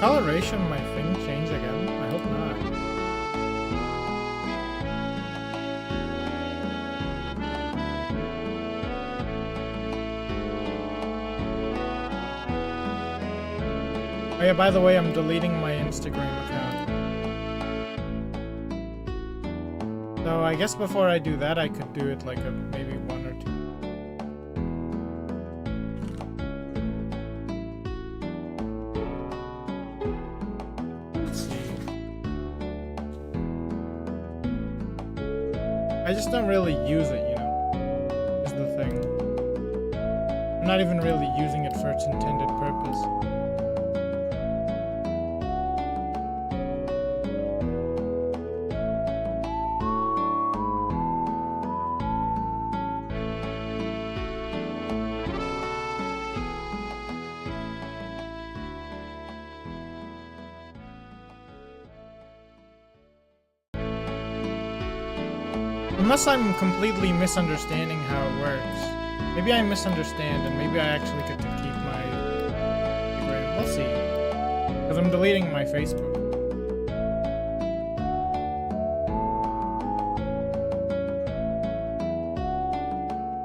coloration of my thing change again? I hope not. Oh yeah, by the way, I'm deleting my Instagram account. So I guess before I do that, I could do it like maybe 1 or 2. I just don't really use it, you know, is the thing. I'm not even really using it for its intended purpose. Unless I'm completely misunderstanding how it works. Maybe I misunderstand and maybe I actually get to keep my Instagram. We'll see. Because I'm deleting my Facebook.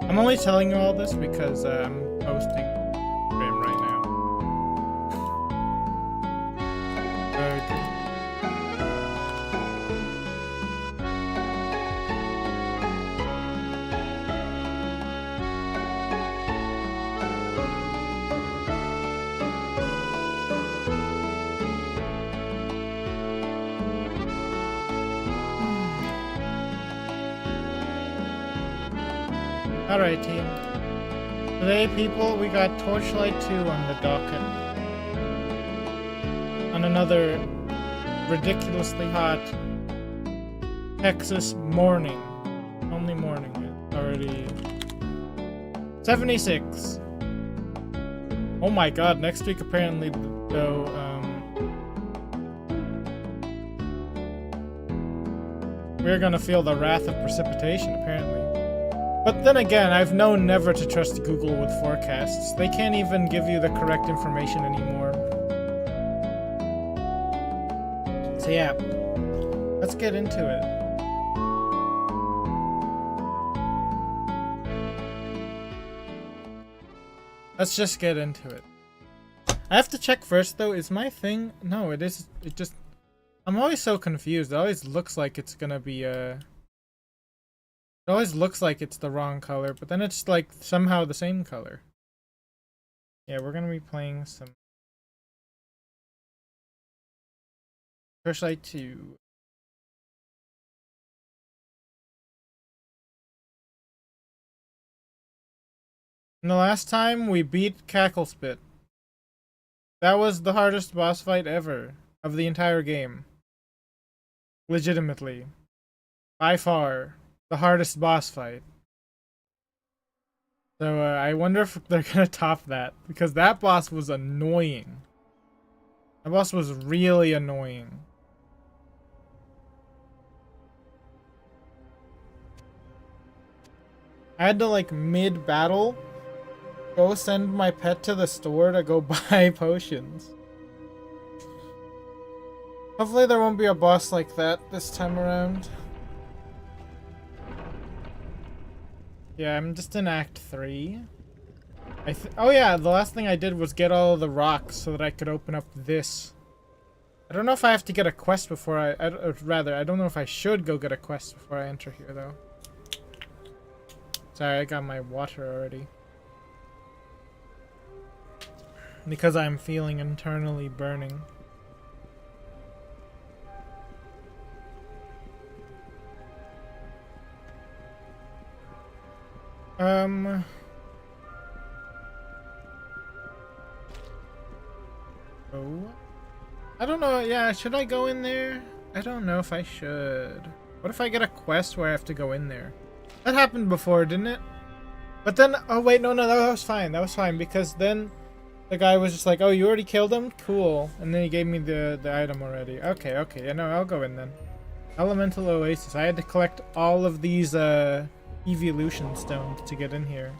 I'm only telling you all this because I'm posting Instagram right now. Alright, team. Today, people, we got Torchlight II on the docket. On another ridiculously hot Texas morning. Only morning. It's already 76. Oh my god, next week apparently, though, we're gonna feel the wrath of precipitation, apparently. But then again, I've known never to trust Google with forecasts. They can't even give you the correct information anymore. So yeah, let's get into it. Let's just get into it. I have to check first though, is my thing? No, it is, it just, I'm always so confused. It always looks like it's gonna be it always looks like it's the wrong color, but then it's like somehow the same color. Yeah, we're gonna be playing some Torchlight II. And the last time we beat Cacklespit. That was the hardest boss fight ever of the entire game. Legitimately. By far. The hardest boss fight. So I wonder if they're gonna top that, because that boss was annoying. That boss was really annoying. I had to like mid-battle go send my pet to the store to go buy potions. Hopefully there won't be a boss like that this time around. Yeah, I'm just in Act 3. Oh yeah, the last thing I did was get all of the rocks so that I could open up this. I don't know if I have to get a quest before I don't know if I should go get a quest before I enter here though. Sorry, I got my water already. Because I'm feeling internally burning. Oh. I don't know, yeah, should I go in there? I don't know if I should. What if I get a quest where I have to go in there? That happened before, didn't it? But then, oh wait, no, that was fine, because then the guy was just like, oh, you already killed him? Cool. And then he gave me the item already. Okay, yeah, no, I'll go in then. Elemental Oasis. I had to collect all of these, evolution stones to get in here.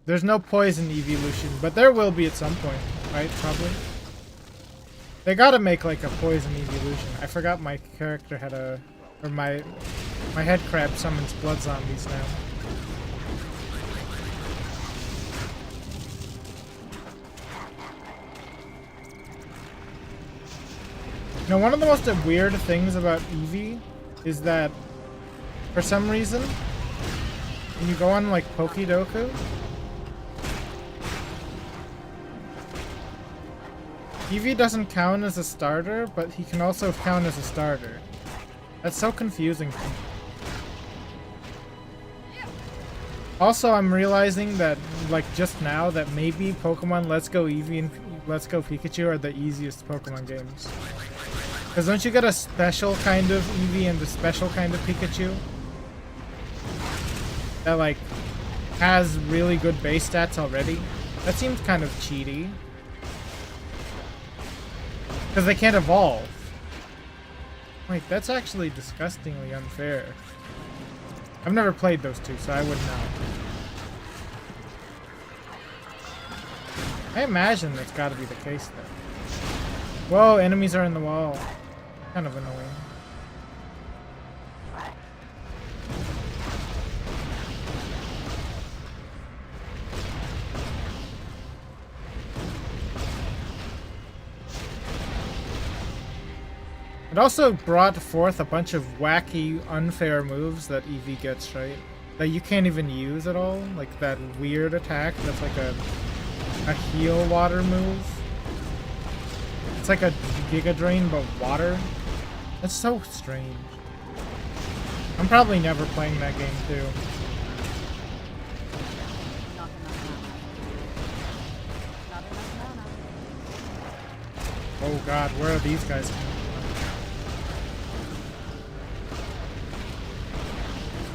There's no poison evolution, but there will be at some point, right? Probably. They gotta make like a poison evolution. I forgot my character had a, or my head crab summons blood zombies now. You know, one of the most weird things about Eevee is that for some reason, when you go on like Pokedoku, Eevee doesn't count as a starter, but he can also count as a starter. That's so confusing to me. Also, I'm realizing that, like just now, that maybe Pokemon Let's Go Eevee and Let's Go Pikachu are the easiest Pokemon games. Because don't you get a special kind of Eevee and a special kind of Pikachu? That, like, has really good base stats already? That seems kind of cheaty. Because they can't evolve. Wait, that's actually disgustingly unfair. I've never played those two, so I wouldn't know. I imagine that's gotta be the case, though. Whoa, enemies are in the wall. Kind of annoying. It also brought forth a bunch of wacky, unfair moves that Eevee gets, right? That you can't even use at all. Like that weird attack that's like a heal water move. It's like a Giga Drain, but water. That's so strange. I'm probably never playing that game too. Oh god, where are these guys coming from?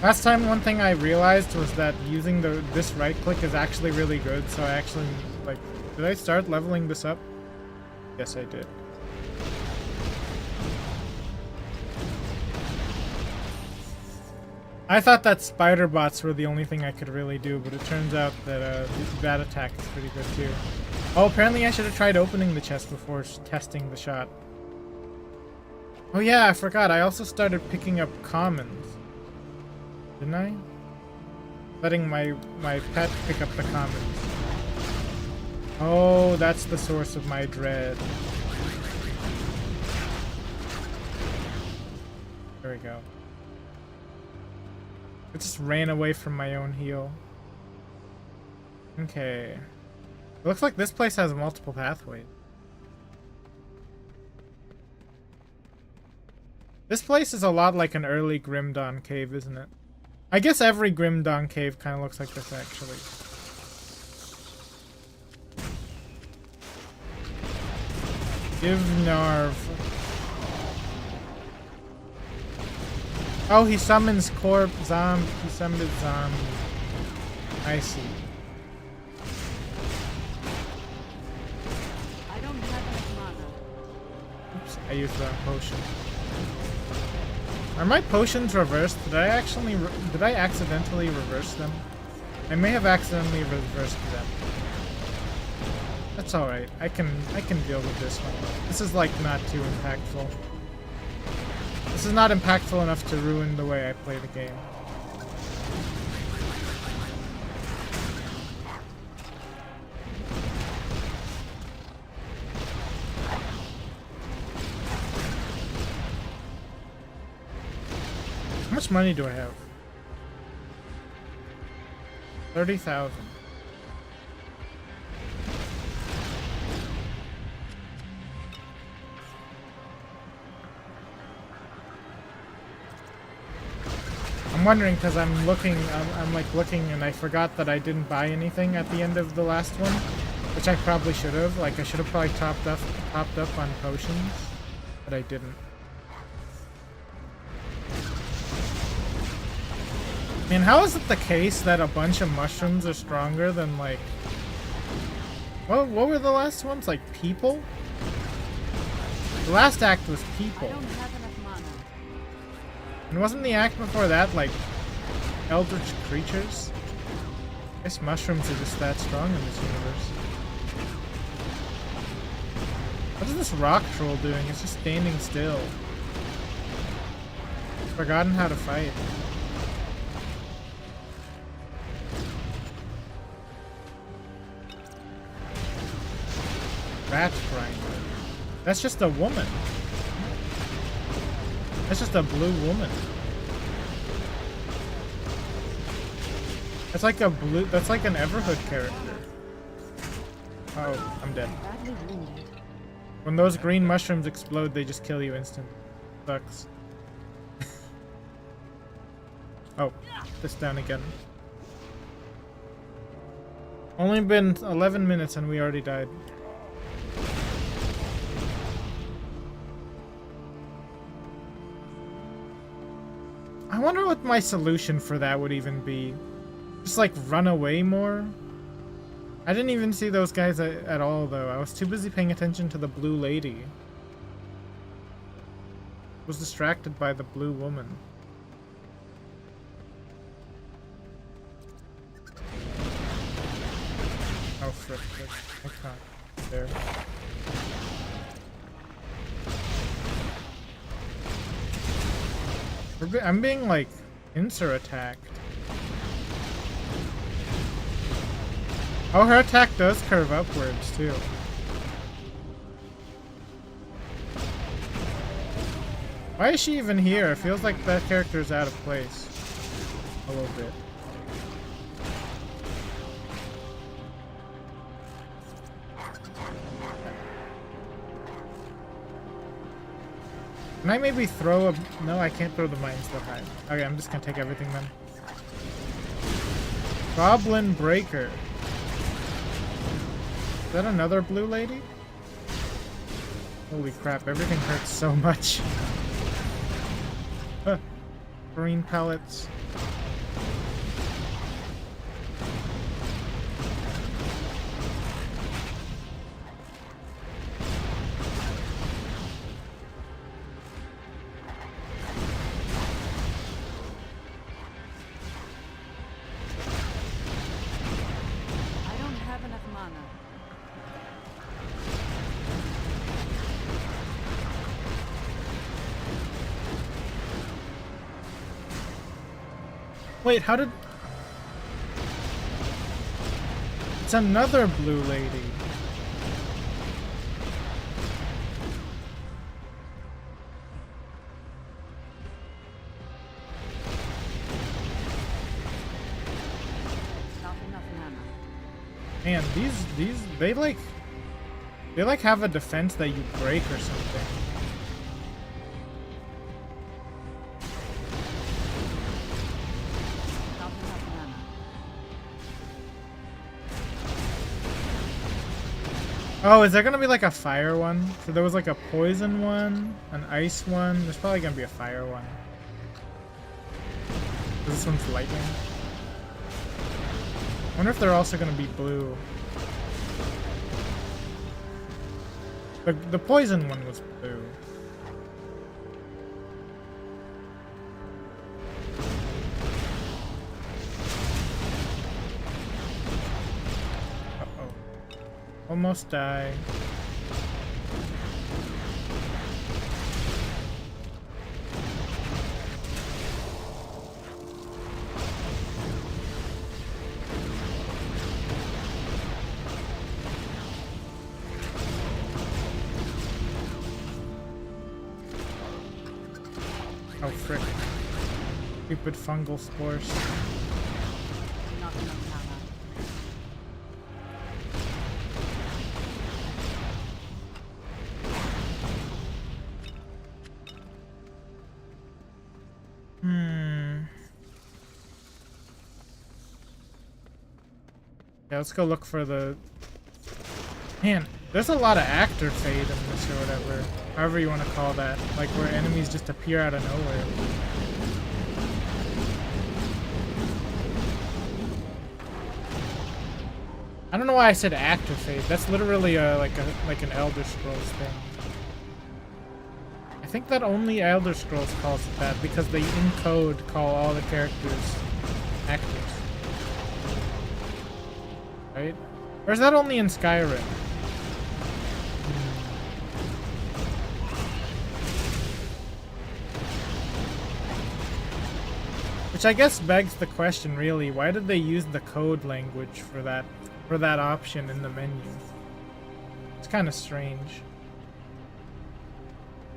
Last time, one thing I realized was that using this right click is actually really good, so I actually, like, did I start leveling this up? Yes, I did. I thought that spider bots were the only thing I could really do, but it turns out that that attack is pretty good too. Oh, apparently I should have tried opening the chest before testing the shot. Oh yeah, I forgot. I also started picking up commons. Didn't I? Letting my pet pick up the commons. Oh, that's the source of my dread. There we go. I just ran away from my own heal. Okay. It looks like this place has multiple pathways. This place is a lot like an early Grim Dawn cave, isn't it? I guess every Grim Dawn cave kind of looks like this, actually. Give Narv. Oh, he summons zombie. He summoned zombie. I see. I don't have enough mana. Oops, I used the wrong potion. Are my potions reversed? Did I accidentally reverse them? I may have accidentally reversed them. That's alright. I can deal with this one. This is like not too impactful. This is not impactful enough to ruin the way I play the game. How much money do I have? 30,000. I'm wondering because I'm looking, I'm like looking and I forgot that I didn't buy anything at the end of the last one, which I probably should have. Like I should have probably topped up on potions, but I didn't. I mean, how is it the case that a bunch of mushrooms are stronger than like... What were the last ones? Like people? The last act was people. I don't have enough mana. And wasn't the act before that like eldritch creatures? Guess mushrooms are just that strong in this universe. What is this rock troll doing? It's just standing still. Forgotten how to fight. Rat grinder. That's just a woman. That's just a blue woman. That's like a blue. That's like an Everhood character. Oh, I'm dead. Badly wounded. When those green mushrooms explode, they just kill you instantly. Sucks. Oh, this down again. Only been 11 minutes and we already died. I wonder what my solution for that would even be. Just like run away more? I didn't even see those guys at all though. I was too busy paying attention to the blue lady. Was distracted by the blue woman. Oh frick, I can't. There. I'm being like pincer attacked. Oh, her attack does curve upwards too. Why is she even here? It feels like that character is out of place. A little bit. Can I maybe throw a... No, I can't throw the mines so high. Okay, I'm just gonna take everything then. Goblin Breaker. Is that another blue lady? Holy crap, everything hurts so much. Green pellets. Wait, how did... It's another blue lady. Not enough mana. Man, they like have a defense that you break or something. Oh, is there gonna be like a fire one? So there was like a poison one, an ice one. There's probably gonna be a fire one. This one's lightning. I wonder if they're also gonna be blue. The poison one was blue. Almost die. Oh frick. Stupid fungal spores. Not enough mana. Yeah, let's go look for the... Man, there's a lot of actor fade in this or whatever. However you want to call that. Like where enemies just appear out of nowhere. I don't know why I said actor fade. That's literally like an Elder Scrolls thing. I think that only Elder Scrolls calls it that because they in code call all the characters actors. right? Or is that only in Skyrim? Which I guess begs the question, really, why did they use the code language for that option in the menu? It's kind of strange.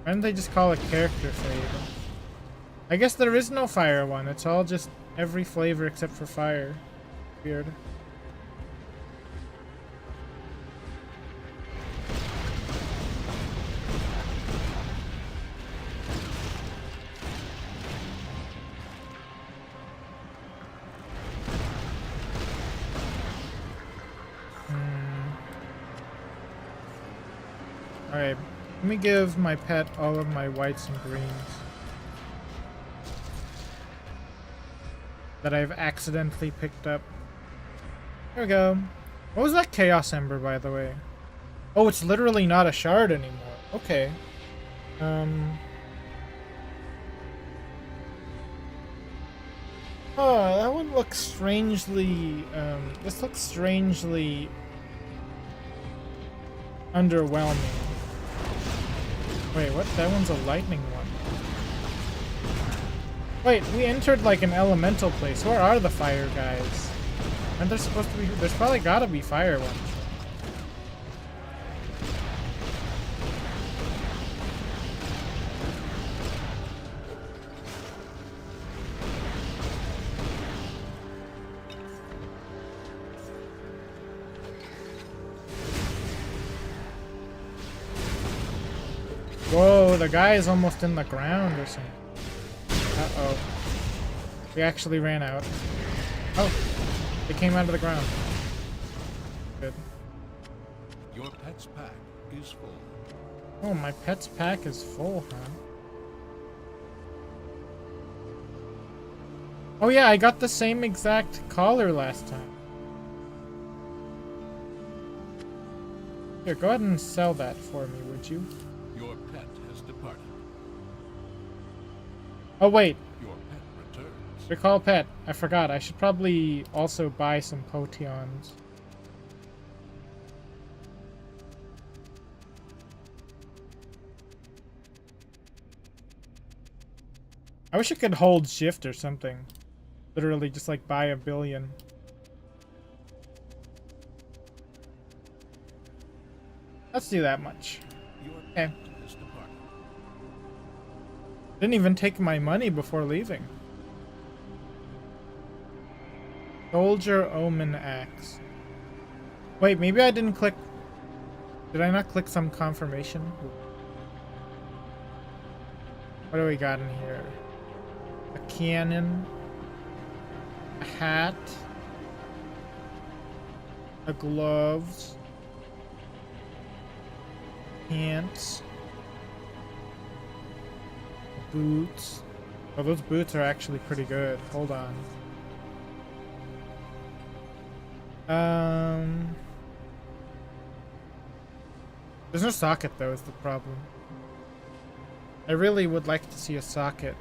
Why didn't they just call it character fade? I guess there is no fire one. It's all just every flavor except for fire. Weird. Alright, let me give my pet all of my whites and greens that I've accidentally picked up. There we go. What was that Chaos Ember, by the way? Oh, it's literally not a shard anymore. Okay. Oh, that one looks strangely, this looks strangely underwhelming. Wait, what? That one's a lightning one. Wait, we entered like an elemental place. Where are the fire guys? Aren't there supposed to be? There's probably gotta be fire ones. Whoa, the guy is almost in the ground or something. Uh-oh. We actually ran out. Oh, they came out of the ground. Good. Your pet's pack is full. Oh, my pet's pack is full, huh? Oh yeah, I got the same exact collar last time. Here, go ahead and sell that for me, would you? Your pet has departed. Oh wait, Your pet returns. recall pet. I forgot. I should probably also buy some potions. I wish I could hold shift or something. Literally just like buy a billion. Let's do that much. Your Okay. pet has departed. Didn't even take my money before leaving. Soldier Omen Axe. Wait, maybe I didn't click... Did I not click some confirmation? What do we got in here? A cannon. A hat. A gloves. Pants. Boots. Oh, those boots are actually pretty good. Hold on. There's no socket though, is the problem. I really would like to see a socket.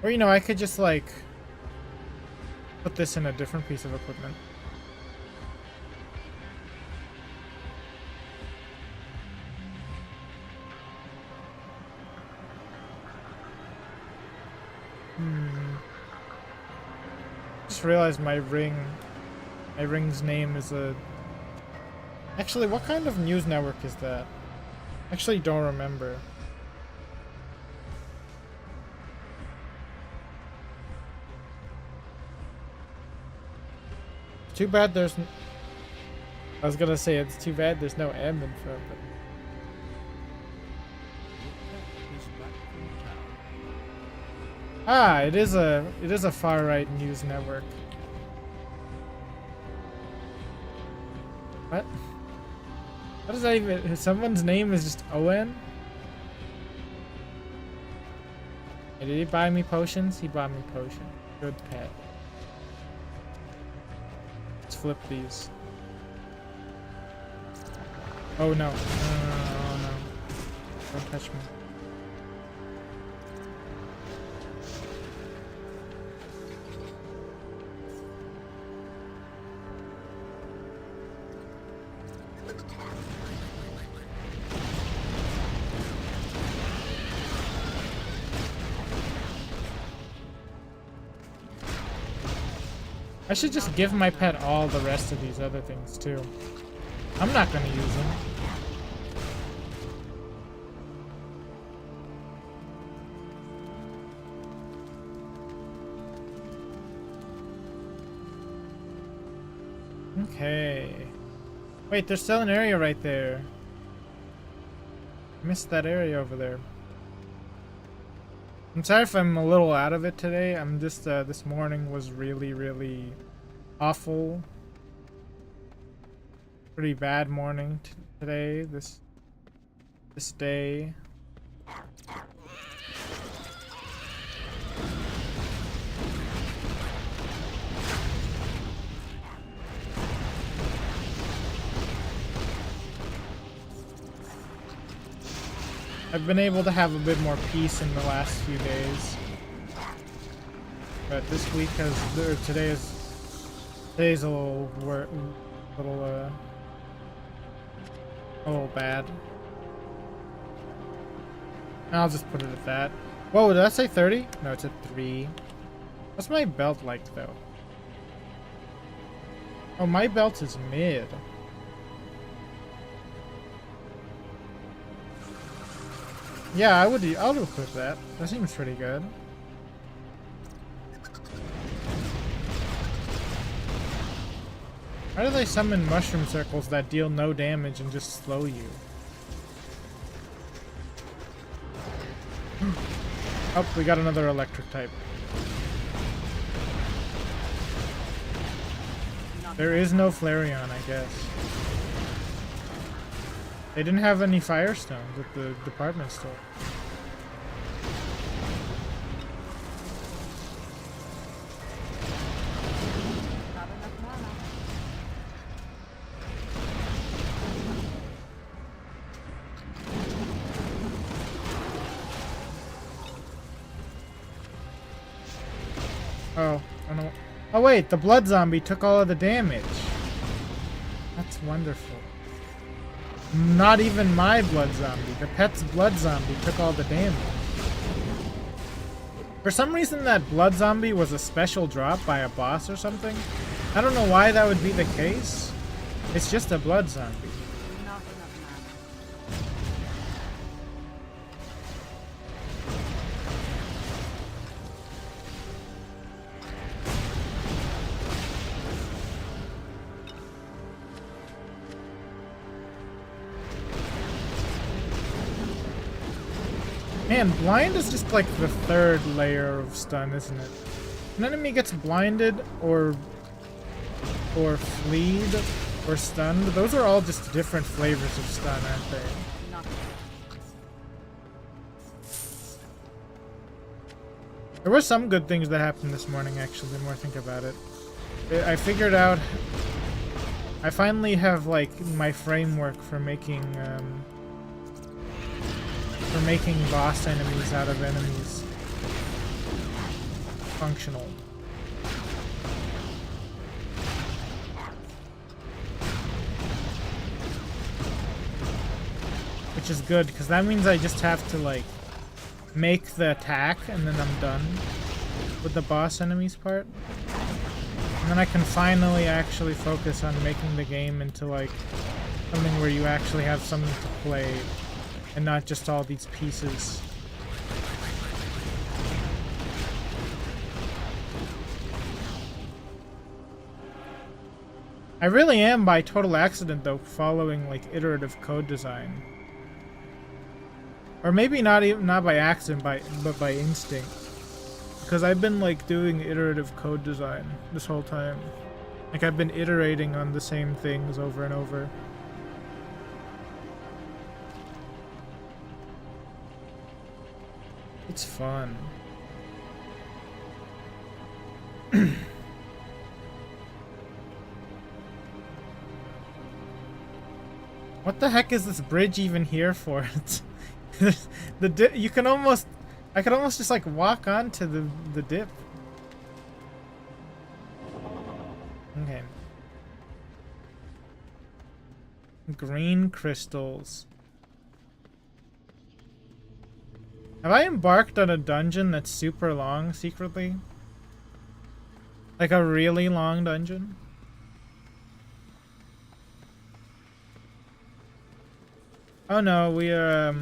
Or, you know, I could just like put this in a different piece of equipment. Just realized my ring's name is a... Actually, what kind of news network is that? Actually, don't remember. Too bad there's... I was gonna say it's too bad there's no M in front, but... Your pet is back from town. Ah, it is a far-right news network. What? What does that even... Someone's name is just Owen? Hey, did he buy me potions? He bought me potions. Good pet. Let's flip these. Oh no. Oh no. Don't touch me. I should just give my pet all the rest of these other things too. I'm not gonna use them. Okay. Wait, there's still an area right there. Missed that area over there. I'm sorry if I'm a little out of it today. I'm just, this morning was really, really awful. Pretty bad morning today, this day. I've been able to have a bit more peace in the last few days, but this week today's a little bad. I'll just put it at that. Whoa, did I say 30? No, it's at 3. What's my belt like though? Oh, my belt is mid. Yeah, I'll equip that. That seems pretty good. Why do they summon mushroom circles that deal no damage and just slow you? Oh, we got another electric type. There is no Flareon, I guess. They didn't have any Firestones at the department store. Not enough mana. Oh, I don't know. Oh wait, the blood zombie took all of the damage. That's wonderful. Not even my blood zombie. The pet's blood zombie took all the damage. For some reason that blood zombie was a special drop by a boss or something. I don't know why that would be the case. It's just a blood zombie. Not enough mana. Man, blind is just like the third layer of stun, isn't it? An enemy gets blinded or fleed or stunned. Those are all just different flavors of stun, aren't they? Not There were some good things that happened this morning, actually, the more I think about it. I figured out... I finally have, like, my framework for making boss enemies out of enemies functional. Which is good, because that means I just have to, like, make the attack, and then I'm done with the boss enemies part. And then I can finally actually focus on making the game into, like, something where you actually have something to play, and not just all these pieces. I really am, by total accident, though, following, like, iterative code design. Or maybe not by accident, but by instinct. Because I've been, like, doing iterative code design this whole time. Like, I've been iterating on the same things over and over. It's fun. What the heck is this bridge even here for? You can almost... I could almost just, like, walk onto the dip. Okay. Green crystals. Have I embarked on a dungeon that's super long secretly? Like a really long dungeon? Oh no, we are,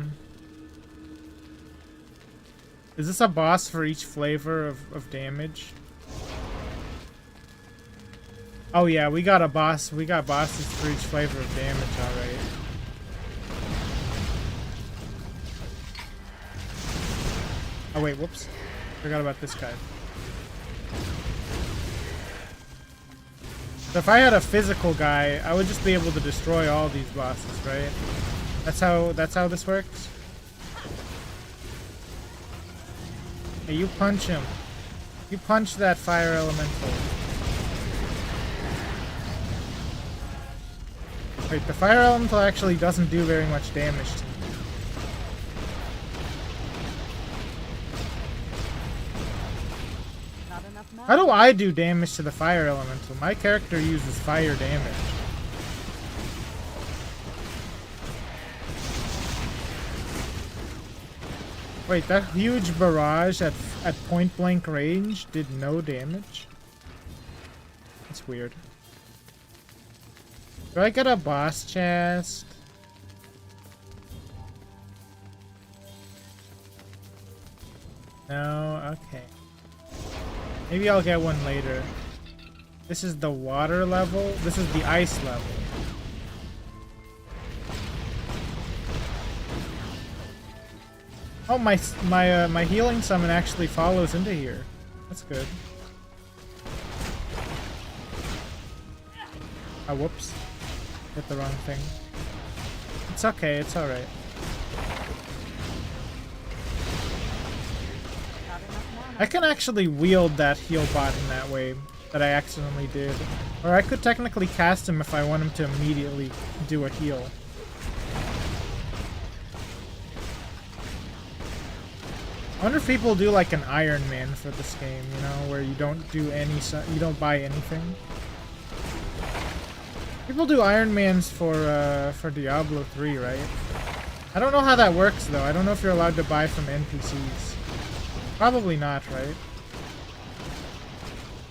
is this a boss for each flavor of damage? Oh yeah, we got a boss. We got bosses for each flavor of damage already. Oh wait, whoops. Forgot about this guy. So if I had a physical guy, I would just be able to destroy all these bosses, right? That's how this works? Hey, you punch him. You punch that fire elemental. Wait, the fire elemental actually doesn't do very much damage to me. Not enough mana. How do I do damage to the fire elemental? My character uses fire damage. Wait, that huge barrage at point blank range did no damage? That's weird. Do I get a boss chest? No? Okay. Maybe I'll get one later. This is the water level. This is the ice level. Oh, my healing summon actually follows into here. That's good. Oh, whoops. Hit the wrong thing. It's okay, it's alright. Not enough mana. I can actually wield that heal bot in that way that I accidentally did. Or I could technically cast him if I want him to immediately do a heal. I wonder if people do like an Iron Man for this game, you know, where you don't do you don't buy anything. People do Iron Mans for Diablo 3, right? I don't know how that works though. I don't know if you're allowed to buy from NPCs. Probably not, right?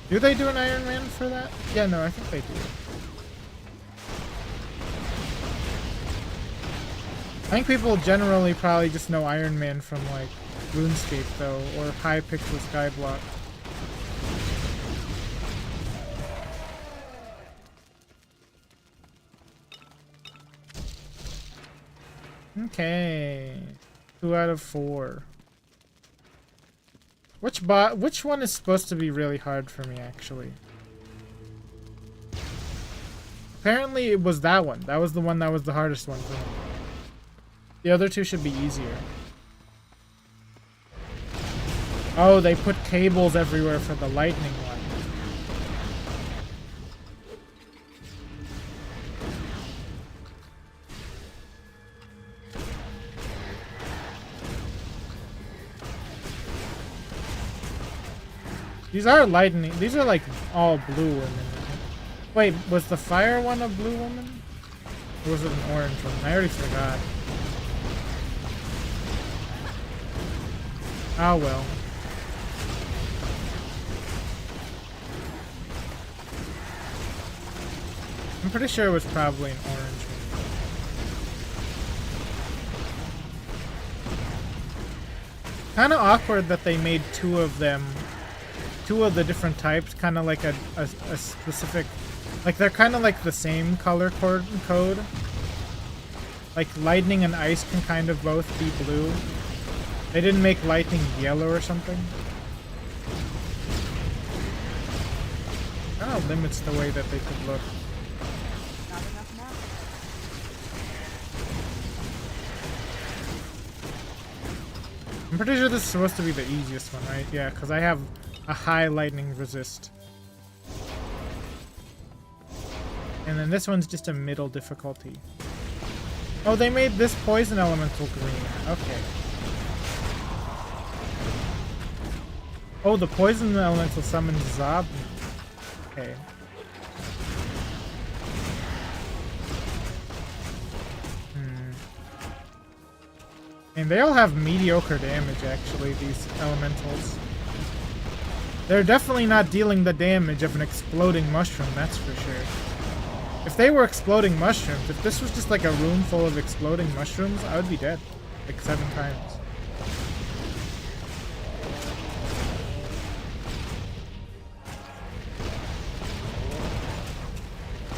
Do they do an Iron Man for that? Yeah, no, I think they do. I think people generally probably just know Iron Man from like RuneScape though, or High Pixel Skyblock. Okay, 2 out of 4. Which one is supposed to be really hard for me actually? Apparently it was that one. That was the one that was the hardest one for me. The other two should be easier. Oh, they put cables everywhere for the lightning one. These are lightning. These are like all blue women. Wait, was the fire one a blue woman? Or was it an orange one? I already forgot. Oh well. I'm pretty sure it was probably an orange one. Kind of awkward that they made two of them. Two of the different types, kind of like a specific, like they're kind of like the same color code. Like lightning and ice can kind of both be blue. They didn't make lightning yellow or something. Kind of limits the way that they could look. Not enough mana. I'm pretty sure this is supposed to be the easiest one, right? Yeah, because I have a high lightning resist. And then this one's just a middle difficulty. Oh, they made this poison elemental green. Okay. Oh, the poison elemental summons Zob. Okay. And they all have mediocre damage, actually, these elementals. They're definitely not dealing the damage of an exploding mushroom, that's for sure. If they were exploding mushrooms, if this was just like a room full of exploding mushrooms, I would be dead. Like 7 times.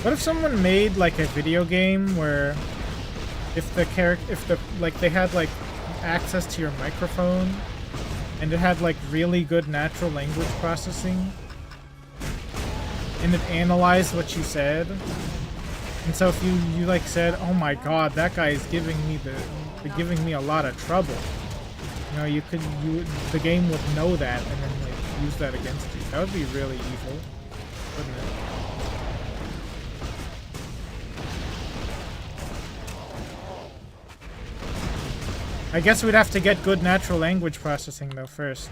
What if someone made like a video game where if they had like access to your microphone and it had like really good natural language processing and it analyzed what you said, and so if you like said, oh my god, that guy is giving me a lot of trouble, you know, the game would know that and then like use that against you. That would be really evil, wouldn't it? I guess we'd have to get good natural language processing though first.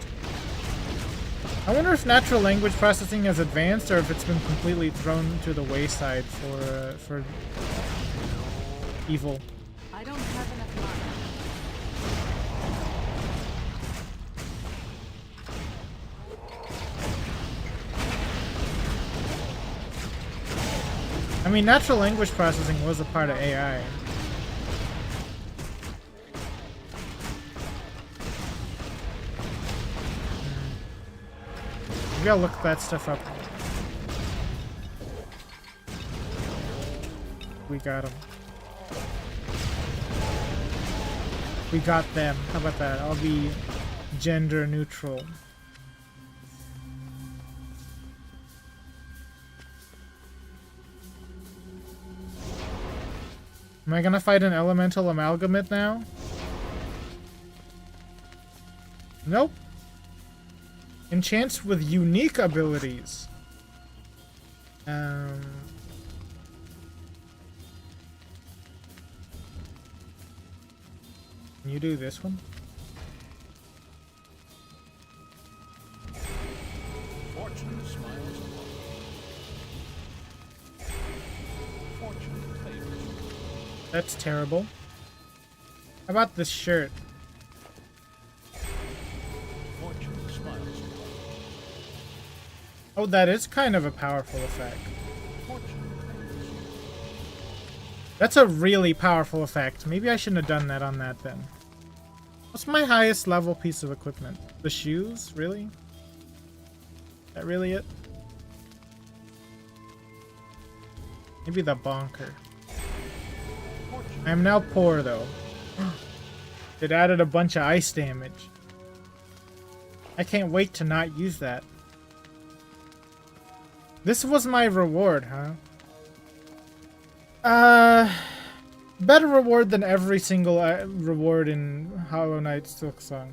I wonder if natural language processing has advanced or if it's been completely thrown to the wayside for evil. I don't have enough mana. I mean, natural language processing was a part of AI. Maybe I'll look that stuff up. We got them. We got them. How about that? I'll be gender neutral. Am I gonna fight an elemental amalgamate now? Nope. Enchants with unique abilities. Can you do this one? Fortune smiles upon you. Fortune favors you. That's terrible. How about this shirt? Fortune smiles upon you. Oh, that is kind of a powerful effect. Fortune favors you. That's a really powerful effect. Maybe I shouldn't have done that on that then. What's my highest level piece of equipment? The shoes? Really? That really it? Maybe the bonker. I am now poor though. It added a bunch of ice damage. I can't wait to not use that. This was my reward, huh? Better reward than every single reward in Hollow Knight Silksong.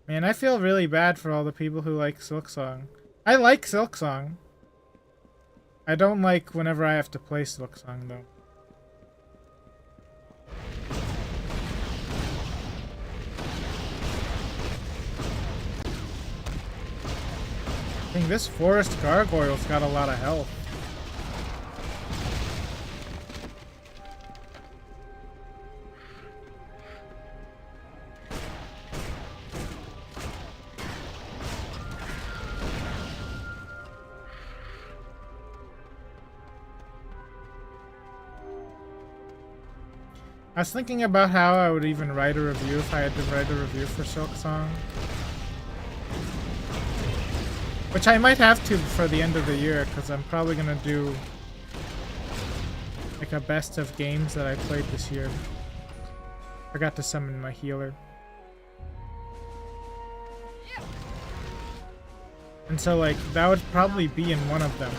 Man, I feel really bad for all the people who like Silksong. I like Silksong. I don't like whenever I have to play Silksong, though. I think this forest gargoyle's got a lot of health. I was thinking about how I would even write a review if I had to write a review for Silksong. Which I might have to for the end of the year, because I'm probably going to do like a best of games that I played this year. Forgot to summon my healer. And so like, that would probably be in one of them.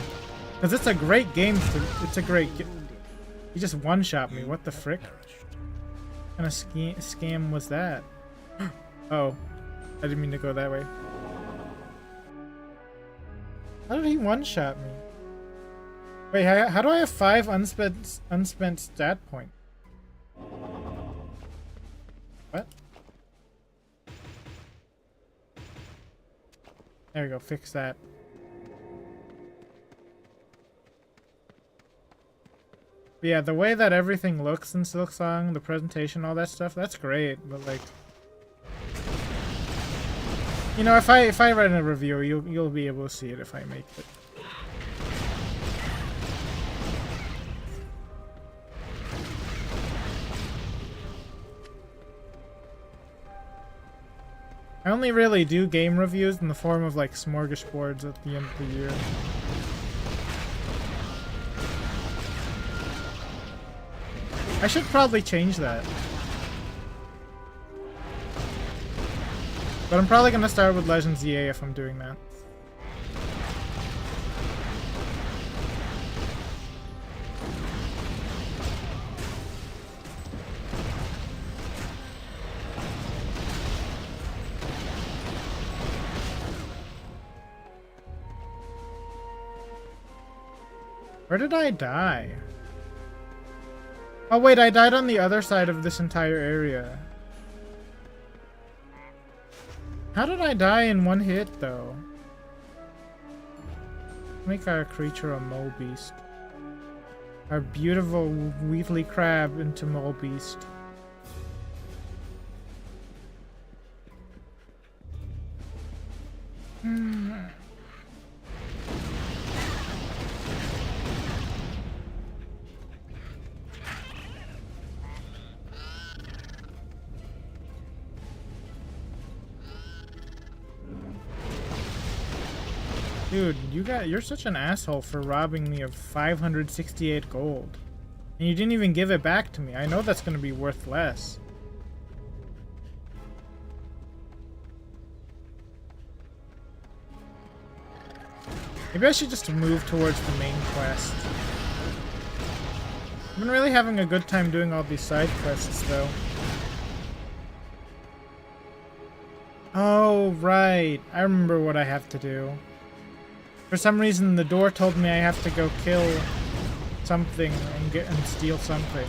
Because it's a great game, it's a great He just one-shot me, what the frick? What kind of scam was that? Oh, I didn't mean to go that way. How did he one-shot me? Wait, how do I have 5 unspent stat point? What? There we go, fix that. But yeah, the way that everything looks in Silksong, the presentation, all that stuff, that's great. But like, you know, if I write a review, you'll be able to see it if I make it. I only really do game reviews in the form of like smorgasbords at the end of the year. I should probably change that. But I'm probably gonna start with Legends EA if I'm doing that. Where did I die? Oh wait, I died on the other side of this entire area. How did I die in one hit, though? Make our creature a mole beast. Our beautiful Wheatley crab into mole beast. Dude, you're such an asshole for robbing me of 568 gold. And you didn't even give it back to me. I know that's gonna be worth less. Maybe I should just move towards the main quest. I've been really having a good time doing all these side quests, though. Oh, right. I remember what I have to do. For some reason, the door told me I have to go kill something and steal something.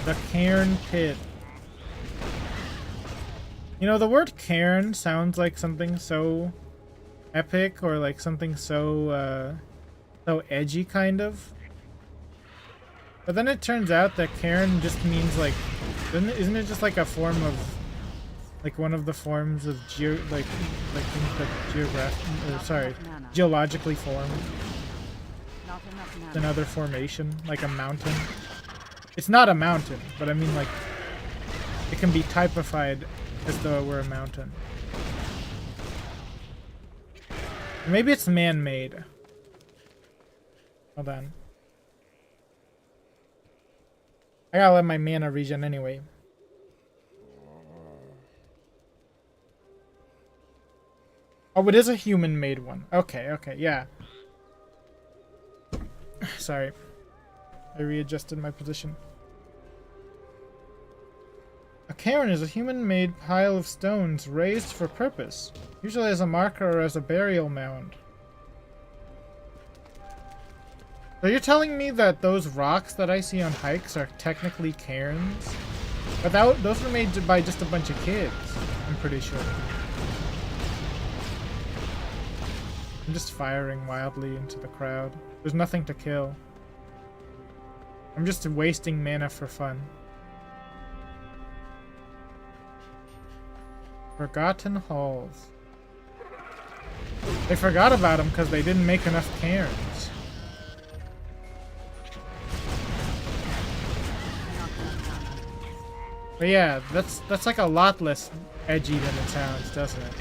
The Cairn Pit. You know, the word Cairn sounds like something so epic or like something so edgy, kind of. But then it turns out that Cairn just means like, isn't it just like a form of, like one of the forms of things like geologically formed? Another formation, like a mountain. It's not a mountain, but I mean like, it can be typified as though it were a mountain. Maybe it's man-made. Hold on. I gotta let my mana regen anyway. Oh, it is a human-made one. Okay, okay, yeah. Sorry. I readjusted my position. A cairn is a human-made pile of stones raised for purpose, usually as a marker or as a burial mound. So you're telling me that those rocks that I see on hikes are technically cairns? But those were made by just a bunch of kids, I'm pretty sure. I'm just firing wildly into the crowd. There's nothing to kill. I'm just wasting mana for fun. Forgotten Halls. They forgot about them because they didn't make enough cairns. But yeah, that's like a lot less edgy than it sounds, doesn't it?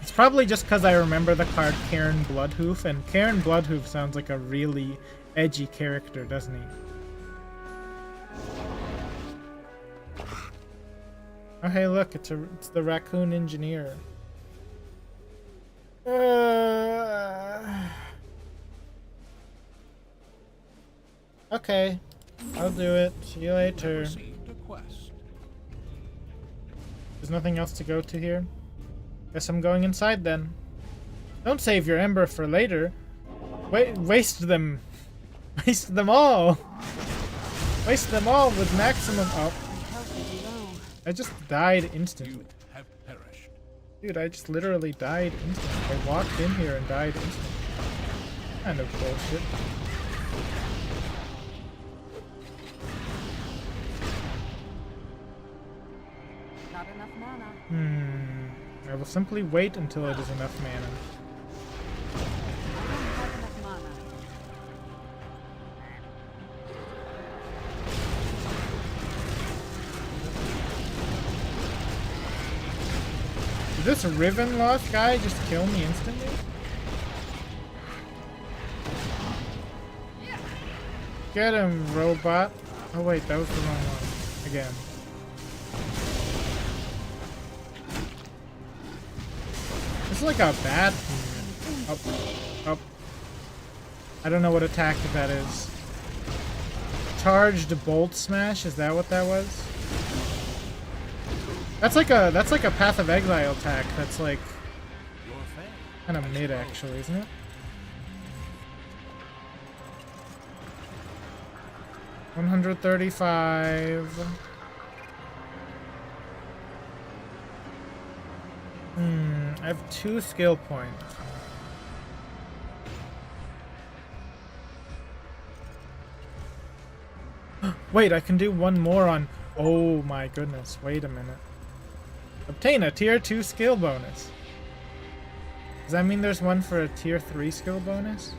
It's probably just because I remember the card Cairn Bloodhoof, and Cairn Bloodhoof sounds like a really edgy character, doesn't he? Oh hey, look, it's the raccoon engineer. Okay, I'll do it. See you later. Received a quest. There's nothing else to go to here. Guess I'm going inside then. Don't save your ember for later. Waste them. Waste them all. Waste them all with maximum. Oh. I just died instantly. You have Dude, I just literally died instantly. I walked in here and died instantly. Kind of bullshit. Not enough mana. I will simply wait until it is enough mana. I don't have enough mana. Did this Riven Lost guy just kill me instantly? Get him, robot. Oh wait, that was the wrong one. Again. This is like a bad movement. Up. Up. I don't know what attack that is. Charged bolt smash, is that what that was? That's like a Path of Exile attack. That's like kind of mid actually, isn't it? 135. I have 2 skill points. Wait, I can do one more on... Oh my goodness, wait a minute. Obtain a tier 2 skill bonus. Does that mean there's one for a tier 3 skill bonus?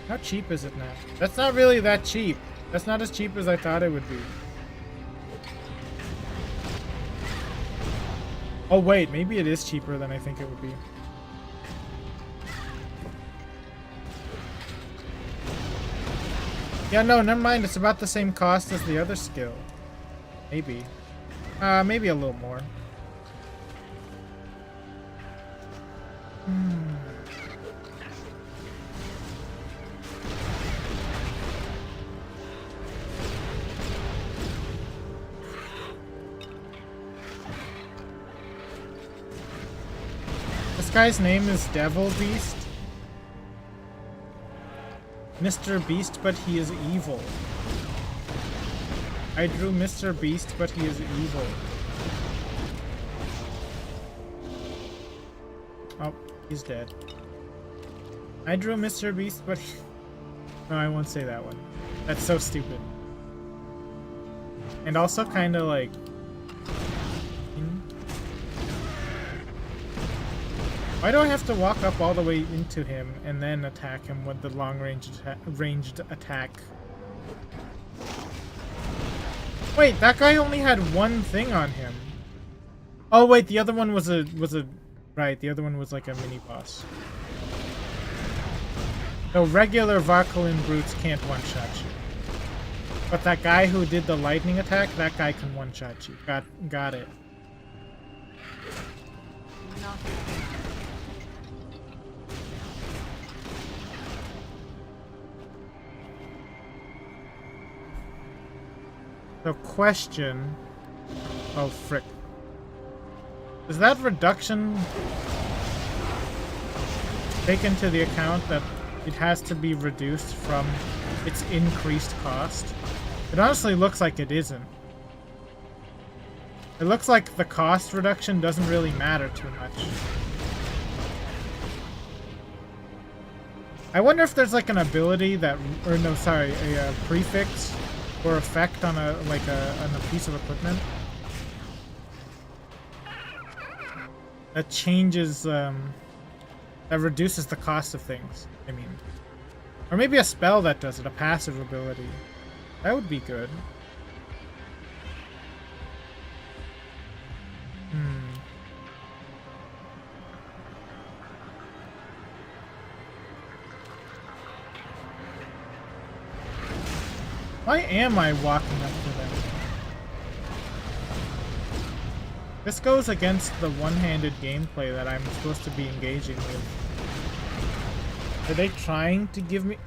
How cheap is it now? That's not really that cheap. That's not as cheap as I thought it would be. Oh wait, maybe it is cheaper than I think it would be. Yeah, no, never mind. It's about the same cost as the other skill. Maybe. Maybe a little more. This guy's name is Devil Beast. Mr. Beast, but he is evil. I drew Mr. Beast, but he is evil. Oh, he's dead. I drew Mr. Beast, but he... No, I won't say that one. That's so stupid. And also kind of like... Why do I have to walk up all the way into him and then attack him with the ranged attack? Wait, that guy only had one thing on him. Oh wait, the other one was a right, the other one was like a mini boss. So regular Varkulin brutes can't one-shot you. But that guy who did the lightning attack, that guy can one-shot you. Got it. The question... Oh, frick. Does that reduction take into the account that it has to be reduced from its increased cost? It honestly looks like it isn't. It looks like the cost reduction doesn't really matter too much. I wonder if there's like an ability that... Or no, sorry, a prefix or effect on on a piece of equipment that changes, that reduces the cost of things, I mean. Or maybe a spell that does it, a passive ability. That would be good. Why am I walking up to them? This goes against the one-handed gameplay that I'm supposed to be engaging with. Are they trying to give me...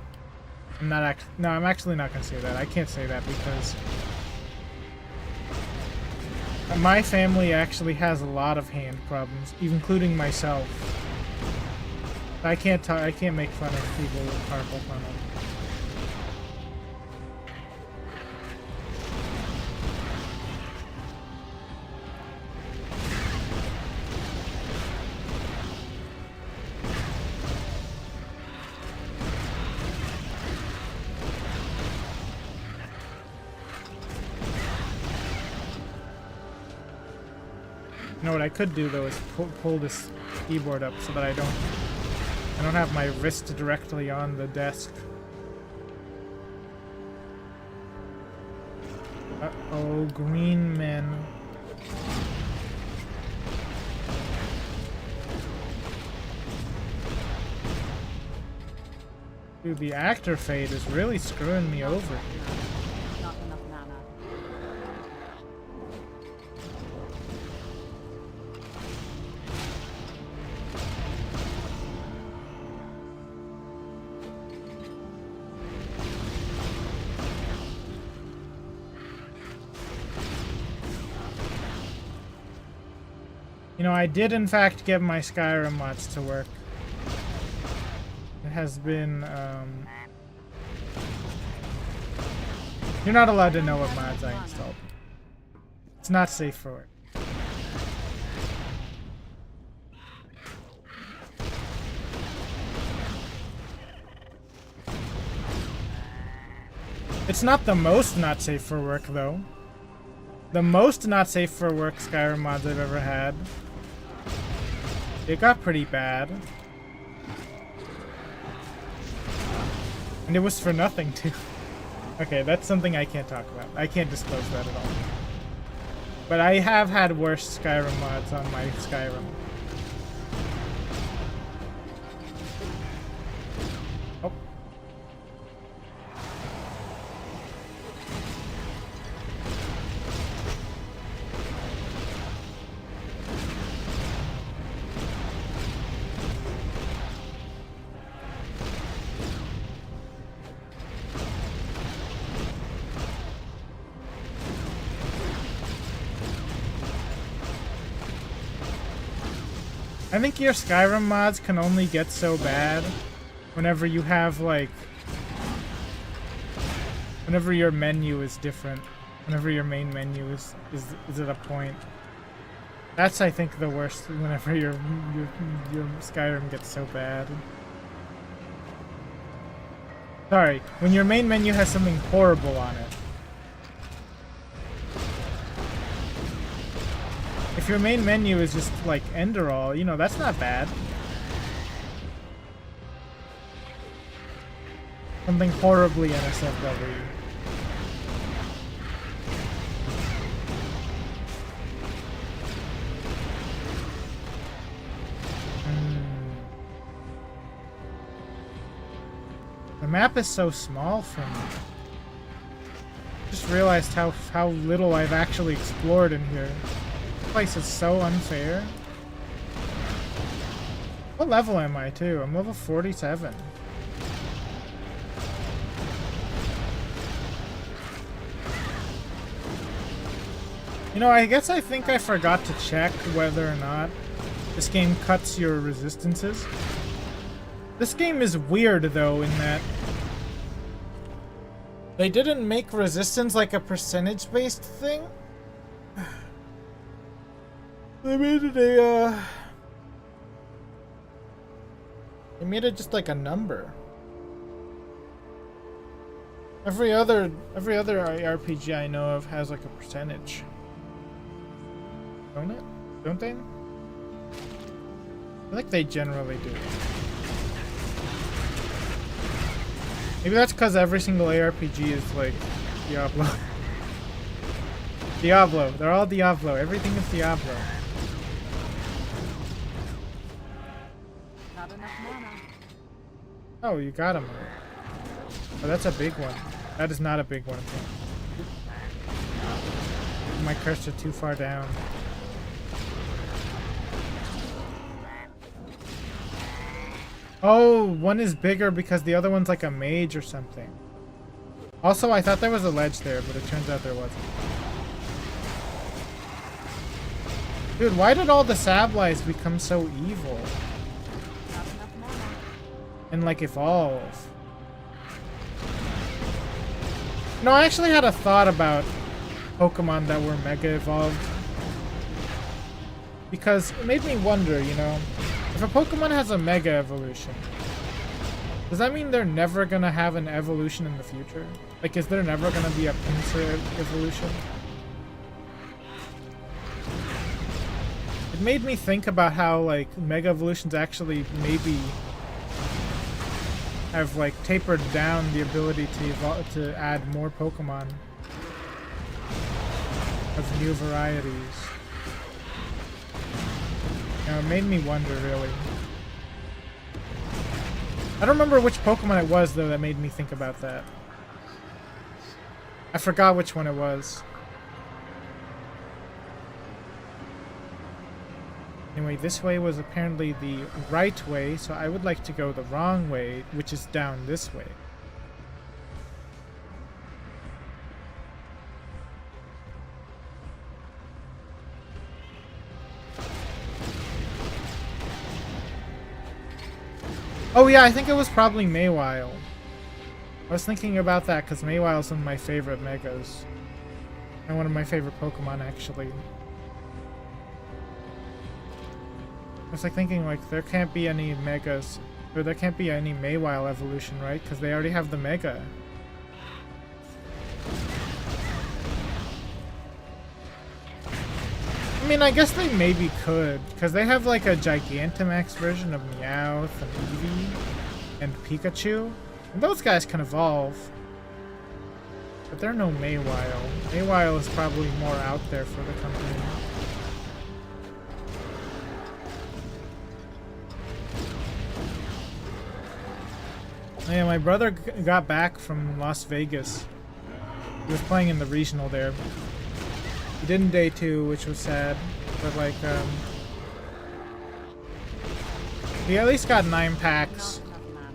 I'm actually not gonna say that. I can't say that because my family actually has a lot of hand problems, including myself. I can't make fun of people with carpal tunnel. You know what I could do though is pull this keyboard up so that I don't have my wrist directly on the desk. Uh-oh, green men. Dude, the actor fade is really screwing me over here. Not enough mana. You know, I did in fact get my Skyrim mods to work. It has been, You're not allowed to know what mods I installed. It's not safe for work. It's not the most not safe for work, though. The most not safe for work Skyrim mods I've ever had. It got pretty bad. And it was for nothing, too. Okay, that's something I can't talk about. I can't disclose that at all. But I have had worse Skyrim mods on my Skyrim. Oh. I think your Skyrim mods can only get so bad whenever you have, like, whenever your menu is different. Whenever your main menu is at a point. That's, I think, the worst, whenever your Skyrim gets so bad. Sorry, when your main menu has something horrible on it. If your main menu is just like Enderall, you know, that's not bad. Something horribly NSFW. The map is so small for me. Just realized how little I've actually explored in here. This place is so unfair. What level am I too? I'm level 47. You know, I guess I think I forgot to check whether or not this game cuts your resistances. This game is weird though in that they didn't make resistance like a percentage-based thing. They made it they made it just like a number. Every other RPG I know of has like a percentage. Don't it? Don't they? I feel like they generally do. Maybe that's because every single ARPG is like Diablo. Diablo. They're all Diablo. Everything is Diablo. Not enough mana. Oh, you got him. Oh, that's a big one. That is not a big one. My cursor too far down. Oh, one is bigger because the other one's like a mage or something. Also, I thought there was a ledge there, but it turns out there wasn't. Dude, why did all the Sableyes become so evil? Not enough mana. And like evolve? No, I actually had a thought about Pokemon that were Mega Evolved. Because it made me wonder, you know, if a Pokemon has a Mega Evolution, does that mean they're never gonna have an evolution in the future? Like, is there never gonna be a Pinsir evolution? it made me think about how like Mega Evolutions actually maybe have like tapered down the ability to add more Pokemon of new varieties. You know, it made me wonder really. I don't remember which Pokemon it was though that made me think about that. I forgot which one it was. Anyway, this way was apparently the right way, so I would like to go the wrong way, which is down this way. Oh yeah, I think it was probably Mawile. I was thinking about that because Maywile's one of my favorite Megas. And one of my favorite Pokemon, actually. I was like thinking like there can't be any Megas, or there can't be any Mawile evolution, right? Because they already have the Mega. I mean, I guess they maybe could, because they have like a Gigantamax version of Meowth and Eevee and Pikachu. And those guys can evolve. But they're no Mawile. Mawile is probably more out there for the company. Yeah, my brother got back from Las Vegas. He was playing in the regional there. He did in day 2, which was sad. But like, he at least got 9 packs.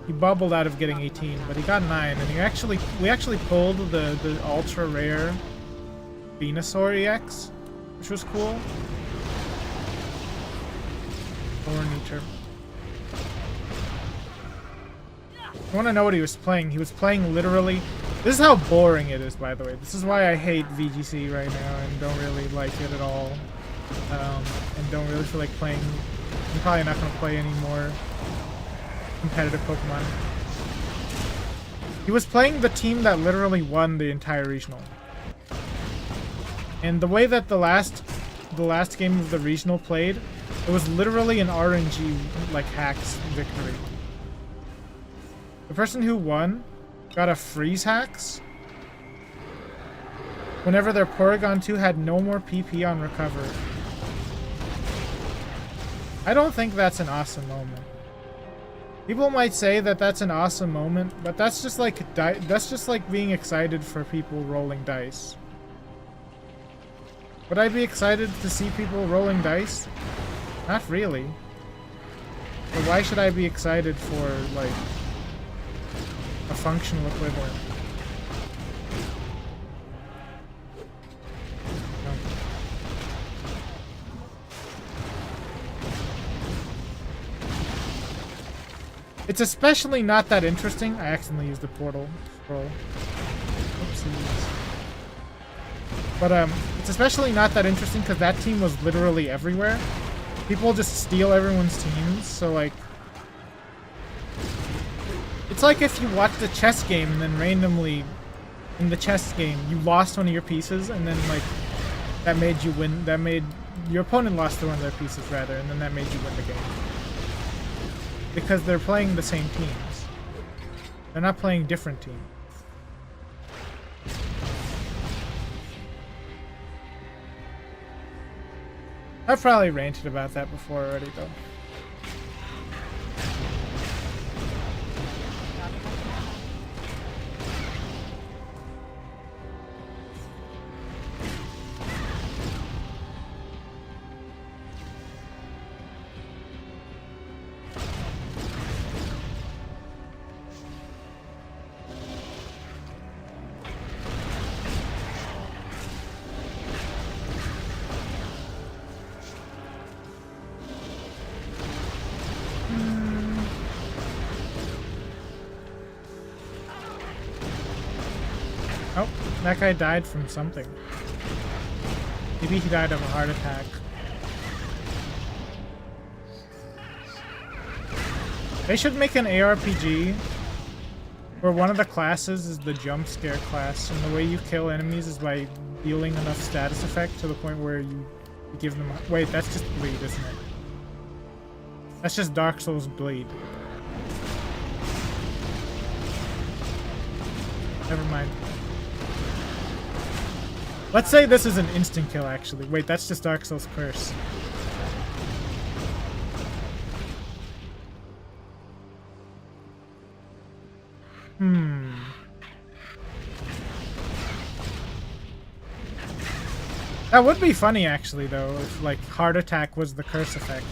He bubbled out of getting 18, but he got 9, and we actually pulled the ultra rare Venusaur EX, which was cool. Thorn-Eater. I want to know what he was playing. He was playing literally... This is how boring it is, by the way. This is why I hate VGC right now and don't really like it at all. And don't really feel like playing... I'm probably not going to play any more competitive Pokemon. He was playing the team that literally won the entire regional. And the way that the last game of the regional played, it was literally an RNG like hacks victory. The person who won got a freeze hacks whenever their Porygon 2 had no more PP on recover. I don't think that's an awesome moment. People might say that that's an awesome moment, but that's just like being excited for people rolling dice. Would I be excited to see people rolling dice? Not really. But why should I be excited for like a functional equivalent? No. It's especially not that interesting. I accidentally used the portal scroll. Oopsies. But it's especially not that interesting because that team was literally everywhere. People just steal everyone's teams, so like... It's like if you watched a chess game and then randomly, in the chess game, you lost one of your pieces and then like, that made you win, that made, your opponent lost one of their pieces rather, and then that made you win the game. Because they're playing the same teams. They're not playing different teams. I've probably ranted about that before already, though. Oh, that guy died from something. Maybe he died of a heart attack. They should make an ARPG where one of the classes is the jump scare class, and the way you kill enemies is by dealing enough status effect to the point where you Give them. Wait, that's just bleed, isn't it? That's just Dark Souls bleed. Never mind. Let's say this is an instant kill, actually. Wait, that's just Dark Souls curse. That would be funny, actually, though, if, like, heart attack was the curse effect.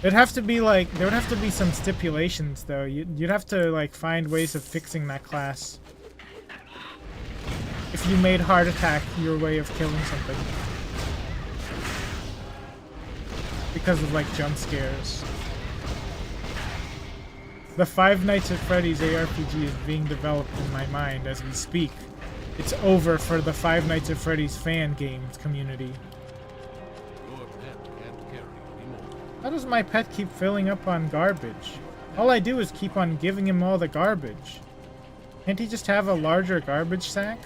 It'd have to be, like, there would have to be some stipulations, though. You'd have to, like, find ways of fixing that class. If you made heart attack your way of killing something. Because of, like, jump scares. The Five Nights at Freddy's ARPG is being developed in my mind as we speak. It's over for the Five Nights at Freddy's fan games community. Your pet can't carry anymore. How does my pet keep filling up on garbage? All I do is keep on giving him all the garbage. Can't he just have a larger garbage sack?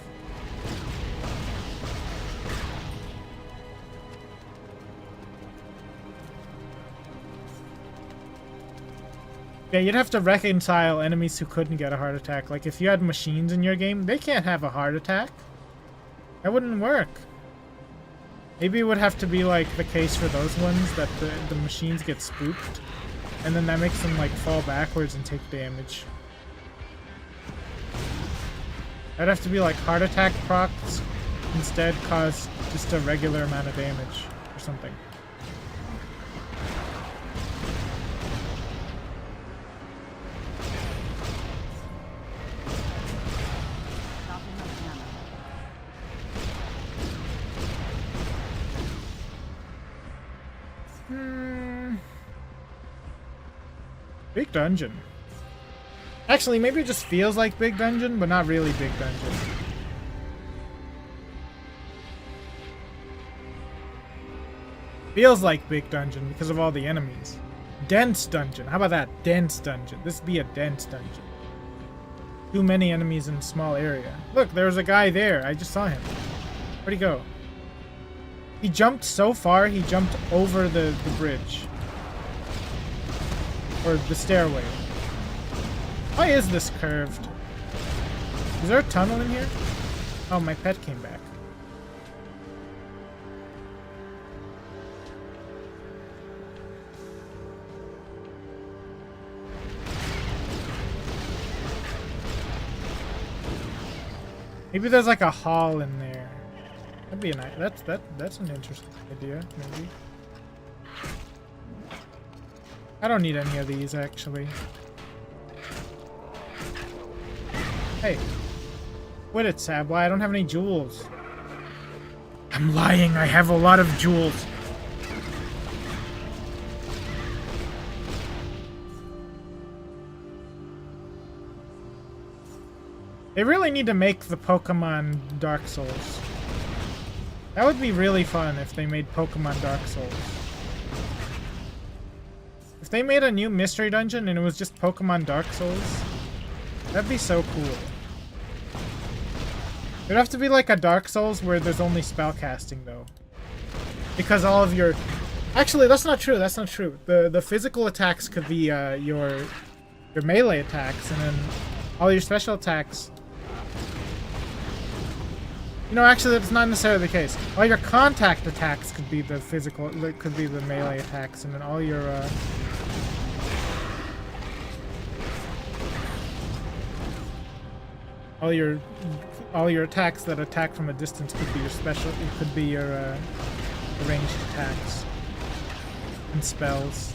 Yeah, you'd have to reconcile enemies who couldn't get a heart attack. Like, if you had machines in your game, they can't have a heart attack. That wouldn't work. Maybe it would have to be, like, the case for those ones that the machines get spooked. And then that makes them, like, fall backwards and take damage. That'd have to be, like, heart attack procs instead cause just a regular amount of damage or something. Big dungeon. Actually, maybe it just feels like big dungeon, but not really big dungeon. Feels like big dungeon because of all the enemies. Dense dungeon. How about that? Dense dungeon. This would be a dense dungeon. Too many enemies in a small area. Look, there's a guy there. I just saw him. Where'd he go? He jumped so far, he jumped over the bridge. Or the stairway. Why is this curved? Is there a tunnel in here? Oh, my pet came back. Maybe there's like a hall in there. That'd be a nice. That's an interesting idea. Maybe. I don't need any of these actually. Hey, quit it, Sabla. I don't have any jewels. I'm lying. I have a lot of jewels. They really need to make the Pokemon Dark Souls. That would be really fun if they made Pokemon Dark Souls. If they made a new mystery dungeon and it was just Pokemon Dark Souls, that'd be so cool. It'd have to be like a Dark Souls where there's only spellcasting though. Because all of your... Actually, that's not true, that's not true. The physical attacks could be your melee attacks, and then all your special attacks... You know, actually, that's not necessarily the case. All your contact attacks could be the physical, could be the melee attacks, and then all your, all your attacks that attack from a distance could be your special. It could be your ranged attacks and spells.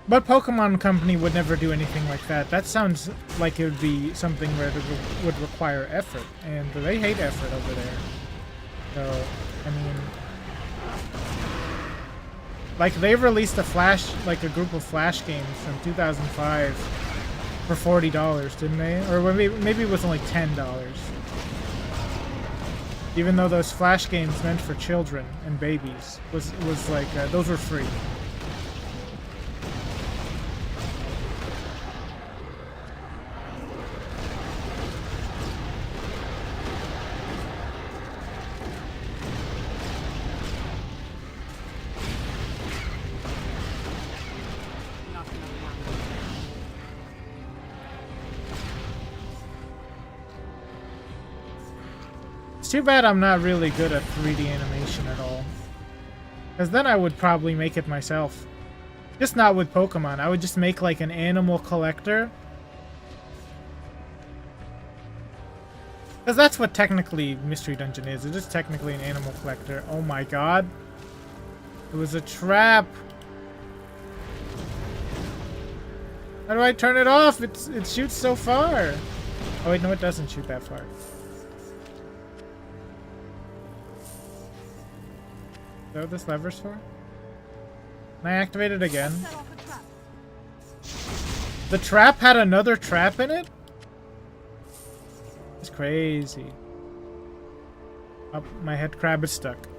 But Pokemon Company would never do anything like that. That sounds like it would be something where it would require effort, and they hate effort over there. So, I mean... Like, they've released a group of Flash games from 2005 for $40, didn't they? Or maybe it was only $10. Even though those Flash games meant for children and babies was like those were free. Not enough mana. It's too bad I'm not really good at 3D animation at all. Because then I would probably make it myself. Just not with Pokemon. I would just make like an animal collector. Because that's what technically Mystery Dungeon is. It is technically an animal collector. Oh my god. It was a trap. How do I turn it off? It shoots so far. Oh wait, no, it doesn't shoot that far. Is that what this lever's for? Can I activate it again? Set off a trap. The trap had another trap in it? It's crazy. Oh, my head crab is stuck.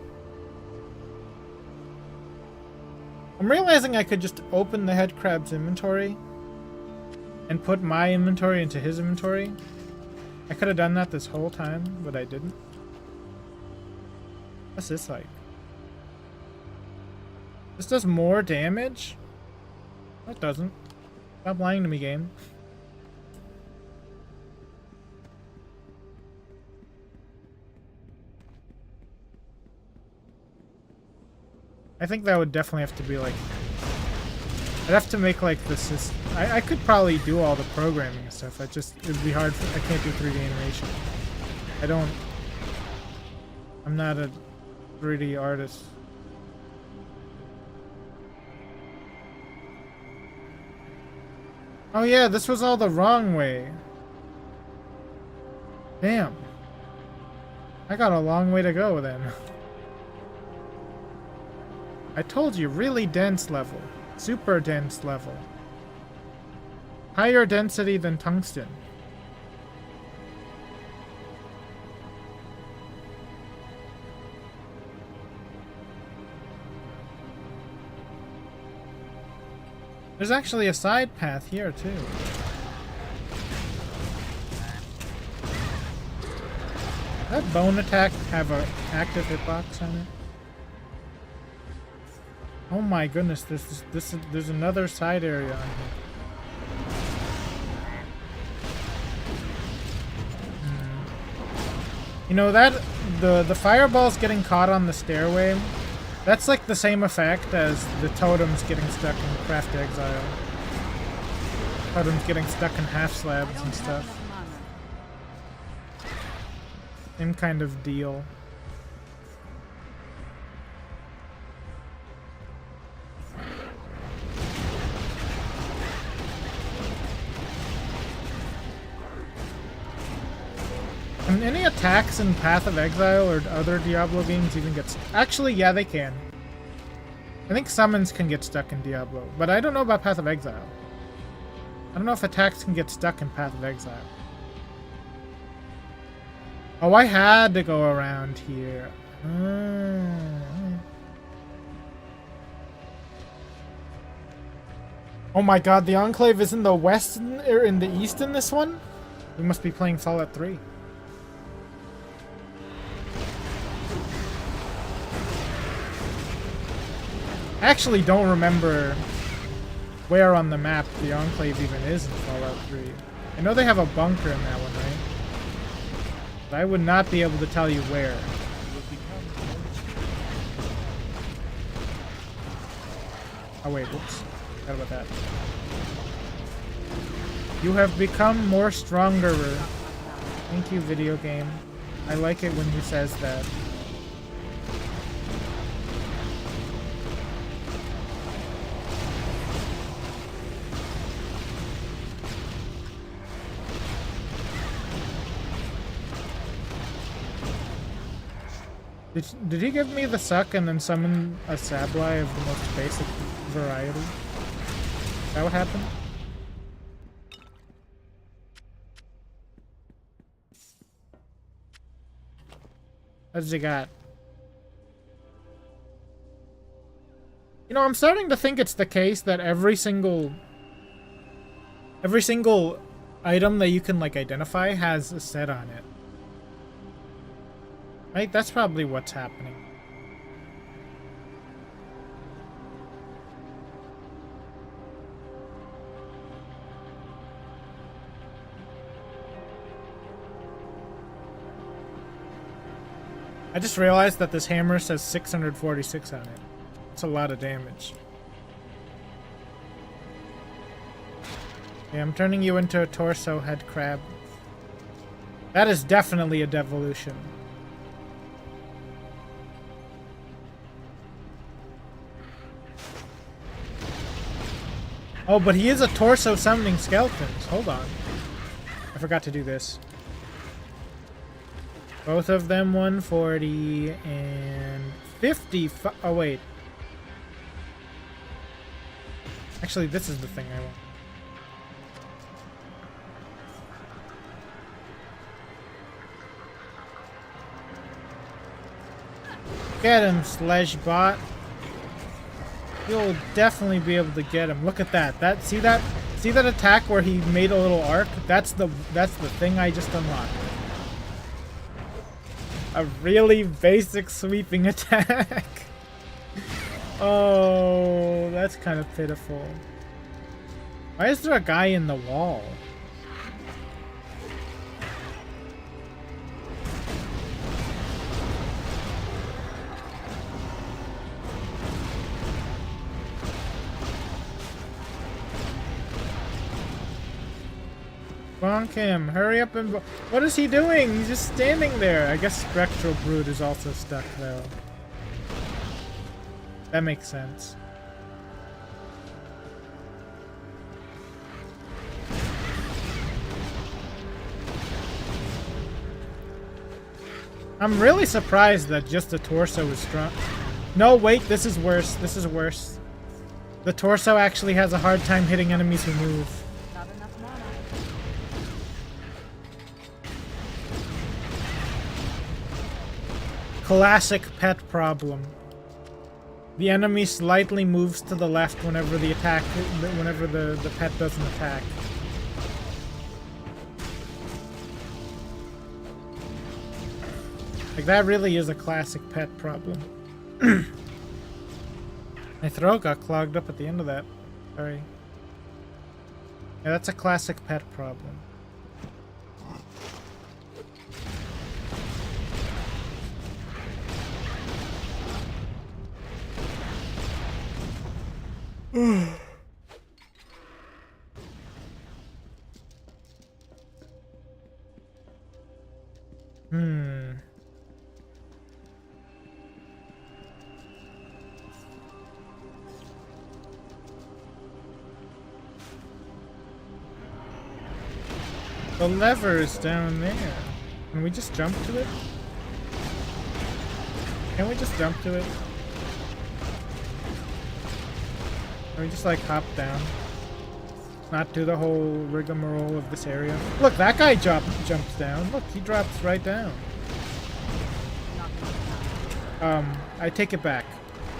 I'm realizing I could just open the head crab's inventory and put my inventory into his inventory. I could have done that this whole time, but I didn't. What's this like? This does more damage? No, it doesn't. Stop lying to me, game. I think that would definitely have to be like... I'd have to make like the system. I could probably do all the programming and stuff. It would be hard. I can't do 3D animation. I'm not a 3D artist. Oh yeah, this was all the wrong way. Damn. I got a long way to go then. I told you, really dense level. Super dense level. Higher density than tungsten. There's actually a side path here too. Does that bone attack have an active hitbox on it? Oh my goodness, there's another side area on here. You know that the fireballs getting caught on the stairway, that's like the same effect as the totems getting stuck in Craft Exile. Totems getting stuck in half slabs and stuff. Same kind of deal. Can any attacks in Path of Exile or other Diablo games even get... Actually, yeah, they can. I think summons can get stuck in Diablo, but I don't know about Path of Exile. I don't know if attacks can get stuck in Path of Exile. Oh, I had to go around here. Oh my god, the Enclave is in the west or in the east in this one? We must be playing Fallout 3. I actually don't remember where on the map the Enclave even is in Fallout 3. I know they have a bunker in that one, right? But I would not be able to tell you where. Oh wait, whoops. Forgot about that. You have become more stronger. Thank you, video game. I like it when he says that. Did he give me the suck and then summon a Sableye of the most basic variety? Is that what happened? What does he got? You know, I'm starting to think it's the case that every single item that you can like identify has a set on it. Right? That's probably what's happening. I just realized that this hammer says 646 on it. It's a lot of damage. Yeah, I'm turning you into a torso head crab. That is definitely a devolution. Oh, but he is a torso summoning skeletons. Hold on. I forgot to do this. Both of them 140 and 50. Oh, wait. Actually, this is the thing I want. Get him, Sledgebot. You'll definitely be able to get him. Look at that. See that attack where he made a little arc? That's the thing I just unlocked. A really basic sweeping attack. Oh, that's kind of pitiful. Why is there a guy in the wall? Bonk him. Hurry up and... What is he doing? He's just standing there. I guess Spectral Brood is also stuck, though. That makes sense. I'm really surprised that just the torso is strong. No, wait. This is worse. This is worse. The torso actually has a hard time hitting enemies who move. Not enough mana. Classic pet problem. The enemy slightly moves to the left whenever the pet doesn't attack. Like, that really is a classic pet problem. My throat got clogged up at the end of that. Sorry. Yeah, that's a classic pet problem. The lever is down there. Can we just jump to it? Can we just jump to it? Or we just like hop down? Not do the whole rigmarole of this area. Look, that guy jumps down. Look, he drops right down. I take it back.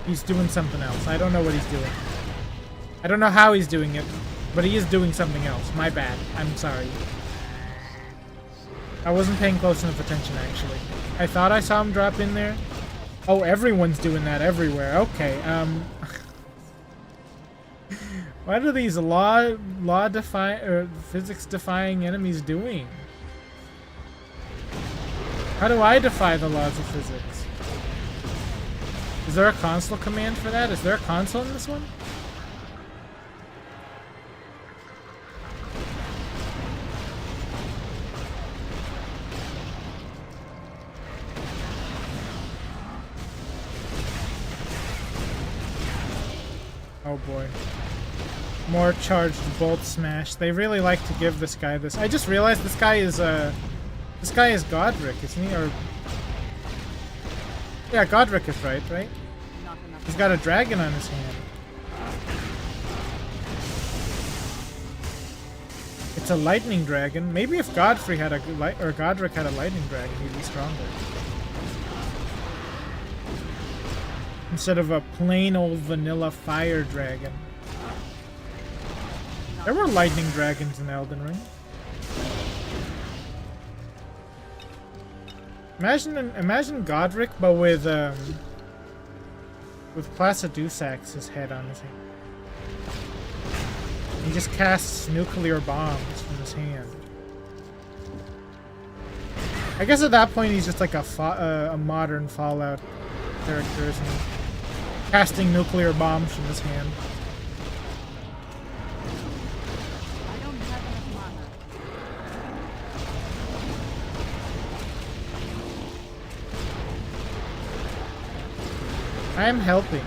He's doing something else. I don't know what he's doing. I don't know how he's doing it, but he is doing something else. My bad. I'm sorry. I wasn't paying close enough attention, actually. I thought I saw him drop in there. Oh, everyone's doing that everywhere. Okay, what are these physics-defying enemies doing? How do I defy the laws of physics? Is there a console command for that? Is there a console in this one? Oh boy. More charged bolt smash. They really like to give this guy this. I just realized this guy is Godric, isn't he? Or yeah, Godric is right? He's got a dragon on his hand. It's a lightning dragon. Maybe if Godric had a lightning dragon, he'd be stronger. instead of a plain old vanilla fire dragon. There were lightning dragons in Elden Ring. Imagine Godric, but with Placidusax's head on his hand. He just casts nuclear bombs from his hand. I guess at that point he's just like a modern Fallout character, isn't he? Casting nuclear bombs from his hand. I don't have enough mana. I am helping.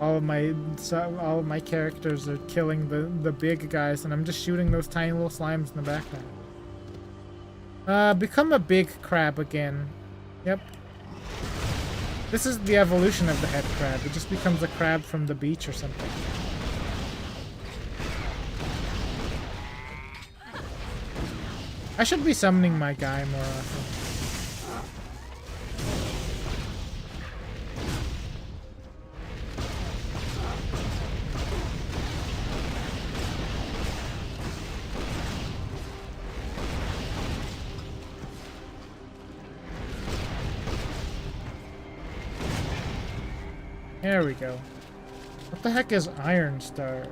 All of my characters are killing the big guys, and I'm just shooting those tiny little slimes in the background. Become a big crab again. Yep. This is the evolution of the head crab. It just becomes a crab from the beach or something. I should be summoning my guy more often. There we go. What the heck is Iron Star?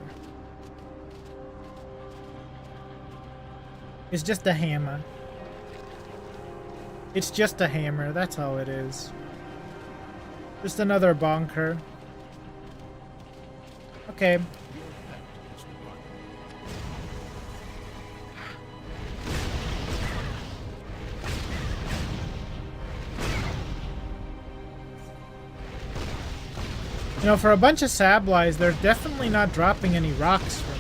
It's just a hammer. It's just a hammer, that's all it is. Just another bonker. Okay. You know, for a bunch of Sableyes, they're definitely not dropping any rocks for me.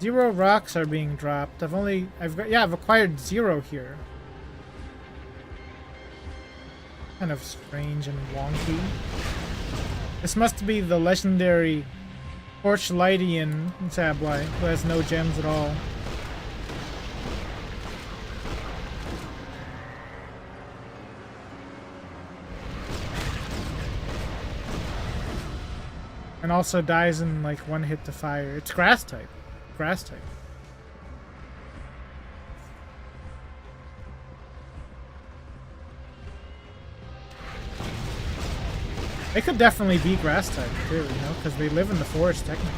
0 rocks are being dropped. I've acquired 0 here. Kind of strange and wonky. This must be the legendary Torchlightian Sableye, who has no gems at all. And also dies in like 1 hit to fire. It's grass type. Grass type. They could definitely be grass type too, you know, because they live in the forest technically.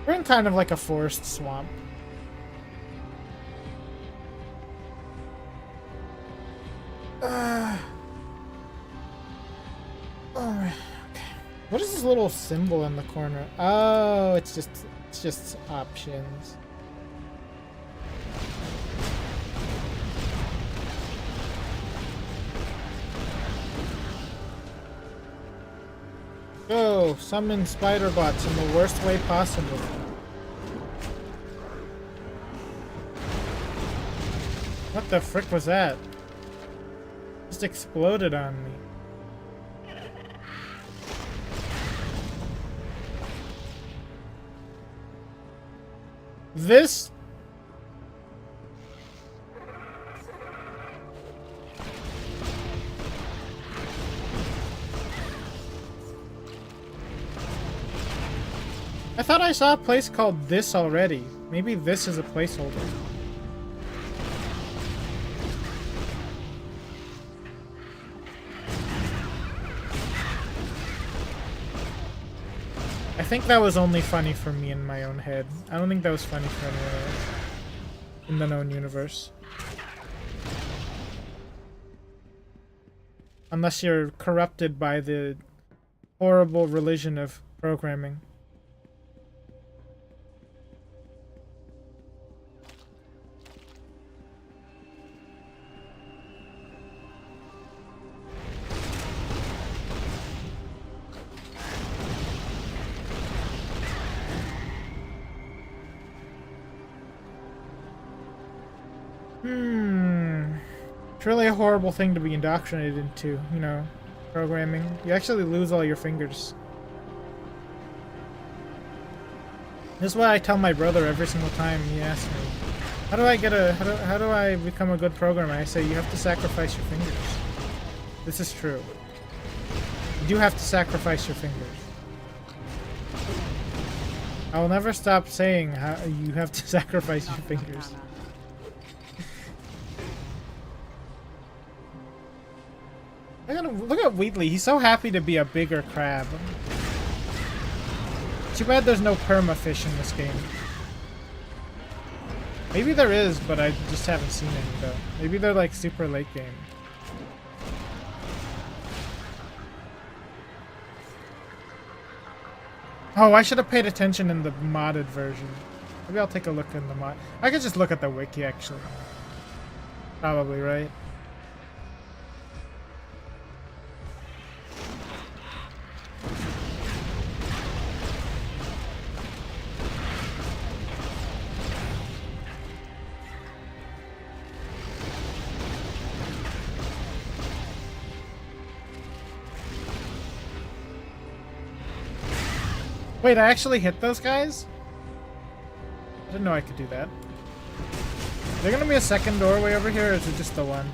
We're in kind of like a forest swamp. What is this little symbol in the corner? Oh, it's just options. Go! Summon spider bots in the worst way possible. What the frick was that? Just exploded on me. This... I thought I saw a place called this already. Maybe this is a placeholder. I think that was only funny for me in my own head. I don't think that was funny for anyone else in the known universe. Unless you're corrupted by the horrible religion of programming. It's really a horrible thing to be indoctrinated into, you know, programming. You actually lose all your fingers. This is what I tell my brother every single time he asks me, how do I get a, how do I become a good programmer? I say, you have to sacrifice your fingers. This is true. You do have to sacrifice your fingers. I will never stop saying how you have to sacrifice your fingers. Look at Wheatley. He's so happy to be a bigger crab. Too bad there's no permafish in this game. Maybe there is, but I just haven't seen any though. Maybe they're like super late game. Oh, I should have paid attention in the modded version. Maybe I'll take a look in the mod. I could just look at the wiki actually. Probably, right? Wait, I actually hit those guys? I didn't know I could do that. Is there gonna be a second doorway over here, or is it just the one?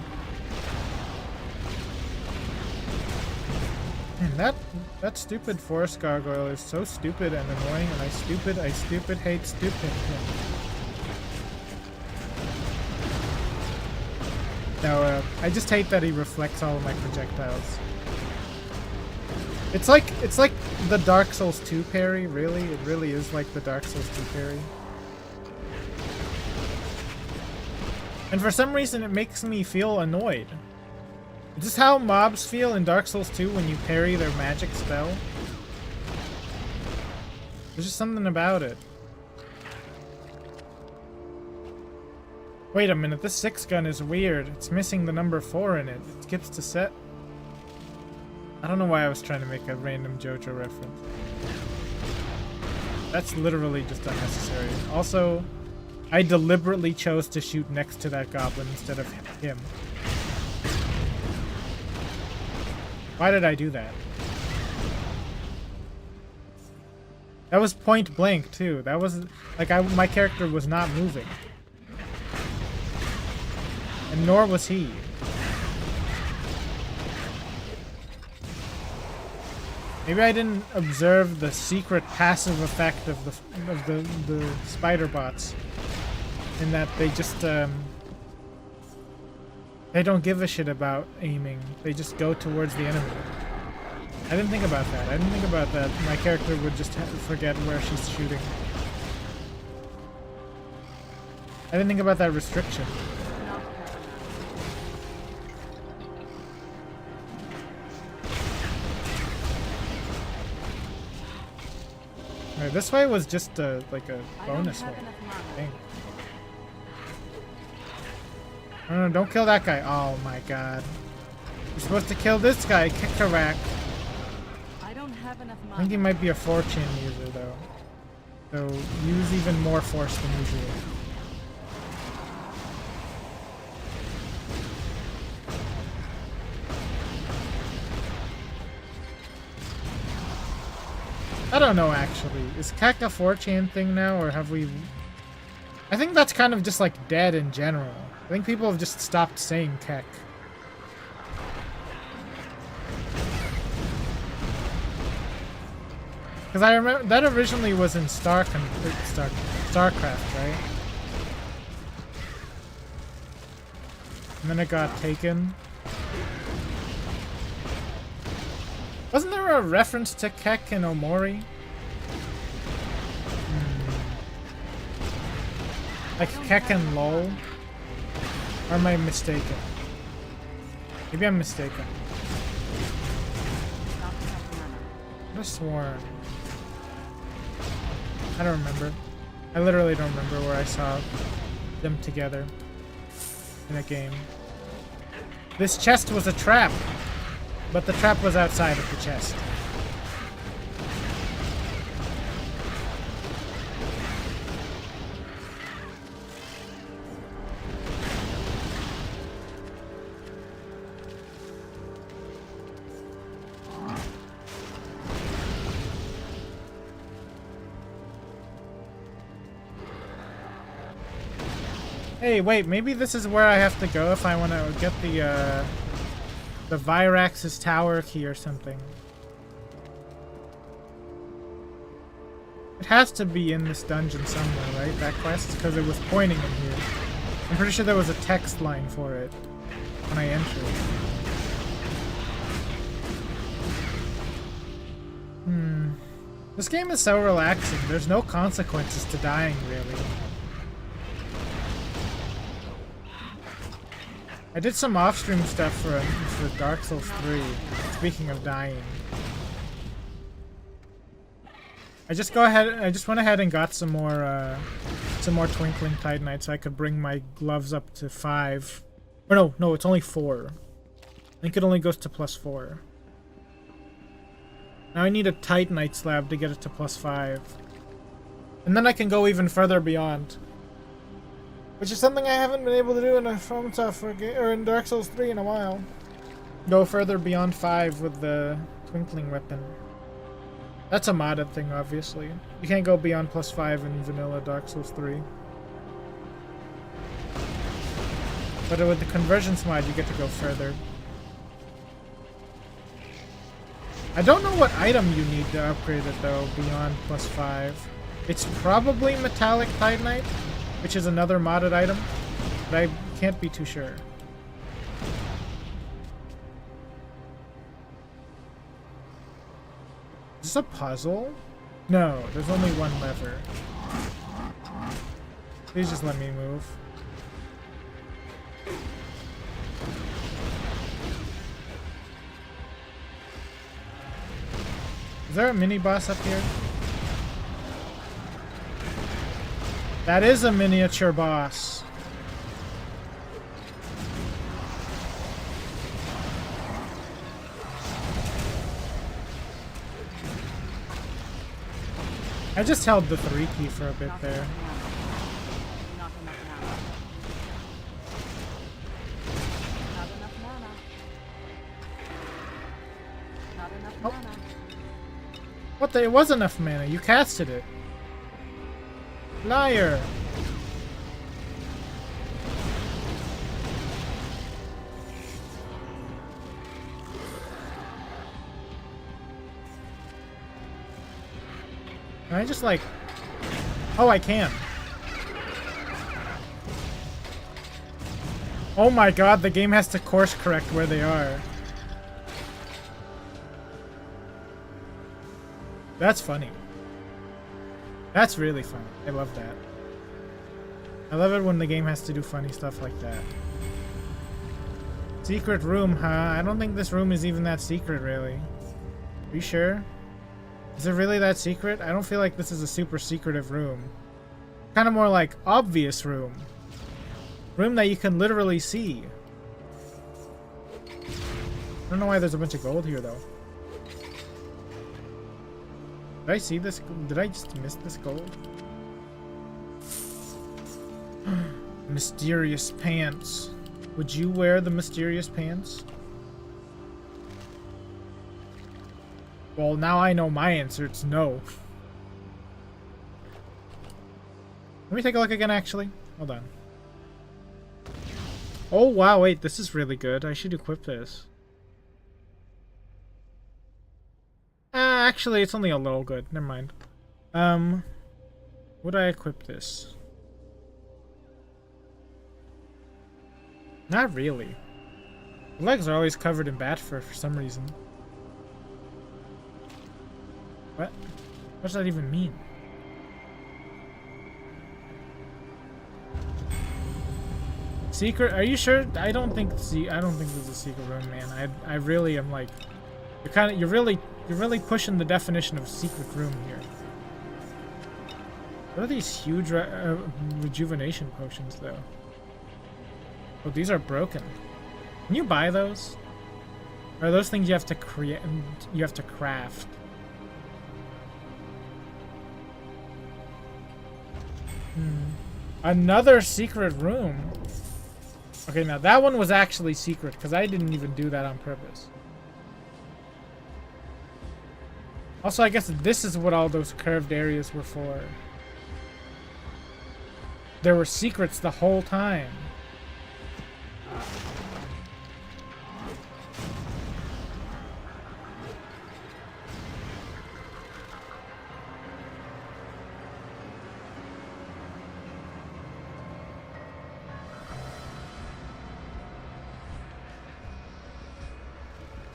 Man, that stupid forest gargoyle is so stupid and annoying, and I stupid hate stupid. No, I just hate that he reflects all of my projectiles. It's like the Dark Souls 2 parry, really. It really is like the Dark Souls 2 parry. And for some reason it makes me feel annoyed. Is this how mobs feel in Dark Souls 2 when you parry their magic spell? There's just something about it. Wait a minute, this 6-gun is weird. It's missing the number 4 in it. It skips to set. I don't know why I was trying to make a random JoJo reference. That's literally just unnecessary. Also, I deliberately chose to shoot next to that goblin instead of him. Why did I do that? That was point blank too. That was like my character was not moving. And nor was he. Maybe I didn't observe the secret passive effect of the spider bots, in that they just they don't give a shit about aiming. They just go towards the enemy. I didn't think about that. I didn't think about that. My character would just forget where she's shooting. I didn't think about that restriction. Right, this way was just like a bonus way. Dang. No, don't kill that guy. Oh my god. You're supposed to kill this guy, Kekarak. I think he might be a 4chan user though. So use even more force than usual. I don't know actually. Is Kek a 4chan thing now, or have we... I think that's kind of just like dead in general. I think people have just stopped saying Kek. Because I remember that originally was in StarCraft, right? And then it got taken. Wasn't there a reference to Kek in Omori? Like Kek and LOL? Or am I mistaken? Maybe I'm mistaken. I could have sworn. I don't remember. I literally don't remember where I saw them together in a game. This chest was a trap, but the trap was outside of the chest. Hey, wait, maybe this is where I have to go if I want to get the Vyrax's tower key or something. It has to be in this dungeon somewhere, right? That quest? Because it was pointing in here. I'm pretty sure there was a text line for it when I entered. This game is so relaxing. There's no consequences to dying, really. I did some off-stream stuff for Dark Souls 3. Speaking of dying. I just went ahead and got some more Twinkling Titanite so I could bring my gloves up to 5. Or no, it's only 4. I think it only goes to +4. Now I need a Titanite slab to get it to +5. And then I can go even further beyond. Which is something I haven't been able to do in a From Software game, or in Dark Souls 3 in a while. Go further beyond 5 with the Twinkling weapon. That's a modded thing, obviously. You can't go beyond +5 in vanilla Dark Souls 3. But with the conversions mod, you get to go further. I don't know what item you need to upgrade it, though, beyond +5. It's probably Metallic Titanite, which is another modded item, but I can't be too sure. Is this a puzzle? No, there's only one lever. Please just let me move. Is there a mini-boss up here? That is a miniature boss. I just held the 3 key for a bit there. Not enough mana. Not enough mana. Not enough Oh. mana. What the? It was enough mana. You casted it. Liar. Can I just like... Oh, I can. Oh my god, the game has to course correct where they are. That's funny. That's really funny. I love that. I love it when the game has to do funny stuff like that. Secret room, huh? I don't think this room is even that secret, really. Are you sure? Is it really that secret? I don't feel like this is a super secretive room. Kind of more like obvious room. Room that you can literally see. I don't know why there's a bunch of gold here, though. Did I see this? Did I just miss this gold? Mysterious pants. Would you wear the mysterious pants? Well, now I know my answer. It's no. Let me take a look again, actually. Hold on. Oh, wow. Wait, this is really good. I should equip this. Actually, it's only a little good. Never mind. Would I equip this? Not really. The legs are always covered in bat fur for some reason. What? What does that even mean? Secret? Are you sure? I don't think there's a secret room, man. I really am like, you're really pushing the definition of secret room here. What are these huge rejuvenation potions, though? Oh, these are broken. Can you buy those? Or are those things you have to create? You have to craft. Another secret room. Okay, now that one was actually secret because I didn't even do that on purpose. Also, I guess this is what all those curved areas were for. there were secrets the whole time.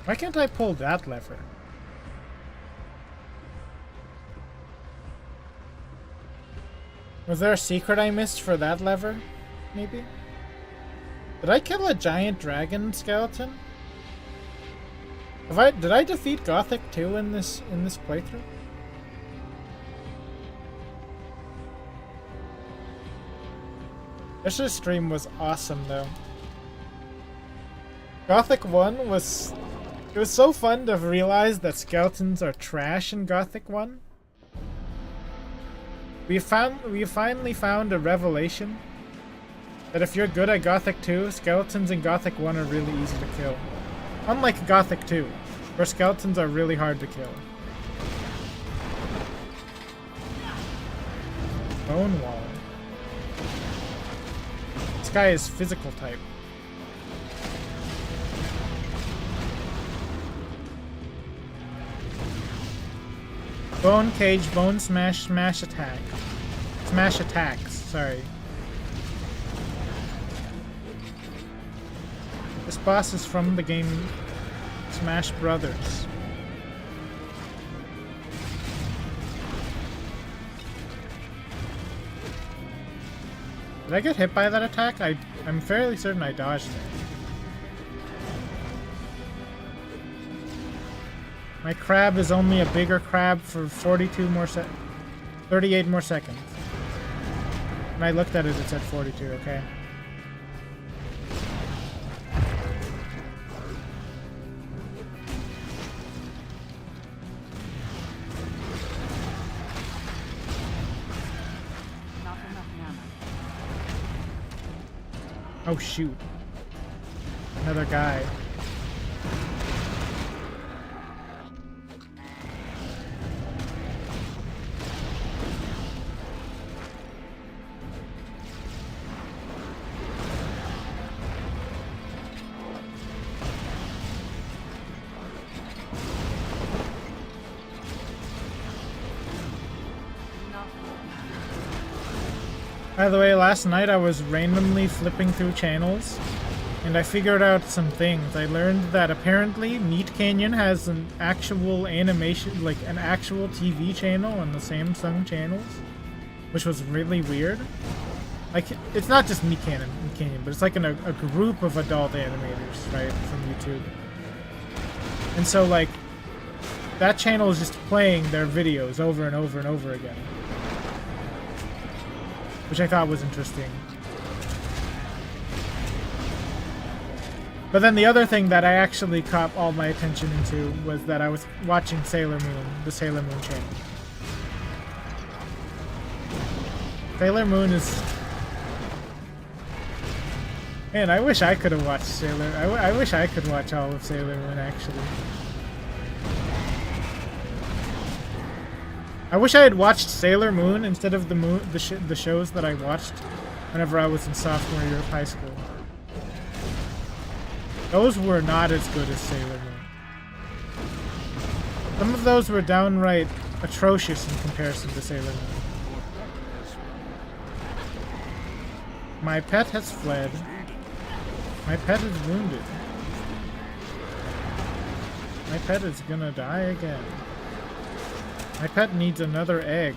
Why can't I pull that lever? Was there a secret I missed for that lever? Maybe? Did I kill a giant dragon skeleton? Did I defeat Gothic 2 in this playthrough? This stream was awesome though. Gothic 1 was... It was so fun to realize that skeletons are trash in Gothic 1. We finally found a revelation that if you're good at Gothic 2, skeletons in Gothic 1 are really easy to kill. Unlike Gothic 2, where skeletons are really hard to kill. Bone wall. This guy is physical type. Bone cage, bone smash, smash attack. Smash attacks, sorry. This boss is from the game Smash Brothers. Did I get hit by that attack? I'm fairly certain I dodged it. My crab is only a bigger crab for 38 more seconds. When I looked at it, it said 42, okay? Not enough mana. Oh shoot. Another guy. By the way, last night I was randomly flipping through channels and I figured out some things. I learned that apparently Meat Canyon has an actual animation, like an actual TV channel on the Samsung channels, which was really weird. Like, it's not just Meat Canyon, but it's like a group of adult animators, right, from YouTube. And so, like, that channel is just playing their videos over and over and over again, which I thought was interesting. But then the other thing that I actually caught all my attention into was that I was watching Sailor Moon, the Sailor Moon channel. Sailor Moon is... Man, I wish I could have watched Sailor... I wish I could watch all of Sailor Moon, actually. I wish I had watched Sailor Moon instead of the shows that I watched whenever I was in sophomore year of high school. Those were not as good as Sailor Moon. Some of those were downright atrocious in comparison to Sailor Moon. My pet has fled. My pet is wounded. My pet is gonna die again. My pet needs another egg.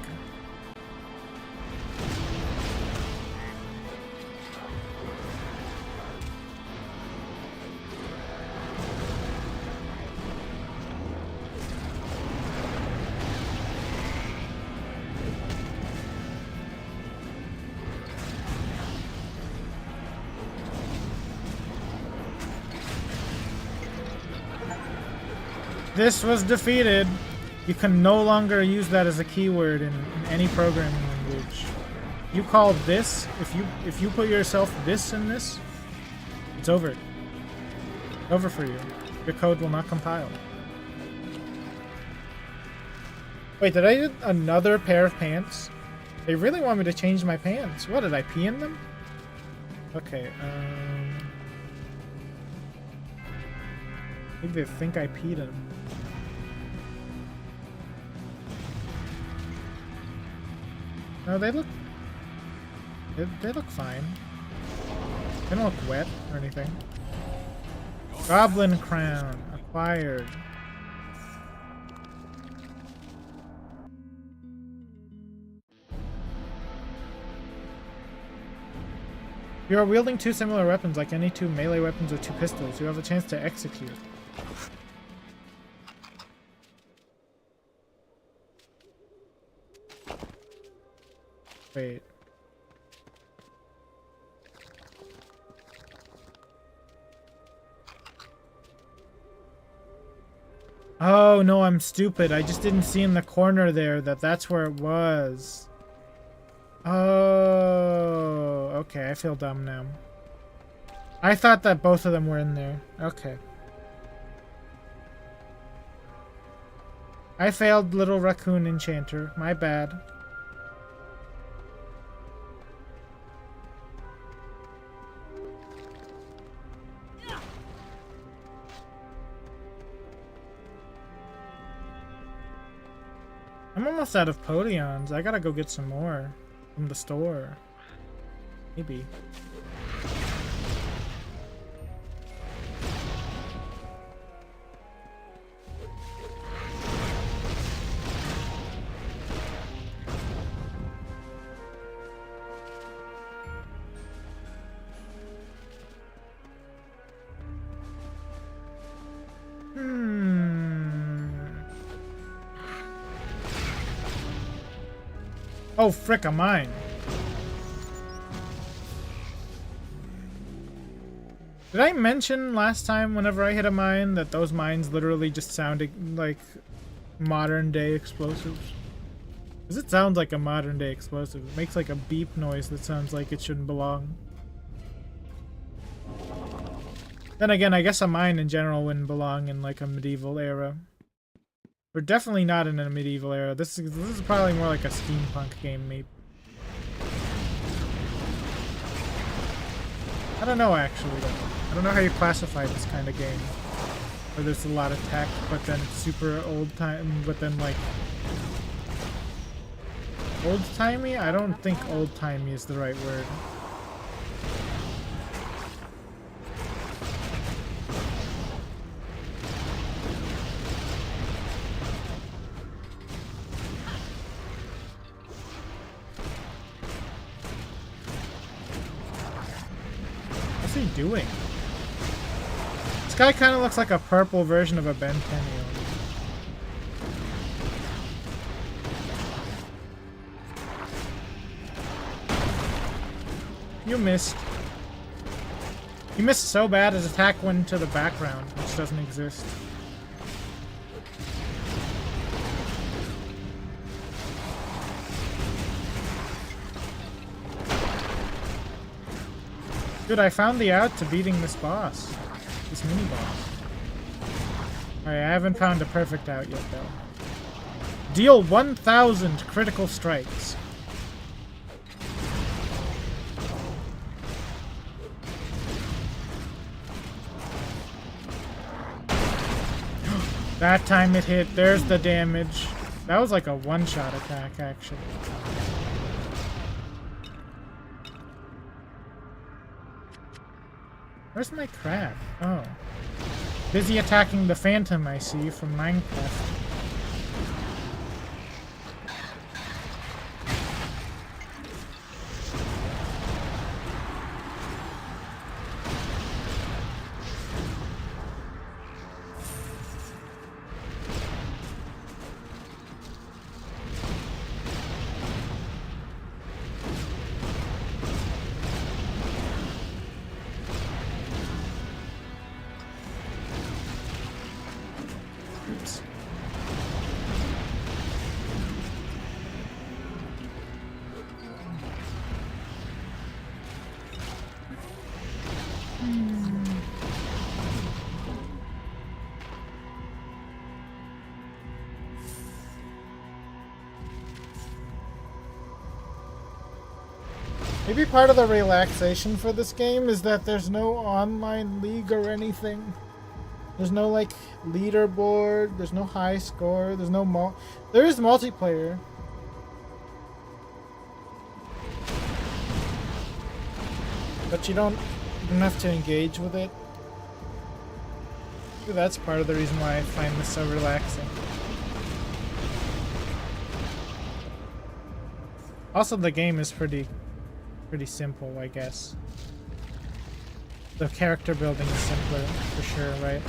This was defeated. You can no longer use that as a keyword in any programming language. You call this, if you put yourself this in this, it's over. Over for you. Your code will not compile. Wait, did I get another pair of pants? They really want me to change my pants. What, did I pee in them? Okay, maybe they think I peed in them. No, they look... They look fine. They don't look wet or anything. Goblin crown acquired. You are wielding two similar weapons like any two melee weapons or two pistols. You have a chance to execute. Wait. Oh, no, I'm stupid. I just didn't see in the corner there that that's where it was. Oh, okay. I feel dumb now. I thought that both of them were in there. Okay. I failed, little raccoon enchanter. My bad. I'm almost out of potions. I gotta go get some more from the store. Maybe. Oh, frick, a mine. Did I mention last time whenever I hit a mine that those mines literally just sounded like modern day explosives? Because it sounds like a modern day explosive. It makes like a beep noise that sounds like it shouldn't belong. Then again, I guess a mine in general wouldn't belong in like a medieval era. We're definitely not in a medieval era. This is probably more like a steampunk game, maybe. I don't know, actually, though. I don't know how you classify this kind of game. Where there's a lot of tech, but then it's super old-time, but then, like... Old-timey? I don't think old-timey is the right word. What's he doing? This guy kind of looks like a purple version of a Ben 10-year-old. You missed. You missed so bad his attack went into the background, which doesn't exist. Dude, I found the out to beating this boss. This mini-boss. Alright, I haven't found a perfect out yet, though. Deal 1,000 critical strikes. That time it hit. There's the damage. That was like a one-shot attack, actually. Where's my crab? Oh. Busy attacking the phantom, I see, from Minecraft. Maybe part of the relaxation for this game is that there's no online league or anything. There's no like leaderboard, there's no high score, there's no there is multiplayer. But you don't have to engage with it. Maybe that's part of the reason why I find this so relaxing. Also, the game is pretty simple, I guess. The character building is simpler, for sure, right?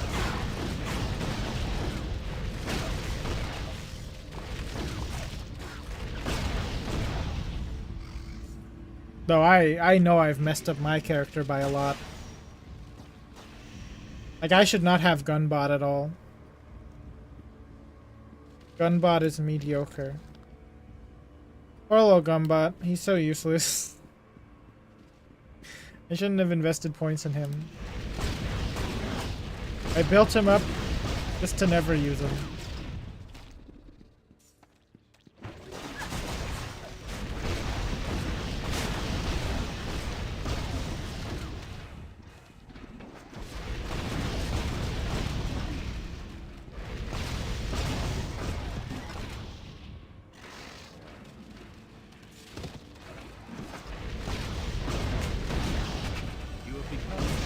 Though I know I've messed up my character by a lot. Like, I should not have Gunbot at all. Gunbot is mediocre. Poor little Gunbot. He's so useless. I shouldn't have invested points in him. I built him up just to never use him.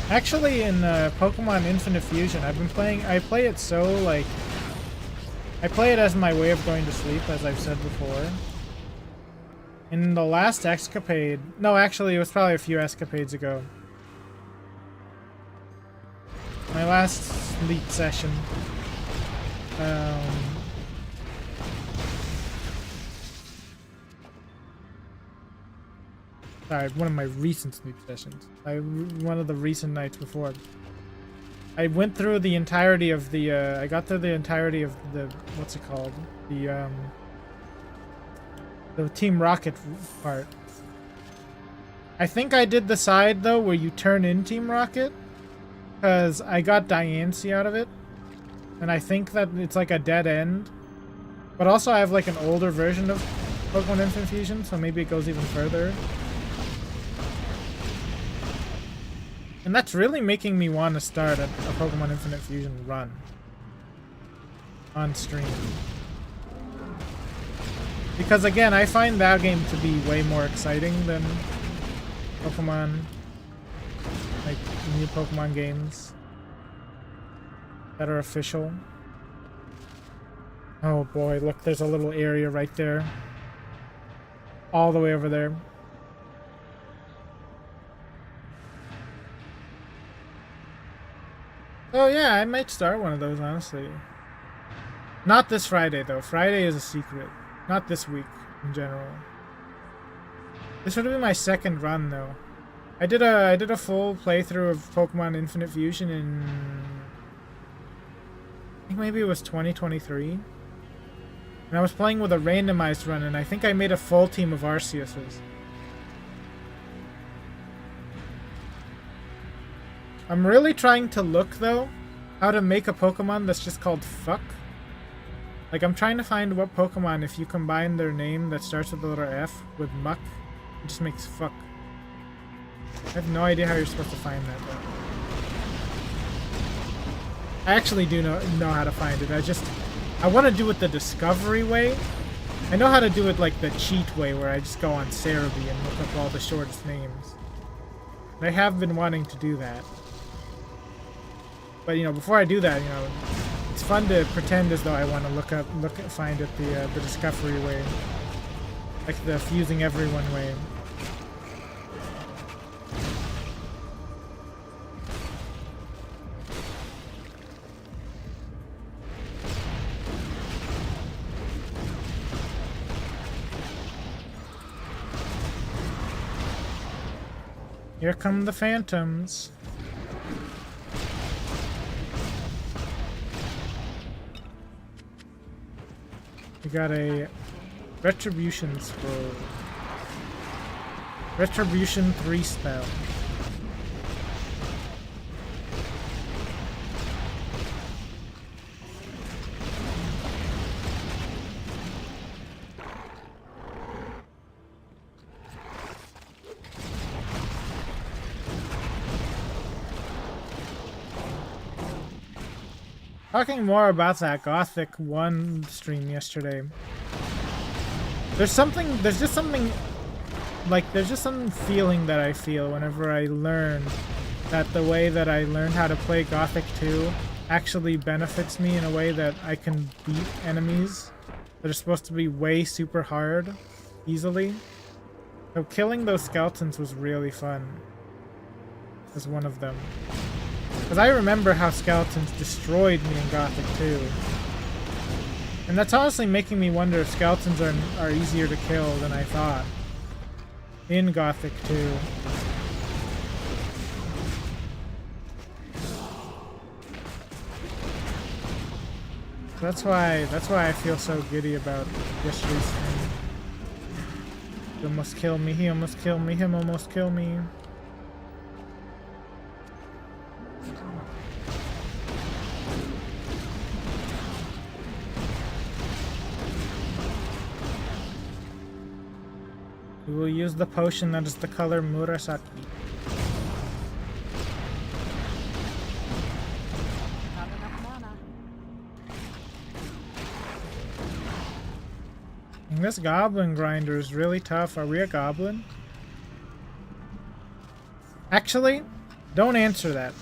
Actually, in Pokemon Infinite Fusion, I've been playing. I play it so like. I play it as my way of going to sleep, as I've said before. In the last escapade, no, actually, it was probably a few escapades ago. My last sleep session. Sorry, one of my recent sleep sessions. One of the recent nights before. I went through the entirety of the, I got through the entirety of the, what's it called? The Team Rocket part. I think I did the side, though, where you turn in Team Rocket. Because I got Diancie out of it. And I think that it's like a dead end. But also I have like an older version of Pokemon Infinite Fusion, so maybe it goes even further. And that's really making me want to start a Pokemon Infinite Fusion run. On stream. Because again, I find that game to be way more exciting than Pokemon, like new Pokemon games that are official. Oh boy, look, there's a little area right there. All the way over there. Oh yeah, I might start one of those, honestly. Not this Friday, though. Friday is a secret. Not this week, in general. This would be my second run, though. I did a full playthrough of Pokemon Infinite Fusion in... I think maybe it was 2023. And I was playing with a randomized run, and I think I made a full team of Arceuses. I'm really trying to look, though, how to make a Pokemon that's just called Fuck. Like, I'm trying to find what Pokemon, if you combine their name that starts with the letter F with Muck, it just makes Fuck. I have no idea how you're supposed to find that, though. I actually do know how to find it. I want to do it the Discovery way. I know how to do it like the cheat way, where I just go on Cerebi and look up all the shortest names. And I have been wanting to do that. But, you know, before I do that, you know, it's fun to pretend as though I want to find it the Discovery way. Like the fusing everyone way. Here come the phantoms. We got a Retribution Scroll. Retribution 3 spell. Talking more about that Gothic 1 stream yesterday. There's just something feeling that I feel whenever I learn that the way that I learned how to play Gothic 2 actually benefits me in a way that I can beat enemies that are supposed to be way super hard easily. So killing those skeletons was really fun. As one of them. Because I remember how skeletons destroyed me in Gothic 2. And that's honestly making me wonder if skeletons are easier to kill than I thought. In Gothic 2. That's why I feel so giddy about yesterday's stream. He almost killed me, he almost killed me, him almost killed me. We will use the potion that is the color Murasaki. Not enough mana. And this goblin grinder is really tough. Are we a goblin? Actually, don't answer that.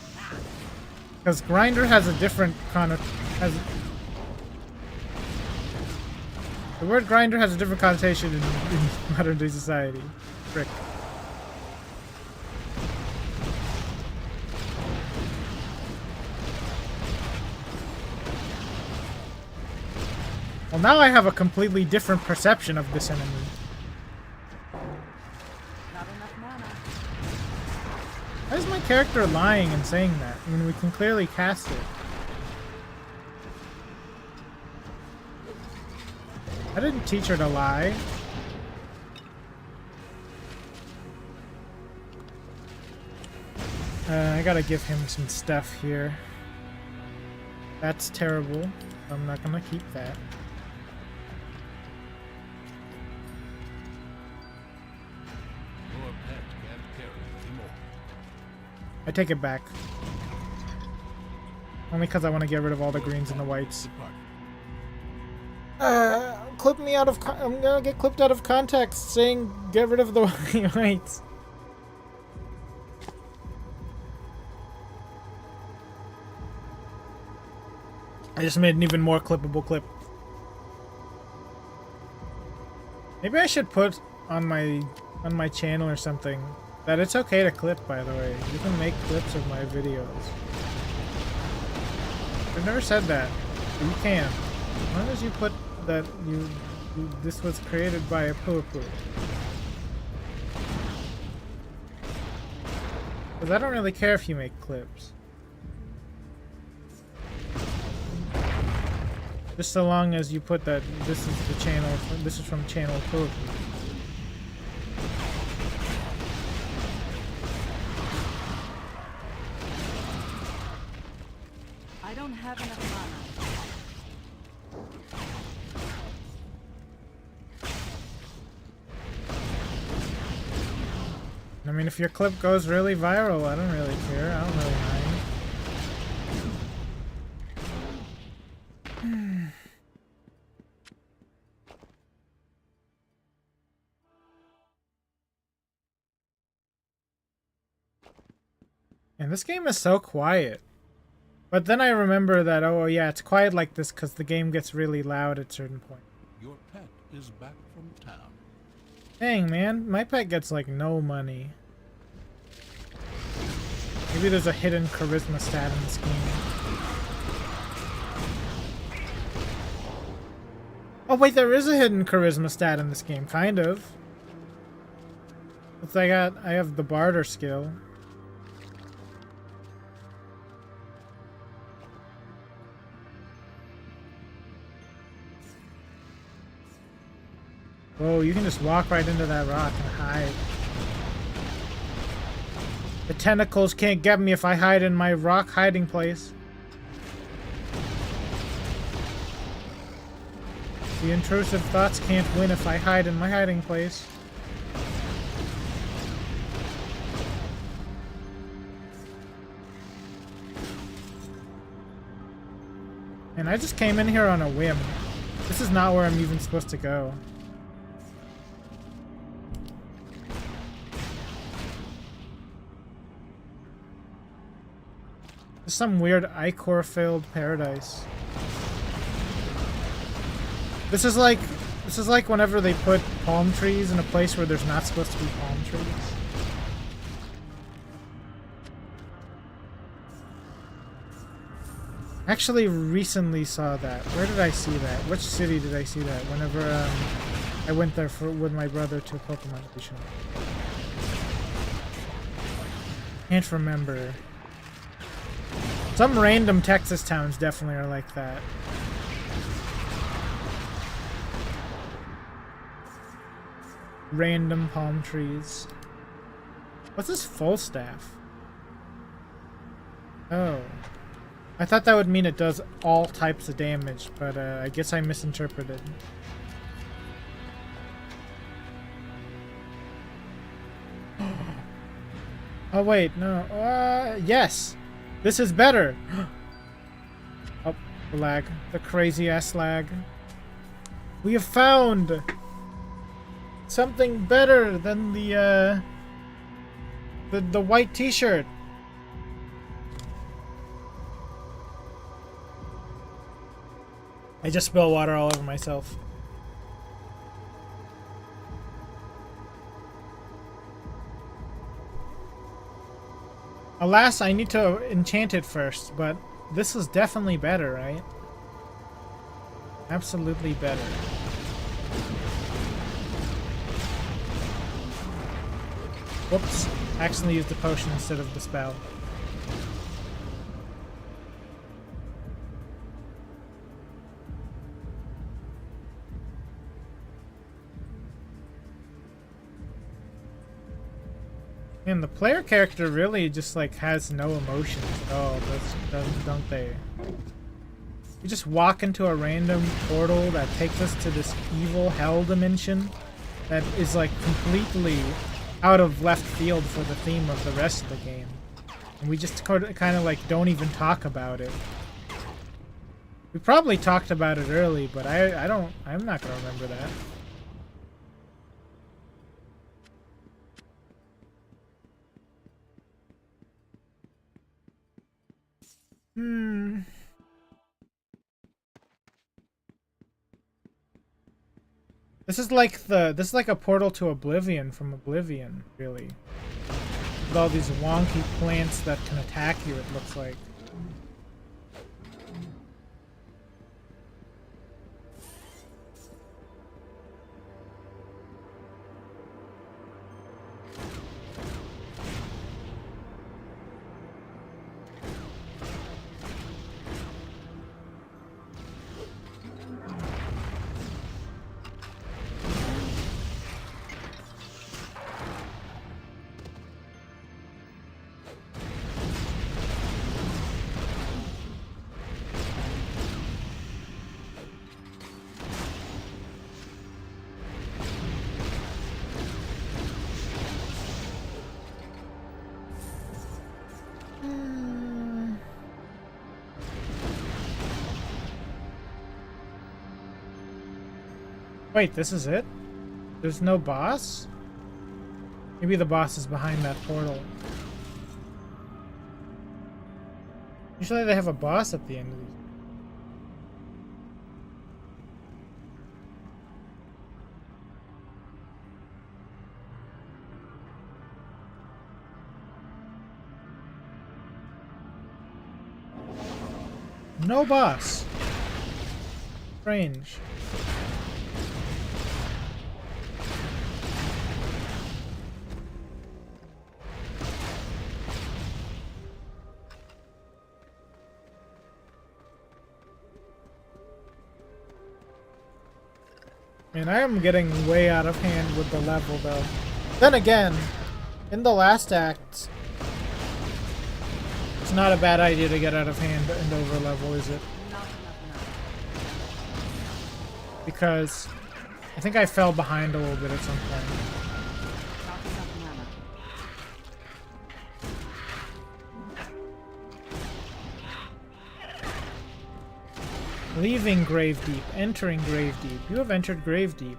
Because grinder has a different the word grinder has a different connotation in modern day society. Frick. Well, now I have a completely different perception of this enemy. Not enough mana. Why is my character lying and saying that? I mean, we can clearly cast it. I didn't teach her to lie. I gotta give him some stuff here. That's terrible. I'm not gonna keep that. Your pet can't carry anymore. I take it back. Only because I want to get rid of all the greens and the whites. Depart. Clip me out of. I'm gonna get clipped out of context saying get rid of the whites. I just made an even more clippable clip. Maybe I should put on my channel or something that it's okay to clip. By the way, you can make clips of my videos. I've never said that, but you can, as long as you put that this was created by a poo-poo. Because I don't really care if you make clips. Just so long as you put that this is the channel, this is from channel poo-poo. I don't have enough mana. I mean, if your clip goes really viral, I don't really care. I don't really mind. And this game is so quiet. But then I remember that, oh yeah, it's quiet like this because the game gets really loud at certain points. Your pet is back from town. Dang, man, my pet gets like no money. Maybe there's a hidden charisma stat in this game. Oh wait, there is a hidden charisma stat in this game, kind of. It's I have the barter skill. Whoa, you can just walk right into that rock and hide. The tentacles can't get me if I hide in my rock hiding place. The intrusive thoughts can't win if I hide in my hiding place. And I just came in here on a whim. This is not where I'm even supposed to go. There's some weird ichor-filled paradise. This is like whenever they put palm trees in a place where there's not supposed to be palm trees. Actually, recently saw that. Where did I see that? Which city did I see that? Whenever I went there with my brother to a Pokemon station. Can't remember. Some random Texas towns definitely are like that. Random palm trees. What's this full staff? Oh. I thought that would mean it does all types of damage, but I guess I misinterpreted. Oh wait, no. Yes! This is better! Oh, the lag. The crazy ass lag. We have found something better than the white t-shirt. I just spilled water all over myself. Alas, I need to enchant it first, but this is definitely better, right? Absolutely better. Whoops. I accidentally used the potion instead of the spell. And the player character really just like has no emotions at all, don't they? We just walk into a random portal that takes us to this evil hell dimension that is like completely out of left field for the theme of the rest of the game. And we just kind of like don't even talk about it. We probably talked about it early, but I'm not gonna remember that. This is like a portal to Oblivion from Oblivion, really. With all these wonky plants that can attack you, it looks like. Wait, this is it? There's no boss? Maybe the boss is behind that portal. Usually they have a boss at the end of these. No boss. Strange. And I am getting way out of hand with the level, though. Then again, in the last act, it's not a bad idea to get out of hand and over level, is it? Because I think I fell behind a little bit at some point. Leaving Grave Deep. Entering Grave Deep. You have entered Grave Deep.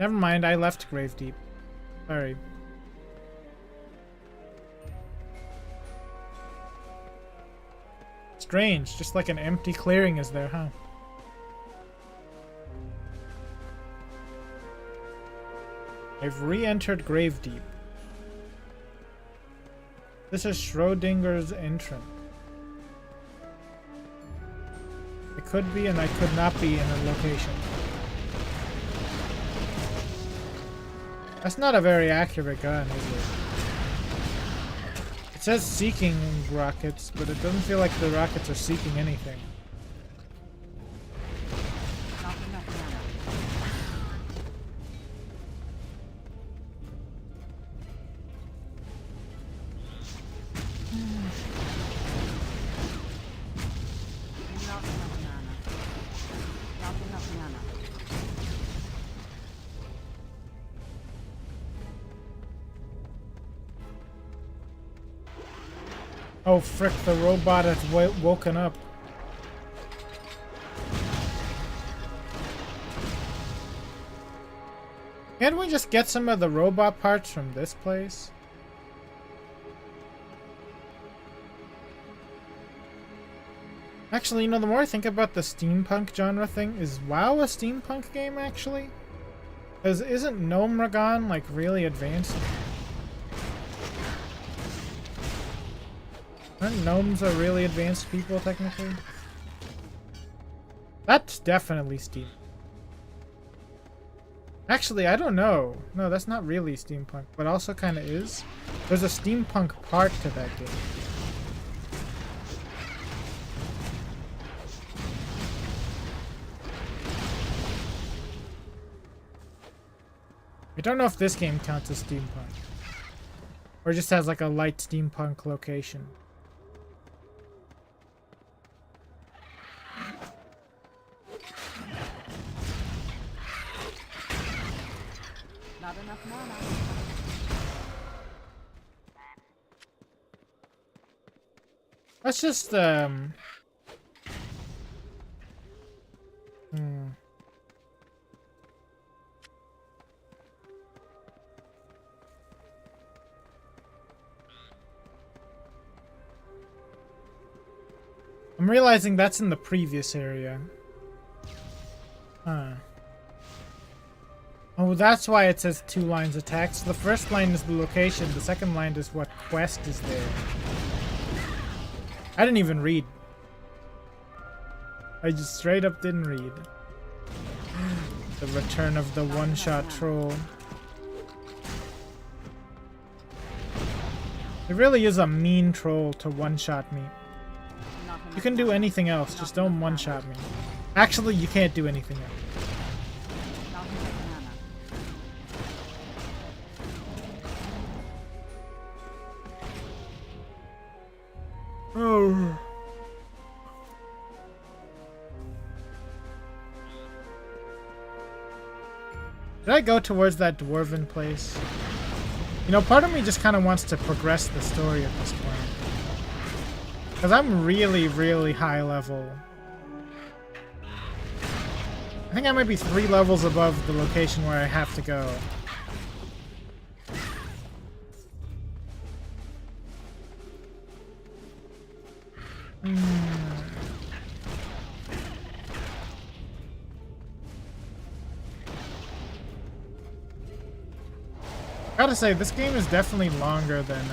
Never mind, I left Grave Deep. Sorry. Strange, just like an empty clearing is there, huh? I've re-entered Grave Deep. This is Schrodinger's entrance. I could be and I could not be in a location. That's not a very accurate gun, is it? It says seeking rockets, but it doesn't feel like the rockets are seeking anything. Not enough mana. Not enough mana. Not enough mana. Oh frick, the robot has woken up. Can't we just get some of the robot parts from this place? Actually, you know, the more I think about the steampunk genre thing, is WoW a steampunk game, actually? Because isn't Gnome Ragon, like, really advanced? Aren't gnomes are really advanced people, technically? That's definitely steam. Actually, I don't know. No, that's not really steampunk, but also kind of is. There's a steampunk part to that game. I don't know if this game counts as steampunk. Or just has like a light steampunk location. Not enough mana. Let's just I'm realizing that's in the previous area. Huh. Oh, that's why it says 2 lines attack. So the first line is the location, the second line is what quest is there. I didn't even read. I just straight up didn't read. The return of the one-shot troll. It really is a mean troll to one-shot me. You can do anything else, just don't one-shot me. Actually, you can't do anything else. Not enough mana. Oh. Did I go towards that dwarven place? You know, part of me just kind of wants to progress the story at this point. Because I'm really, really high level. I think I might be 3 levels above the location where I have to go. Gotta say, this game is definitely longer than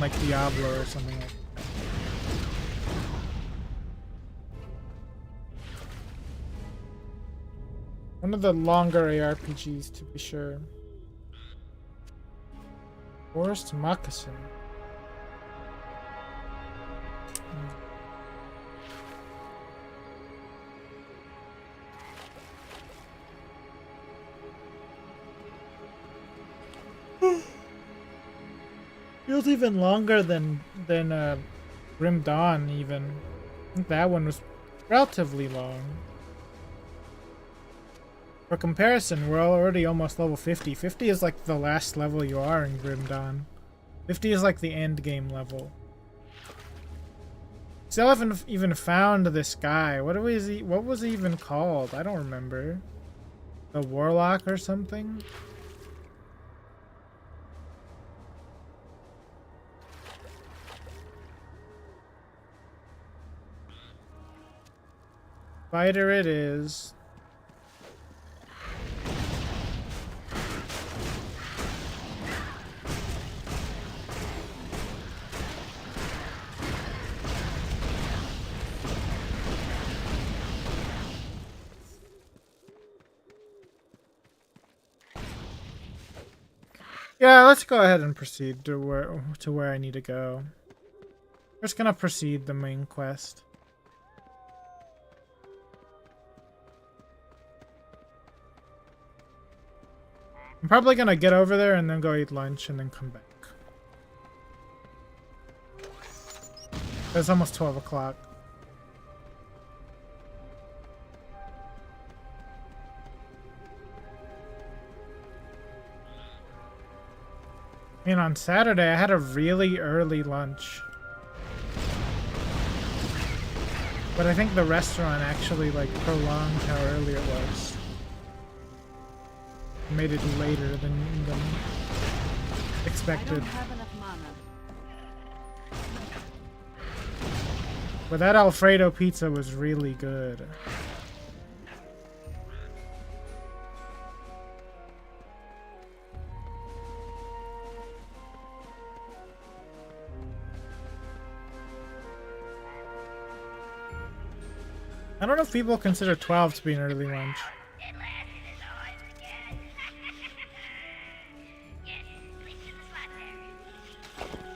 like Diablo or something like that. One of the longer ARPGs, to be sure. Forest Moccasin. Feels even longer than Grim Dawn even. I think that one was relatively long. For comparison, we're already almost level 50. 50 is like the last level you are in Grim Dawn. 50 is like the end game level. Still haven't even found this guy. What was he even called? I don't remember. The Warlock or something? Fighter it is. Yeah, let's go ahead and proceed to where I need to go. We're just gonna proceed the main quest. I'm probably gonna get over there and then go eat lunch and then come back. It's almost 12 o'clock. I mean, on Saturday, I had a really early lunch. But I think the restaurant actually, like, prolonged how early it was. Made it later than expected. I don't have enough mana. But that Alfredo pizza was really good. I don't know if people consider 12 to be an early lunch.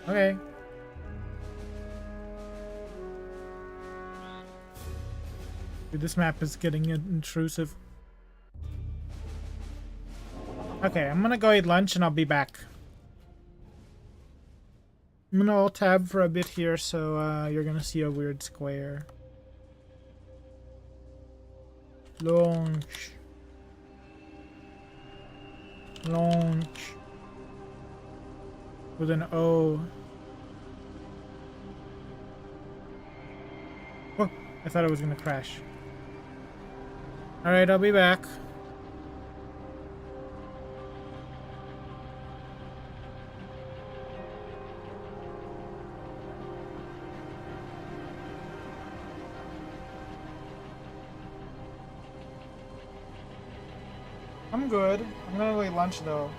Okay. Dude, this map is getting intrusive. Okay, I'm gonna go eat lunch and I'll be back. I'm gonna alt tab for a bit here, so you're gonna see a weird square. Launch. Launch. With an O. Oh, I thought it was gonna crash. Alright, I'll be back. I'm good. I'm gonna go eat lunch though.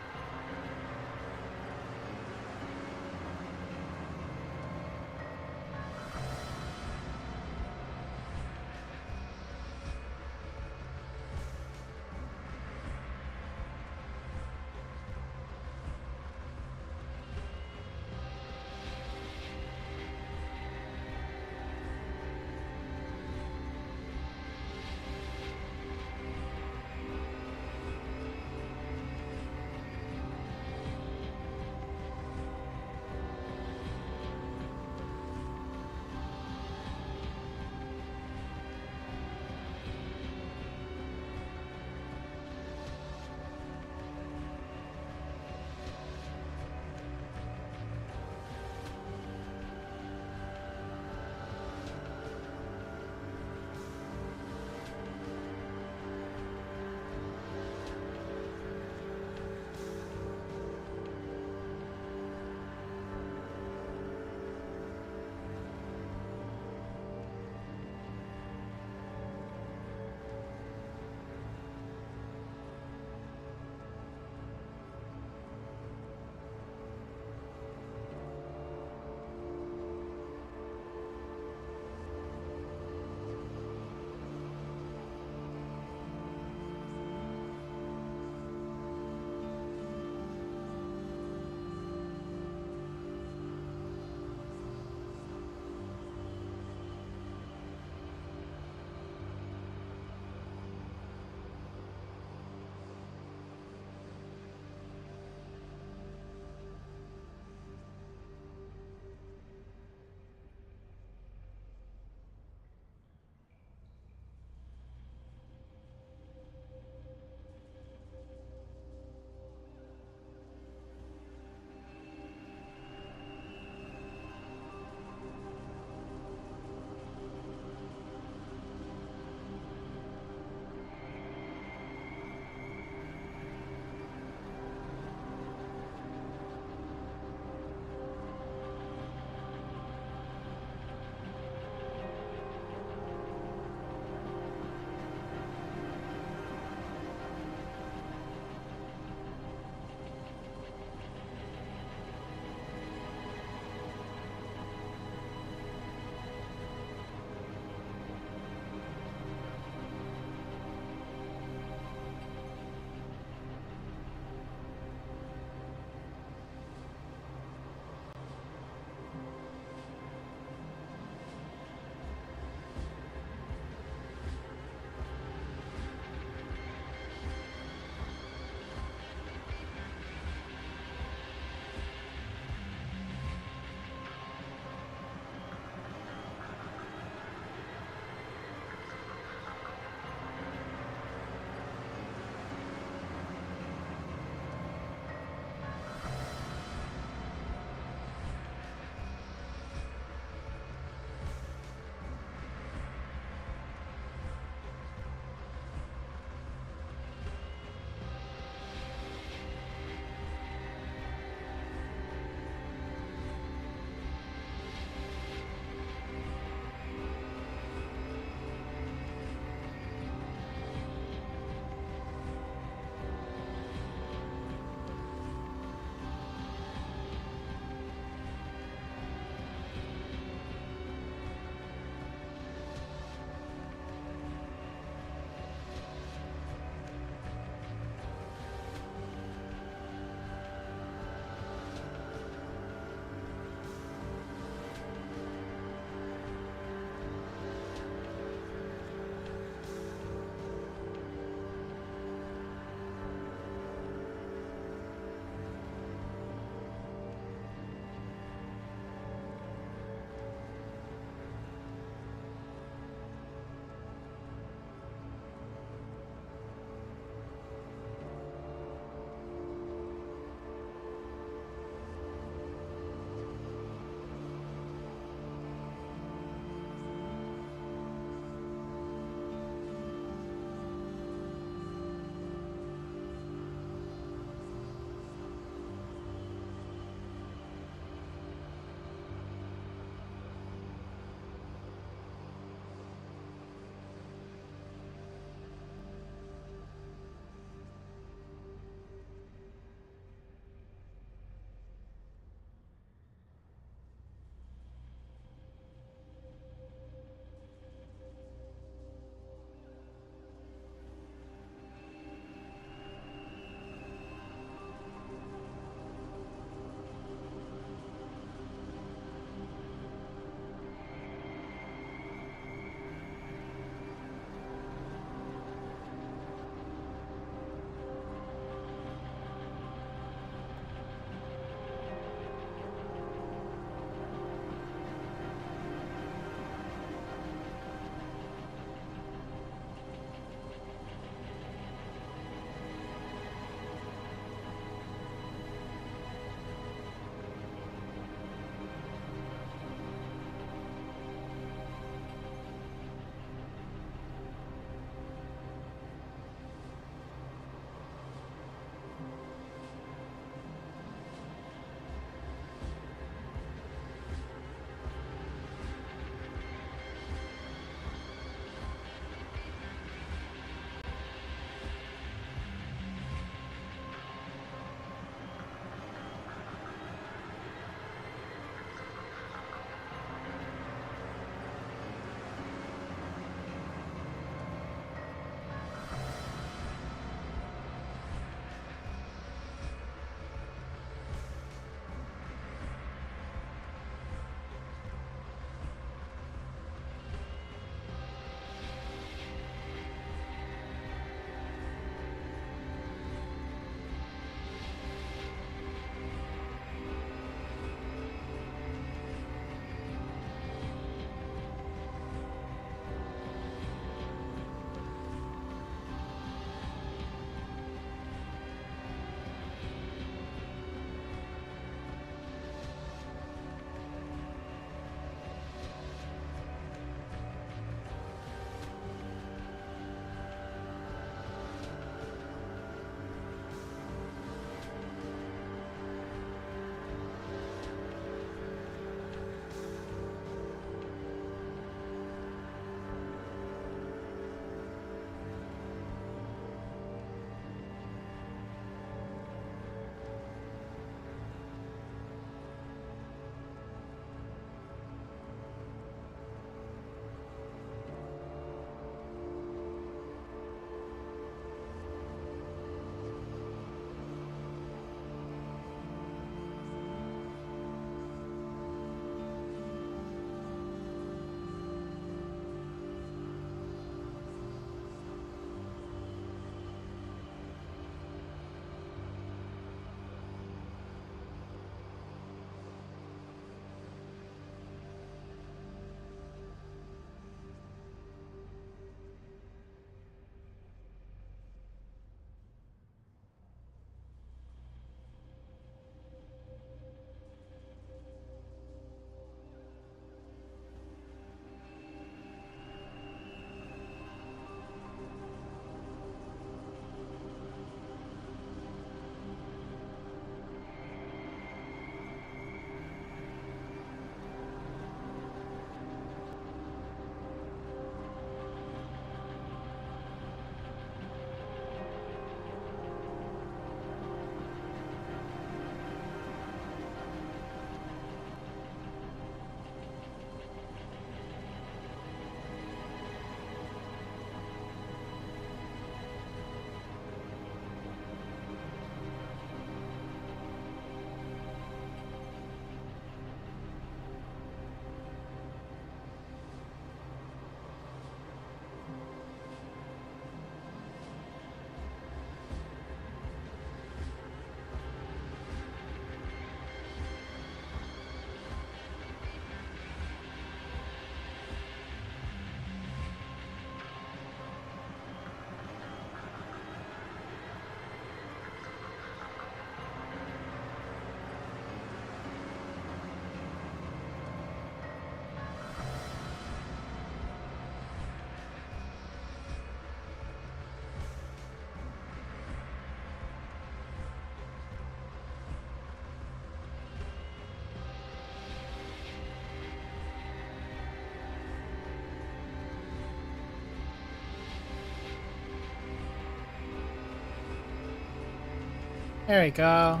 There we go.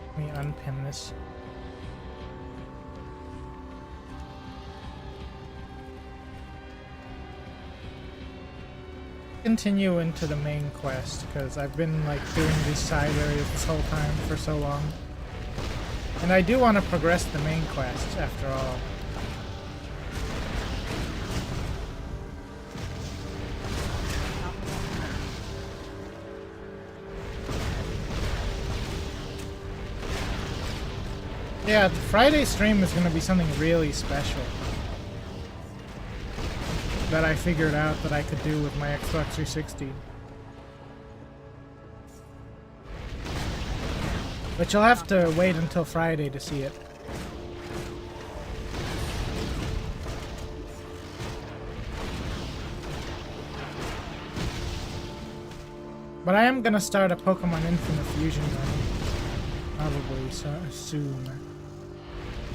Let me unpin this. Continue into the main quest because I've been like doing these side areas this whole time for so long. And I do want to progress the main quest after all. Yeah, the Friday stream is going to be something really special that I figured out that I could do with my Xbox 360. But you'll have to wait until Friday to see it. But I am going to start a Pokemon Infinite Fusion run. Probably soon.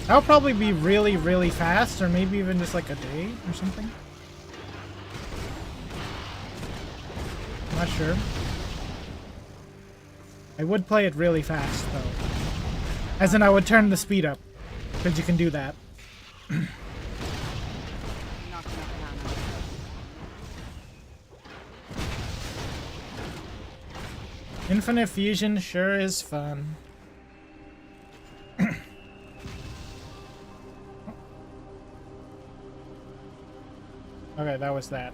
That'll probably be really, really fast, or maybe even just like a day or something. I'm not sure. I would play it really fast, though. As in, I would turn the speed up, because you can do that. Infinite Fusion sure is fun. Okay, that was that.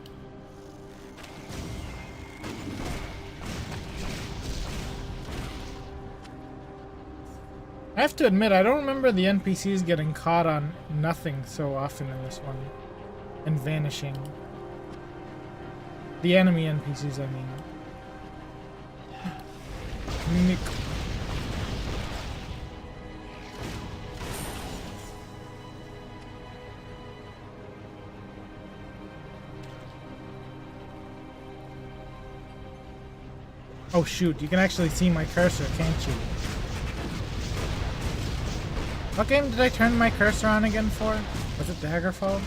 I have to admit, I don't remember the NPCs getting caught on nothing so often in this one. And vanishing. The enemy NPCs, I mean. Mimic. Oh shoot, you can actually see my cursor, can't you? What game did I turn my cursor on again for? Was it Daggerfall? You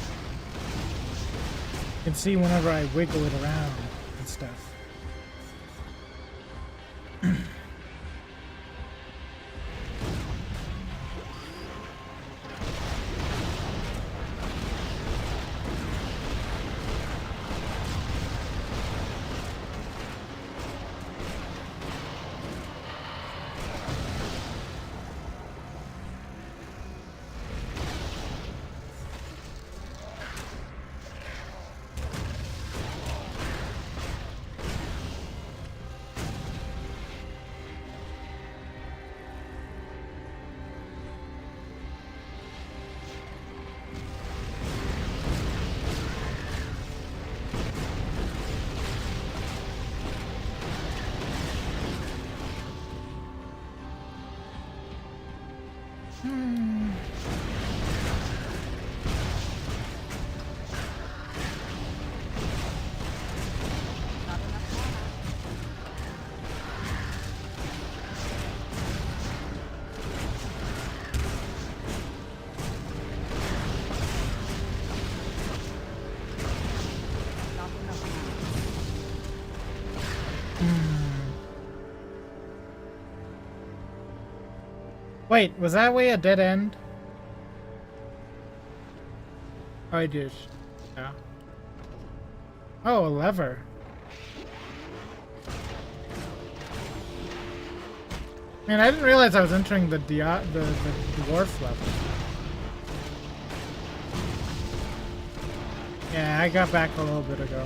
can see whenever I wiggle it around and stuff. Wait, was that way a dead end? Oh, I did. Yeah. Oh, a lever. Man, I didn't realize I was entering the dwarf level. Yeah, I got back a little bit ago.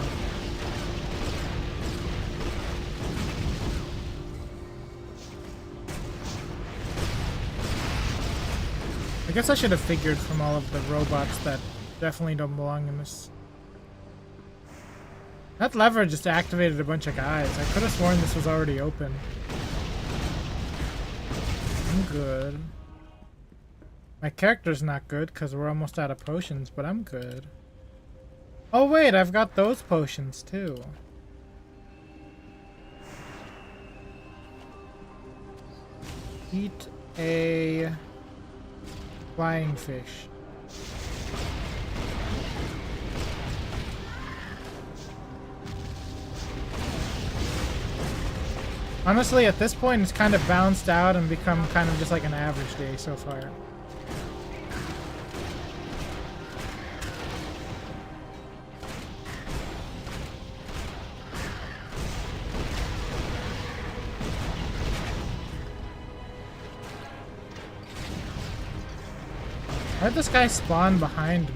I guess I should have figured from all of the robots that definitely don't belong in this. That lever just activated a bunch of guys. I could have sworn this was already open. I'm good. My character's not good because we're almost out of potions, but I'm good. Oh wait, I've got those potions too. Eat a flying fish. Honestly, at this point, it's kind of bounced out and become kind of just like an average day so far. Why'd this guy spawn behind me?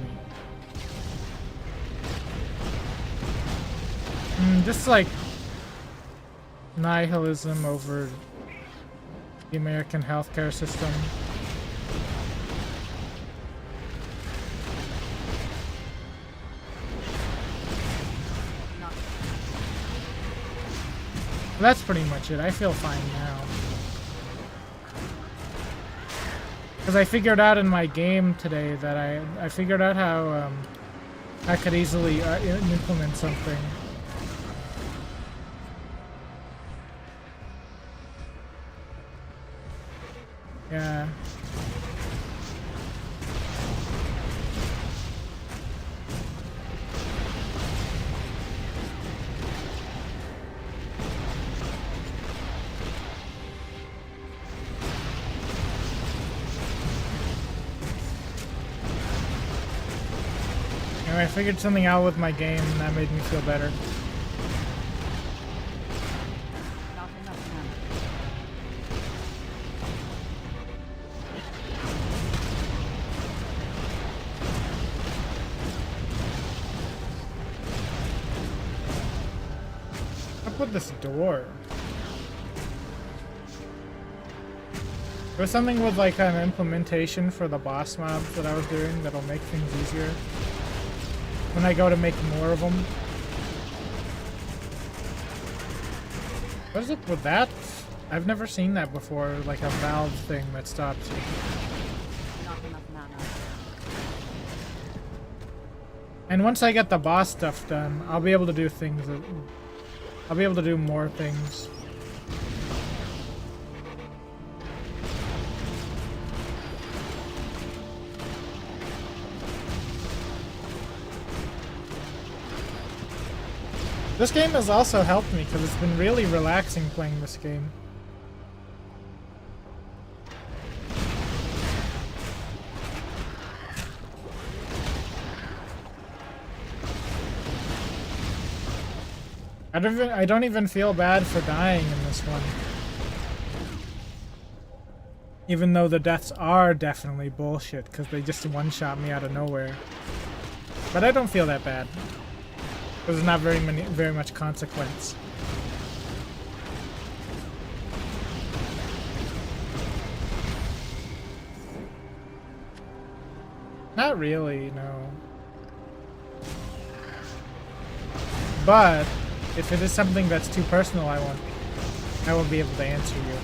Just like nihilism over the American healthcare system. That's pretty much it. I feel fine now. Because I figured out in my game today that I figured out how I could easily implement something. Yeah. Anyway, I figured something out with my game and that made me feel better. Not enough mana. Up with this door. There's something with like an implementation for the boss mobs that I was doing that'll make things easier when I go to make more of them. What is up with that? I've never seen that before, like a valve thing that stops you. Not enough mana. And once I get the boss stuff done, I'll be able to do things that, I'll be able to do more things. This game has also helped me because it's been really relaxing playing this game. I don't even feel bad for dying in this one. Even though the deaths are definitely bullshit because they just one-shot me out of nowhere. But I don't feel that bad. There's not very much consequence. Not really, no. But if it is something that's too personal, I won't be able to answer you.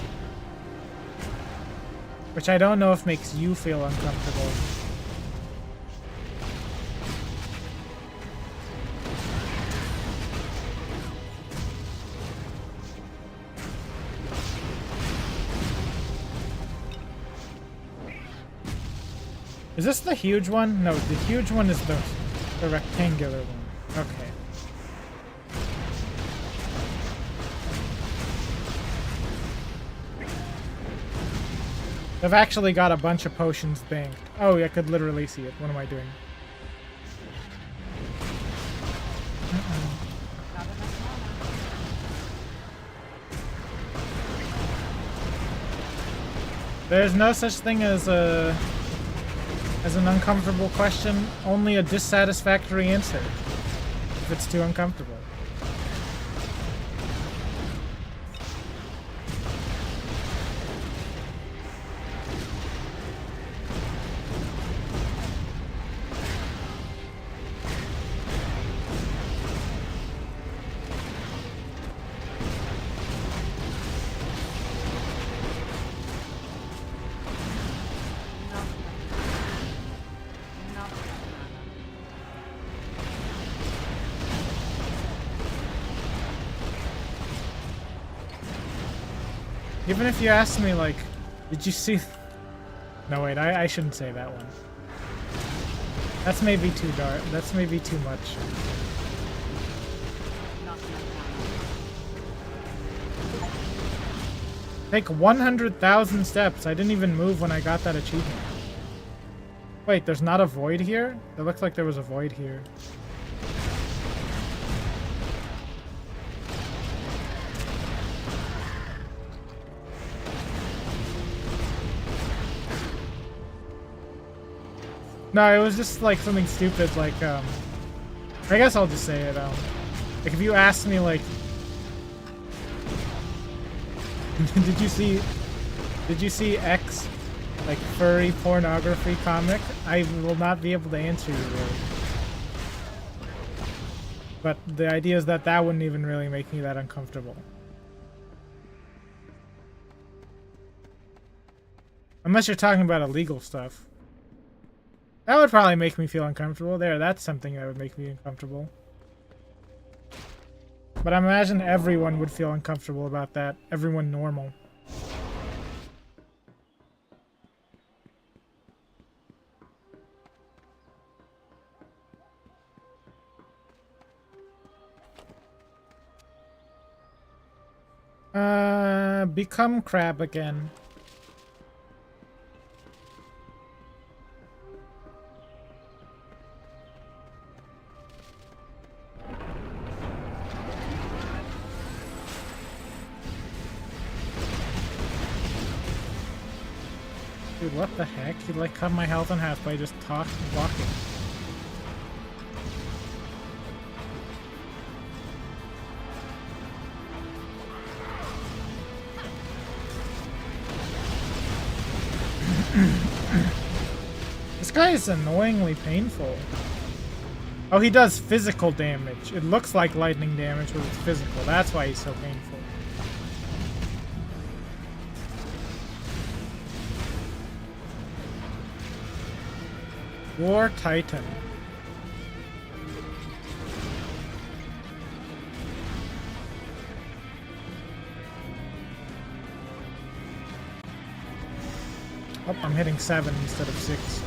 Which I don't know if makes you feel uncomfortable. Is this the huge one? No, the huge one is the rectangular one. Okay. I've actually got a bunch of potions banked. Oh, I could literally see it. What am I doing? Not enough mana. There's no such thing as an uncomfortable question, only a dissatisfactory answer if it's too uncomfortable. Even if you ask me, like, did you see... No, wait, I shouldn't say that one. That's maybe too dark. That's maybe too much. Not enough mana. Take 100,000 steps. I didn't even move when I got that achievement. Wait, there's not a void here? It looks like there was a void here. No, it was just like something stupid, like, I guess I'll just say it, like if you asked me, like, did you see X, like, furry pornography comic? I will not be able to answer you, really. But the idea is that that wouldn't even really make me that uncomfortable. Unless you're talking about illegal stuff. That would probably make me feel uncomfortable. There, that's something that would make me uncomfortable. But I imagine everyone would feel uncomfortable about that. Everyone normal. Become crab again. Dude, what the heck? You like cut my health in half by just walking. This guy is annoyingly painful. Oh, he does physical damage. It looks like lightning damage, but it's physical. That's why he's so painful. War Titan. Oh, I'm hitting 7 instead of 6.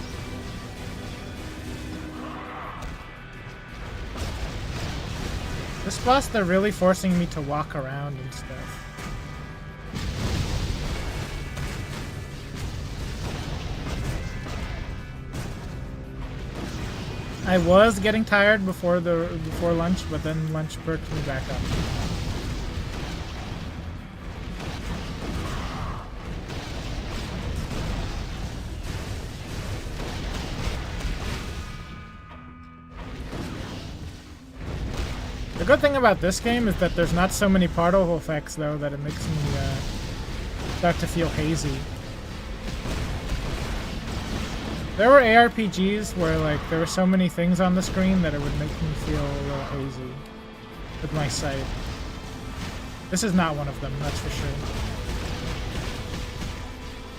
This boss, they're really forcing me to walk around and stuff. I was getting tired before lunch, but then lunch perked me back up. The good thing about this game is that there's not so many particle effects, though, that it makes me start to feel hazy. There were ARPGs where, like, there were so many things on the screen that it would make me feel a little hazy with my sight. This is not one of them, that's for sure.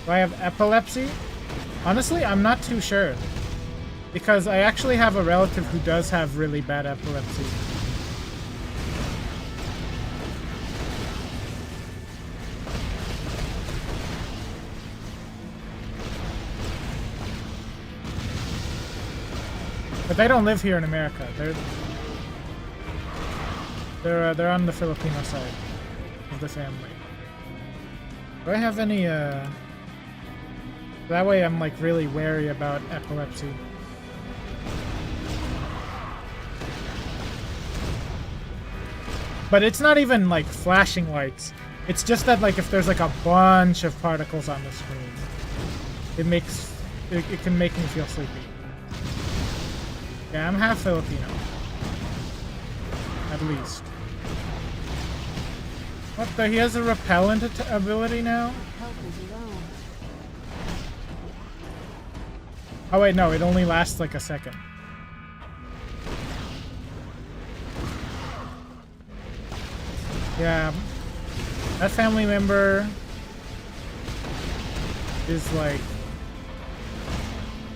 Do I have epilepsy? Honestly, I'm not too sure. Because I actually have a relative who does have really bad epilepsy. But they don't live here in America. They're on the Filipino side of the family. Do I have any that way I'm like really wary about epilepsy. But it's not even like flashing lights. It's just that like if there's like a bunch of particles on the screen, it can make me feel sleepy. Yeah, I'm half Filipino. At least. What the? He has a repellent ability now? Oh wait, no, it only lasts like a second. Yeah, that family member is like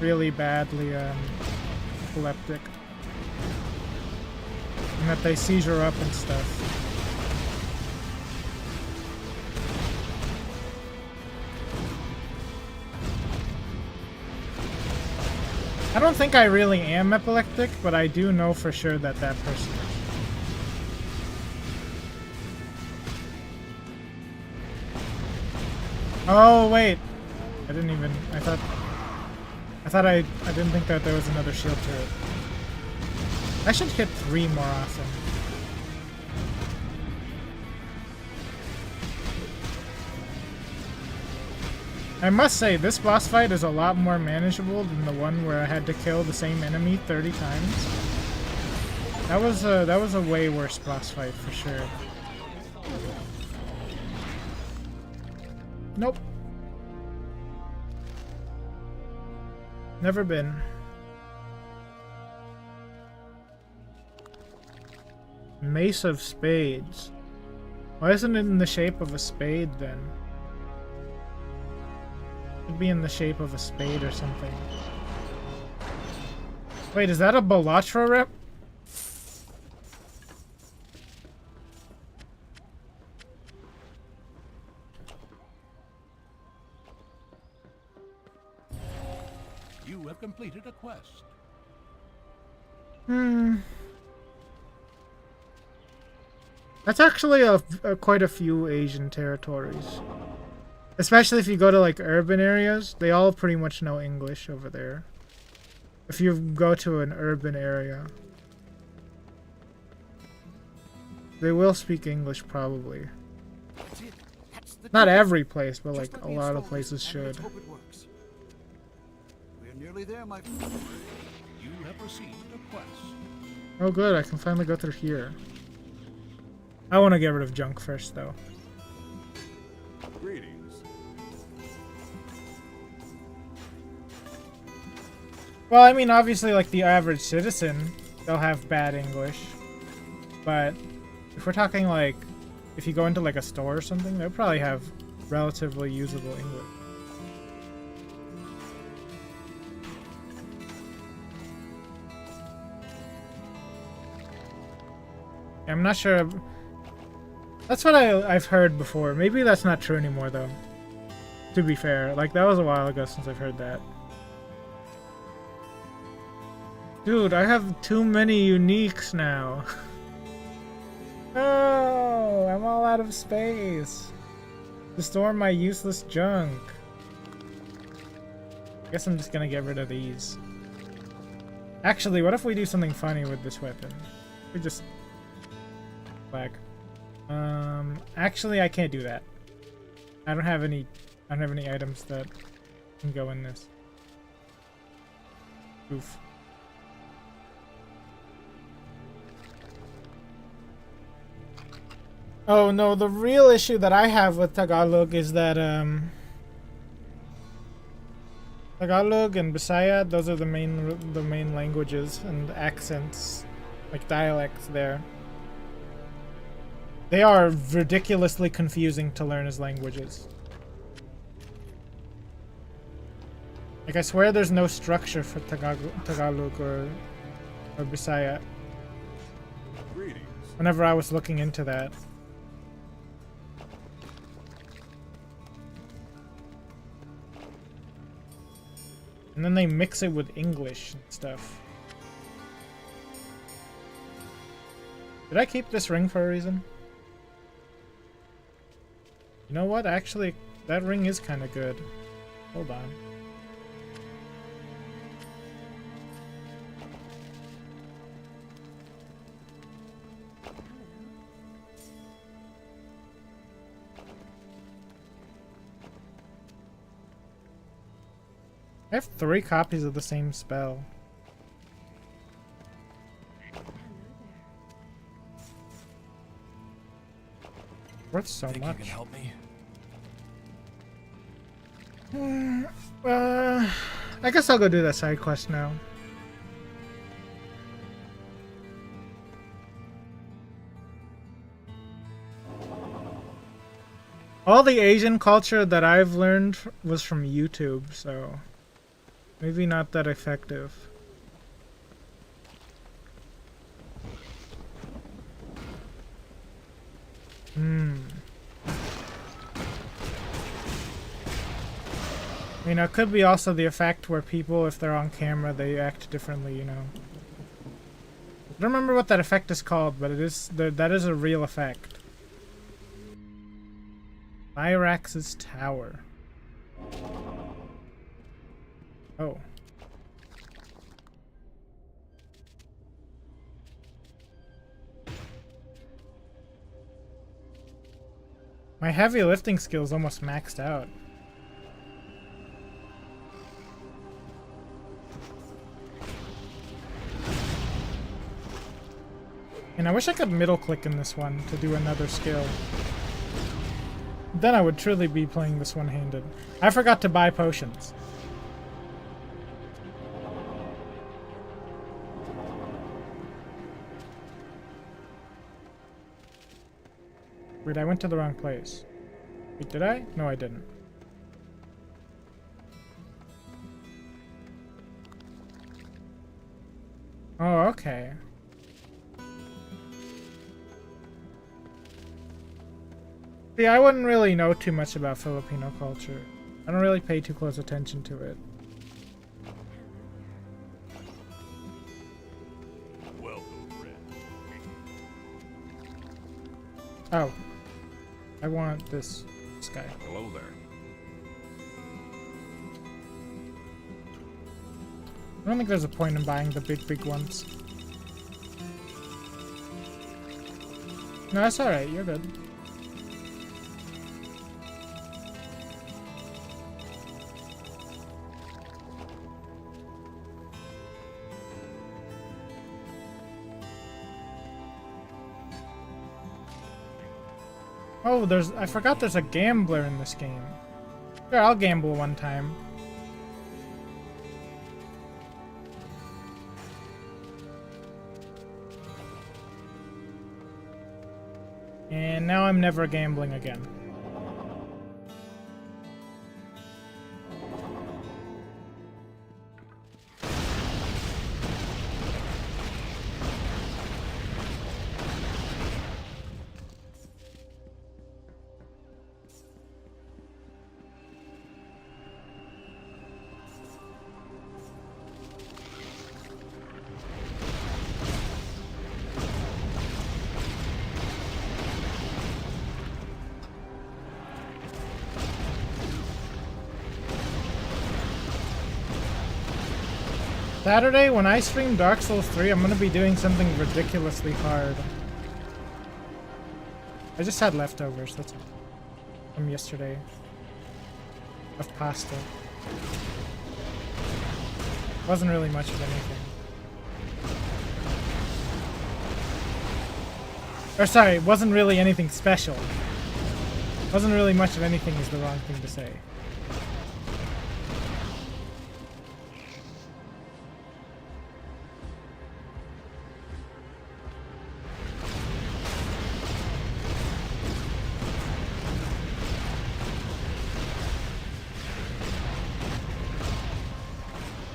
really badly epileptic, and that they seizure up and stuff. I don't think I really am epileptic, but I do know for sure that that person is. Oh wait, I didn't even. I didn't think that there was another shield turret. I should hit 3 more often. I must say, this boss fight is a lot more manageable than the one where I had to kill the same enemy 30 times. That was a way worse boss fight for sure. Nope. Never been. Mace of Spades. Why isn't it in the shape of a spade then? It'd be in the shape of a spade or something. Wait, is that a Balatra rep? You have completed a quest. That's actually quite a few Asian territories. Especially if you go to like urban areas, they all pretty much know English over there. If you go to an urban area, they will speak English probably. That's it. That's the Not ticket. every place, but Just like let a me lot of install places this, and let's should. hope it works. We're nearly there, my friend. You have received a quest. Oh good, I can finally go through here. I want to get rid of junk first though. Greetings. Well, I mean, obviously, like the average citizen, they'll have bad English. But if we're talking like, if you go into like a store or something, they'll probably have relatively usable English. I'm not sure. That's what I've heard before. Maybe that's not true anymore, though. To be fair, like that was a while ago since I've heard that. Dude, I have too many uniques now. Oh, I'm all out of space to store my useless junk. Guess I'm just gonna get rid of these. Actually, what if we do something funny with this weapon? We just flag. Actually, I can't do that. I don't have any items that can go in this. Oof. Oh no, the real issue that I have with Tagalog is that Tagalog and Bisaya, those are the main languages and accents, like dialects there. They are ridiculously confusing to learn as languages. Like I swear there's no structure for Tagalog or Bisaya. Greetings. Whenever I was looking into that. And then they mix it with English and stuff. Did I keep this ring for a reason? You know what? Actually, that ring is kind of good. Hold on. I have 3 copies of the same spell. Worth so Think much. you can help me? I guess I'll go do that side quest now. All the Asian culture that I've learned was from YouTube, so maybe not that effective. I mean, it could be also the effect where people, if they're on camera, they act differently, you know. I don't remember what that effect is called, but it is that is a real effect. Thyrax's Tower. Oh. My heavy lifting skill's almost maxed out. And I wish I could middle click in this one to do another skill. Then I would truly be playing this one-handed. I forgot to buy potions. Wait, I went to the wrong place. Wait, did I? No, I didn't. Oh, okay. See, I wouldn't really know too much about Filipino culture. I don't really pay too close attention to it. Welcome, friend. Oh. I want this guy. Hello there. I don't think there's a point in buying the big ones. No, that's alright. You're good. Oh, I forgot there's a gambler in this game. Sure, I'll gamble one time. And now I'm never gambling again. Saturday, when I stream Dark Souls 3, I'm gonna be doing something ridiculously hard. I just had leftovers, that's all. From yesterday. Of pasta. Wasn't really much of anything. Or sorry, it wasn't really anything special. Wasn't really much of anything is the wrong thing to say.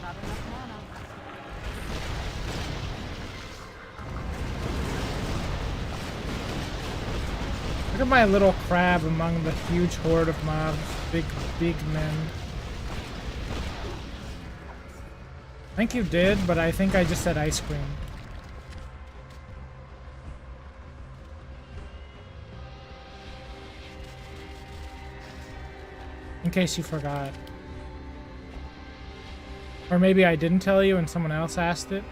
Not enough mana. Look at my little crab among the huge horde of mobs. Big men. I think you did, but I think I just said ice cream. In case you forgot. Or maybe I didn't tell you and someone else asked it.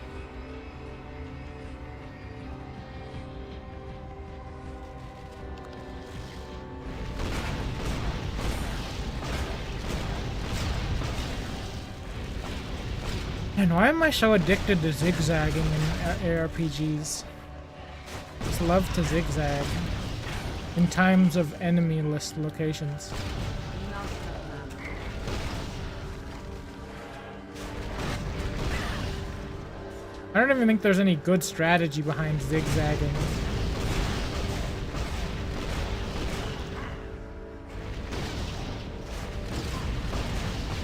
And why am I so addicted to zigzagging in ARPGs? Just love to zigzag in times of enemy-less locations. Not enough mana. I don't even think there's any good strategy behind zigzagging.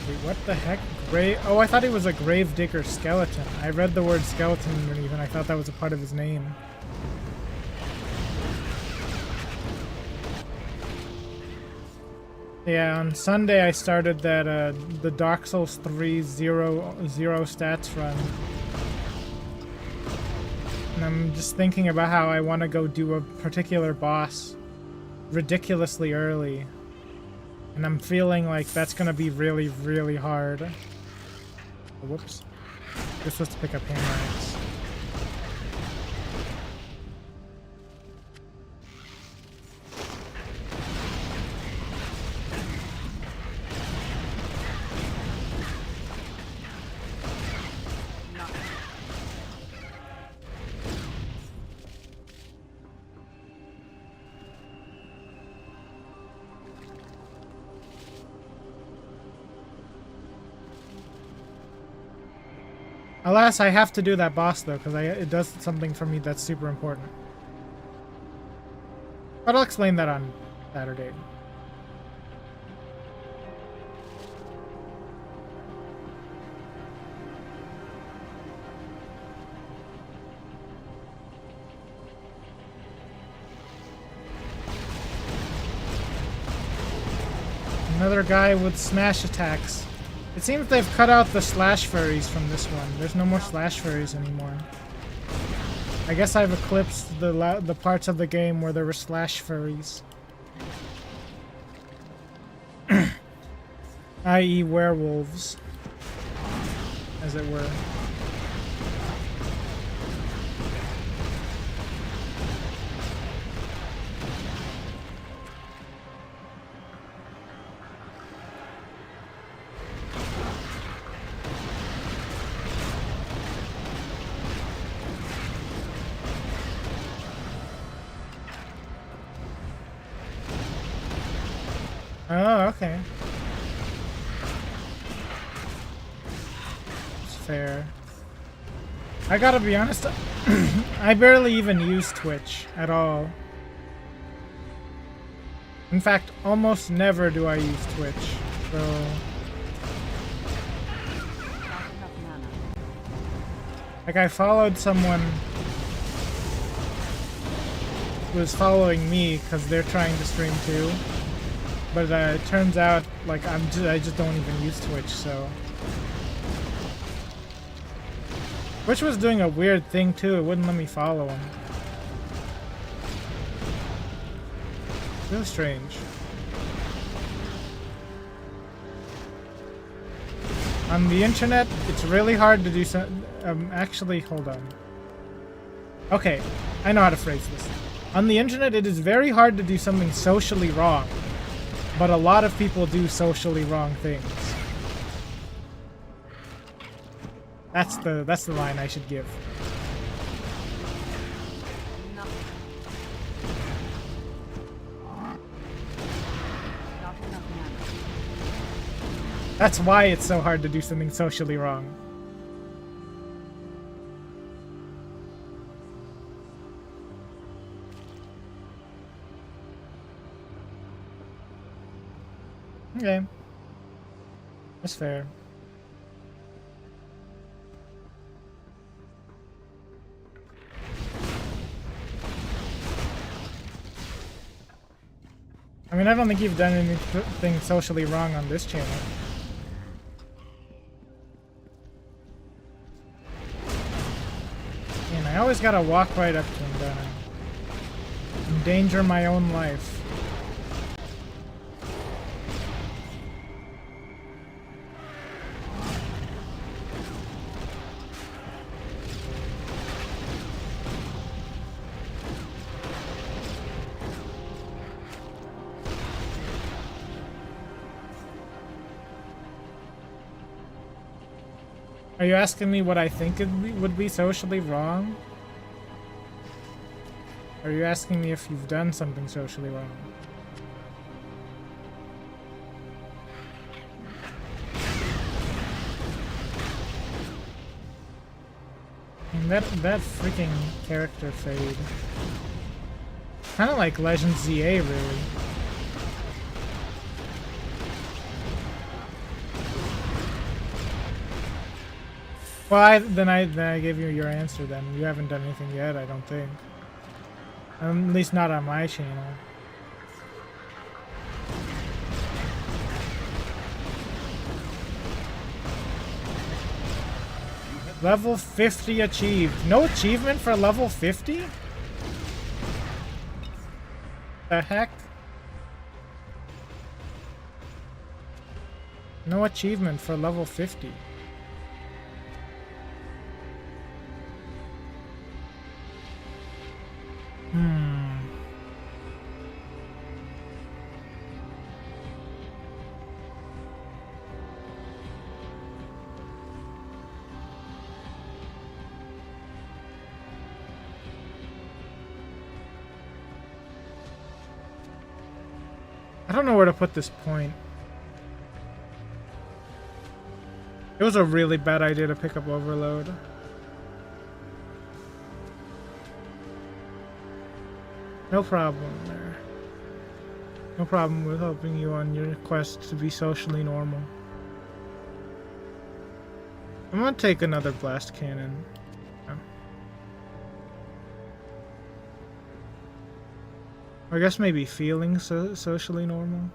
Wait, what the heck? Oh, I thought he was a gravedigger skeleton. I read the word skeleton underneath and I thought that was a part of his name. Yeah, on Sunday I started that the Dark Souls 3 zero stats run. And I'm just thinking about how I want to go do a particular boss ridiculously early. And I'm feeling like that's going to be really, really hard. Oh, whoops. You're supposed to pick up hammer axe. Alas, I have to do that boss though, because it does something for me that's super important. But I'll explain that on Saturday. Another guy with smash attacks. It seems they've cut out the slash furries from this one. There's no more slash furries anymore. I guess I've eclipsed the parts of the game where there were slash furries. I.e. werewolves, as it were. Oh, okay. It's fair. I gotta be honest, I barely even use Twitch at all. In fact, almost never do I use Twitch, so... Not enough mana. Like, I followed someone who was following me because they're trying to stream too. But it turns out, like, I just don't even use Twitch, so... Twitch was doing a weird thing, too. It wouldn't let me follow him. Real strange. On the internet, it's really hard to do some... actually, hold on. Okay, I know how to phrase this. On the internet, it is very hard to do something socially wrong. But a lot of people do socially wrong things. That's the line I should give. Not enough mana. That's why it's so hard to do something socially wrong. Okay. That's fair. I mean, I don't think you've done anything socially wrong on this channel. And I always gotta walk right up to him, don't I? Endanger my own life. Are you asking me what I think would be socially wrong? Or are you asking me if you've done something socially wrong? And that freaking character fade. Kind of like Legend ZA, really. Well, then I gave you your answer. Then you haven't done anything yet, I don't think. At least not on my channel. Level 50 achieved. No achievement for level 50? The heck? No achievement for level 50. I don't know where to put this point. It was a really bad idea to pick up Overload. No problem there. No problem with helping you on your quest to be socially normal. I'm gonna take another blast cannon. Yeah. I guess maybe feeling socially normal.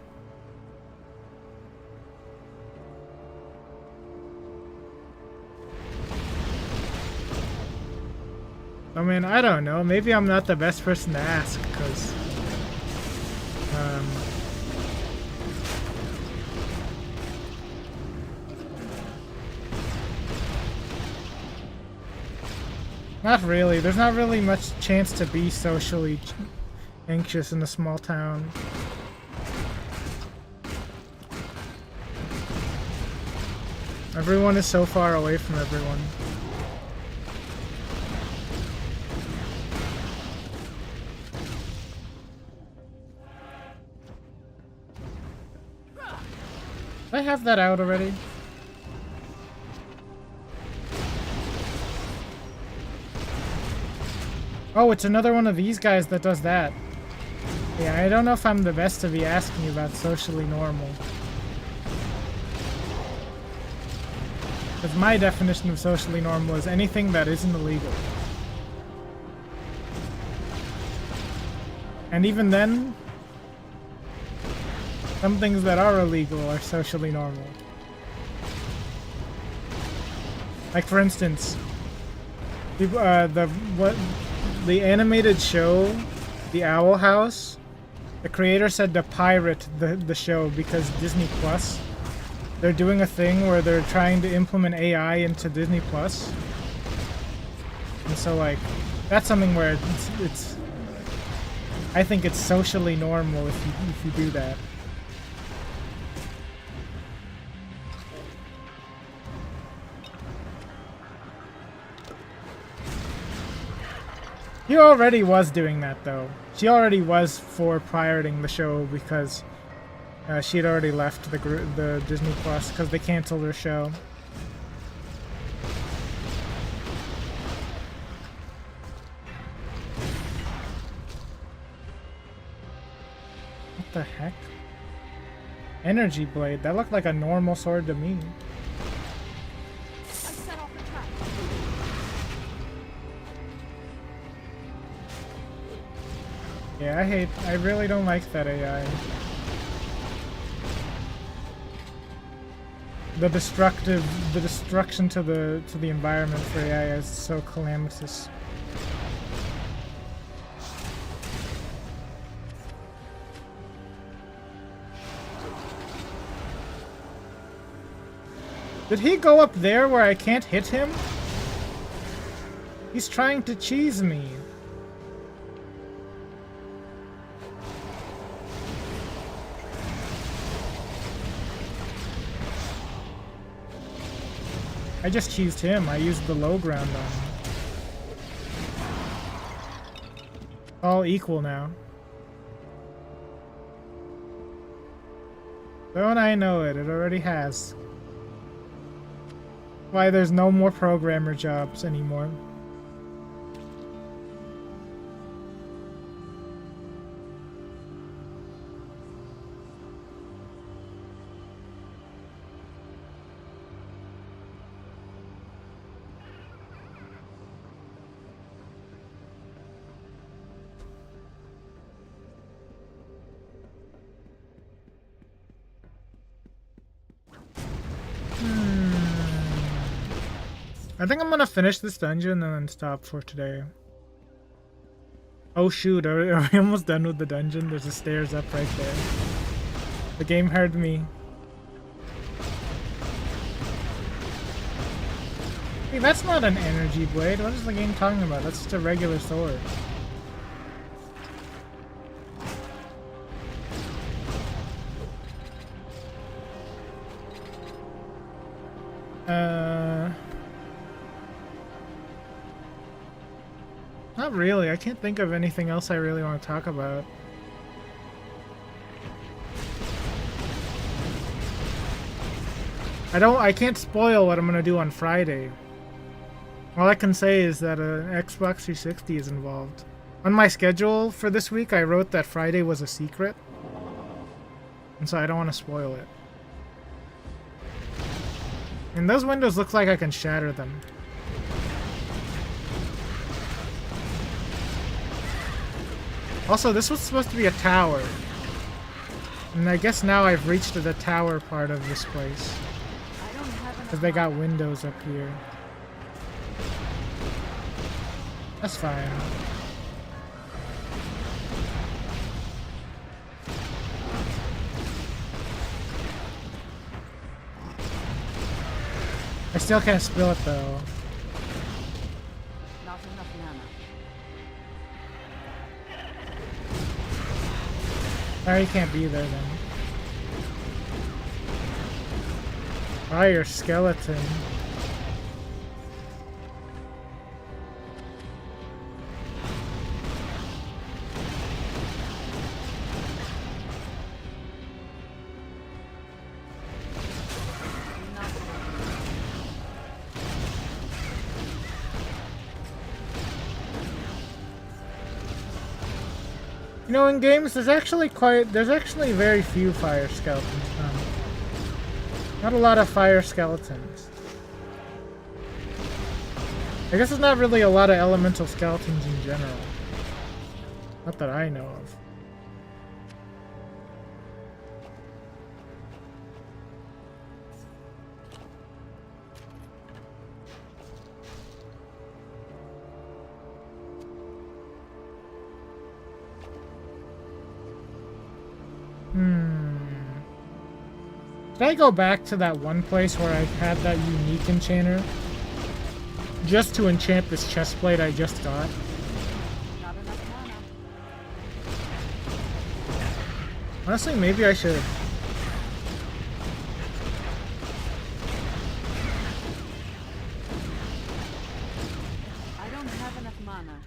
I mean, I don't know. Maybe I'm not the best person to ask, because... not really. There's not really much chance to be socially anxious in a small town. Everyone is so far away from everyone. Did I have that out already? Oh, it's another one of these guys that does that. Yeah, I don't know if I'm the best to be asking you about socially normal. Because my definition of socially normal is anything that isn't illegal. And even then, some things that are illegal are socially normal. Like, for instance, the animated show, The Owl House, the creator said to pirate the show because Disney Plus, they're doing a thing where they're trying to implement AI into Disney Plus. And so, like, that's something where it's I think it's socially normal if you do that. He already was doing that, though. She already was for pirating the show because she had already left the Disney Plus because they canceled her show. What the heck? Energy blade. That looked like a normal sword to me. I set off the trap. Yeah, I really don't like that AI. The destruction to the environment for AI is so calamitous. Did he go up there where I can't hit him? He's trying to cheese me. I just cheesed him. I used the low ground on him. All equal now. Don't I know it? It already has. Why there's no more programmer jobs anymore. I think I'm gonna finish this dungeon and then stop for today. Oh shoot, are we almost done with the dungeon? There's the stairs up right there. The game heard me. Hey, that's not an energy blade. What is the game talking about? That's just a regular sword. Not really. I can't think of anything else I really want to talk about. I can't spoil what I'm gonna do on Friday. All I can say is that an Xbox 360 is involved. On my schedule for this week, I wrote that Friday was a secret. And so I don't want to spoil it. And those windows look like I can shatter them. Also, this was supposed to be a tower. And I guess now I've reached the tower part of this place. I don't have enough Because they got mana. windows up here. That's fine. I still can't spill it though. Not enough mana. Oh, you can't be there then. Fire skeleton. Not You know, in games, there's actually very few fire skeletons. Not a lot of fire skeletons. I guess there's not really a lot of elemental skeletons in general. Not that I know of. Did I go back to that one place where I had that unique enchanter? Just to enchant this chestplate I just got? Not enough mana. Honestly, maybe I should. I don't have enough mana.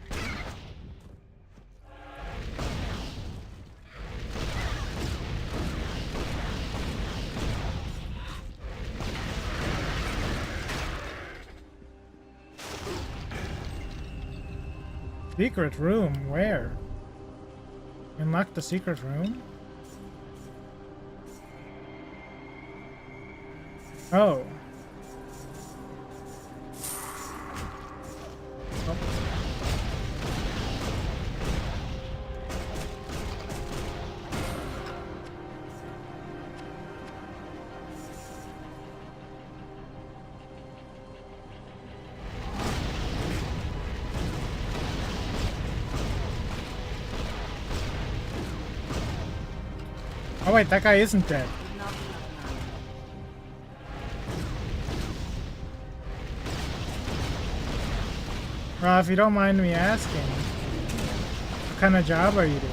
Secret room? Where? Unlock the secret room? Oh. Oh. Oh wait, that guy isn't dead. Not enough mana. Well, if you don't mind me asking, what kind of job are you doing?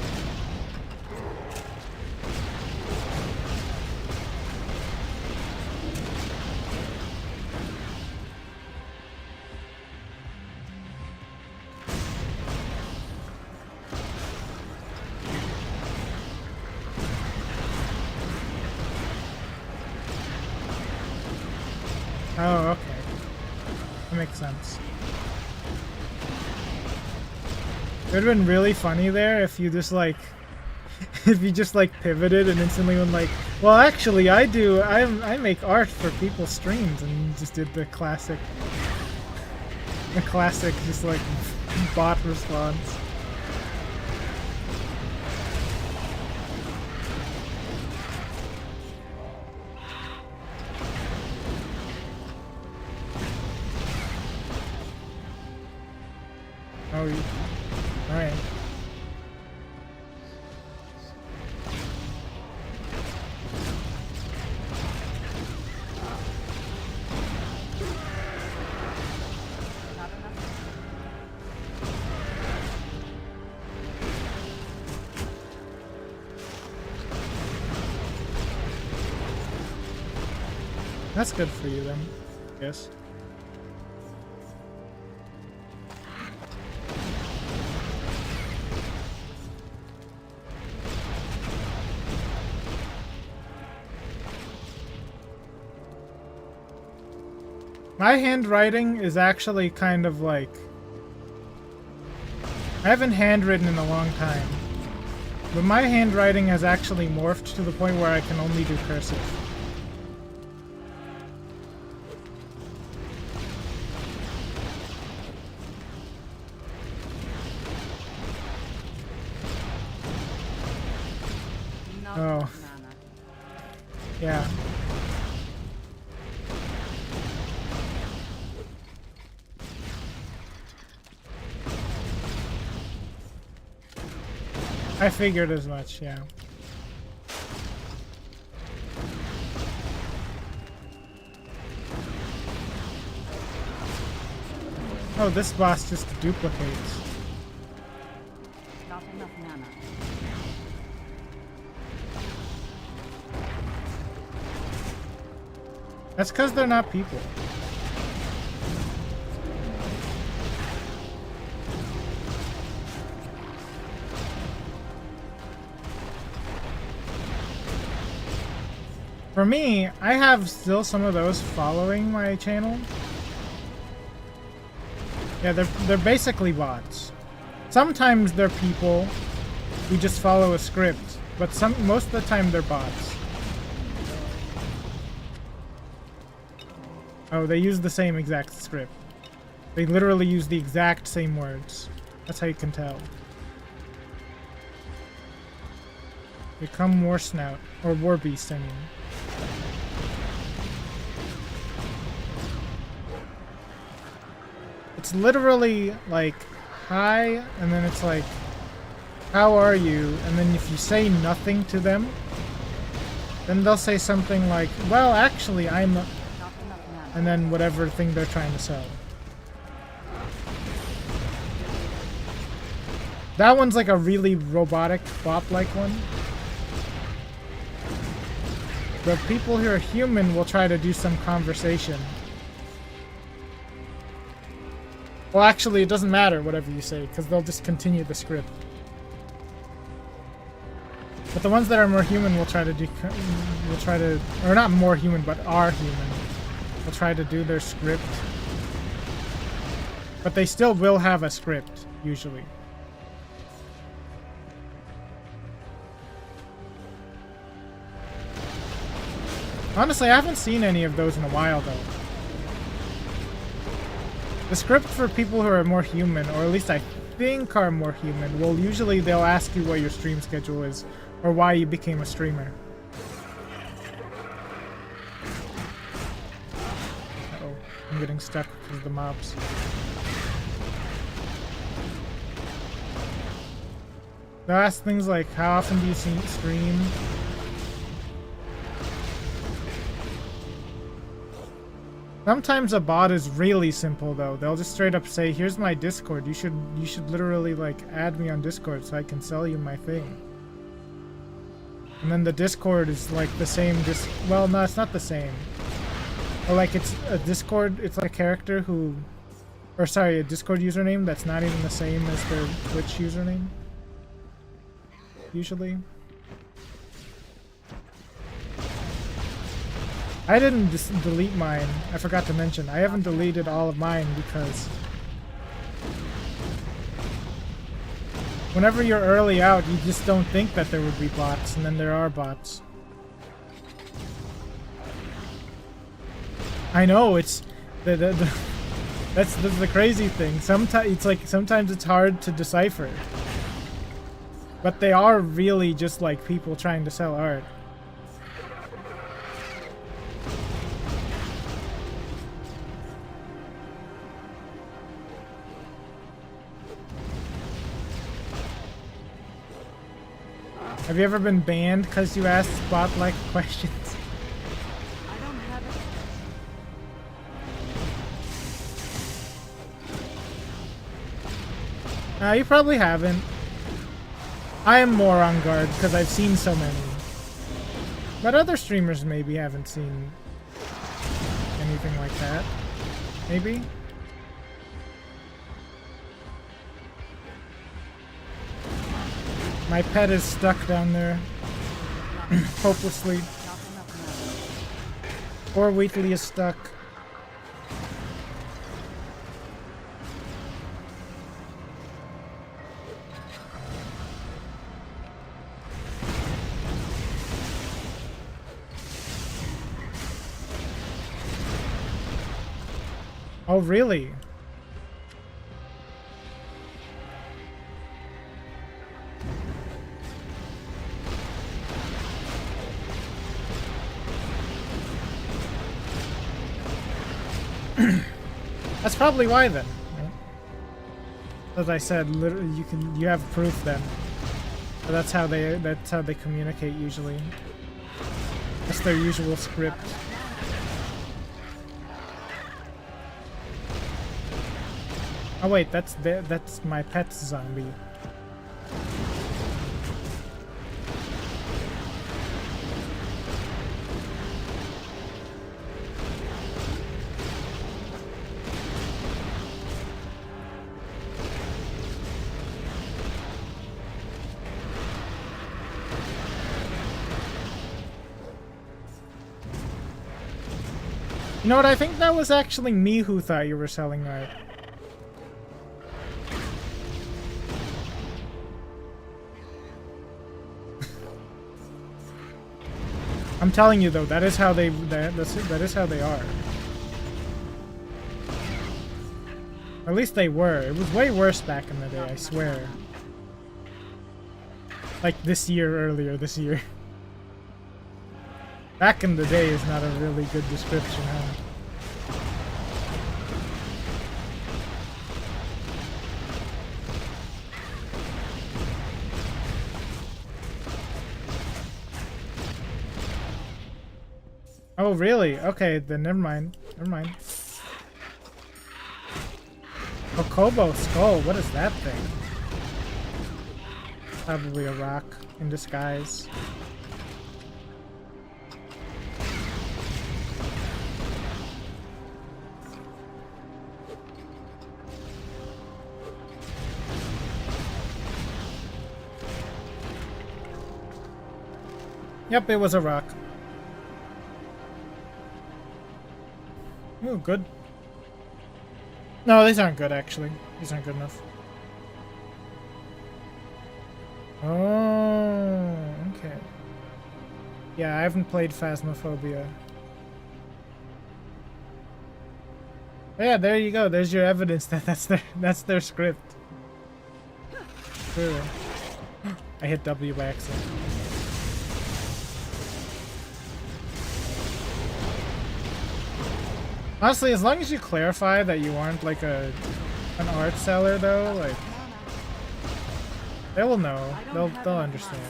Oh, okay. That makes sense. It would have been really funny there if you just like, if you just like pivoted and instantly went like, well, actually, I make art for people's streams, and you just did the classic just like bot response. Oh, alright. Not enough. That's good for you then, I guess. My handwriting is actually kind of like... I haven't handwritten in a long time. But my handwriting has actually morphed to the point where I can only do cursive. Not Oh. enough mana. Yeah. I figured as much, yeah. Oh, this boss just duplicates. Not enough mana. That's because they're not people. For me, I have still some of those following my channel. Yeah, they're basically bots. Sometimes they're people who just follow a script, but most of the time they're bots. Oh, they use the same exact script. They literally use the exact same words. That's how you can tell. Become War Snout, or War Beast, I mean. It's literally like, hi, and then it's like, how are you? And then if you say nothing to them, then they'll say something like, well, actually, I'm... Not enough mana. And then whatever thing they're trying to sell. That one's like a really robotic, bot-like one. But people who are human will try to do some conversation. Well, actually, it doesn't matter whatever you say, because they'll just continue the script. But the ones that are more human will try to or not more human, but are human. Will try to do their script. But they still will have a script, usually. Honestly, I haven't seen any of those in a while, though. The script for people who are more human, or at least I think are more human, well, usually they'll ask you what your stream schedule is, or why you became a streamer. Uh-oh, I'm getting stuck with the mobs. They'll ask things like, how often do you stream? Sometimes a bot is really simple though. They'll just straight up say, "Here's my Discord. You should literally like add me on Discord so I can sell you my thing." And then the Discord is like the same well, no, it's not the same. Or like it's a Discord, it's like a character who or sorry, a Discord username that's not even the same as their Twitch username. Usually. I didn't delete mine. I forgot to mention. I haven't deleted all of mine because whenever you're early out, you just don't think that there would be bots, and then there are bots. I know, it's that's the crazy thing. Sometimes it's hard to decipher. But they are really just like people trying to sell art. Have you ever been banned because you asked bot-like questions? I don't have it. You probably haven't. I am more on guard because I've seen so many. But other streamers maybe haven't seen anything like that. Maybe? My pet is stuck down there. Hopelessly. Not enough mana. Poor Wheatley is stuck. Oh, really? That's probably why then. As I said, literally, you have proof then. But that's how they communicate usually. That's their usual script. Oh wait, that's my pet zombie. You know what? I think that was actually me who thought you were selling right. I'm telling you though, that is how they that is how they are. At least they were. It was way worse back in the day, I swear. Like earlier this year. Back in the day is not a really good description, huh? Oh, really? Okay, then never mind. Never mind. Kokobo skull, what is that thing? Probably a rock in disguise. Yep, it was a rock. Ooh, good. No, these aren't good, actually. These aren't good enough. Oh, okay. Yeah, I haven't played Phasmophobia. Yeah, there you go. There's your evidence that that's their script. True. I hit W by accident. Honestly, as long as you clarify that you aren't like an art seller, though, like they will know. They'll understand.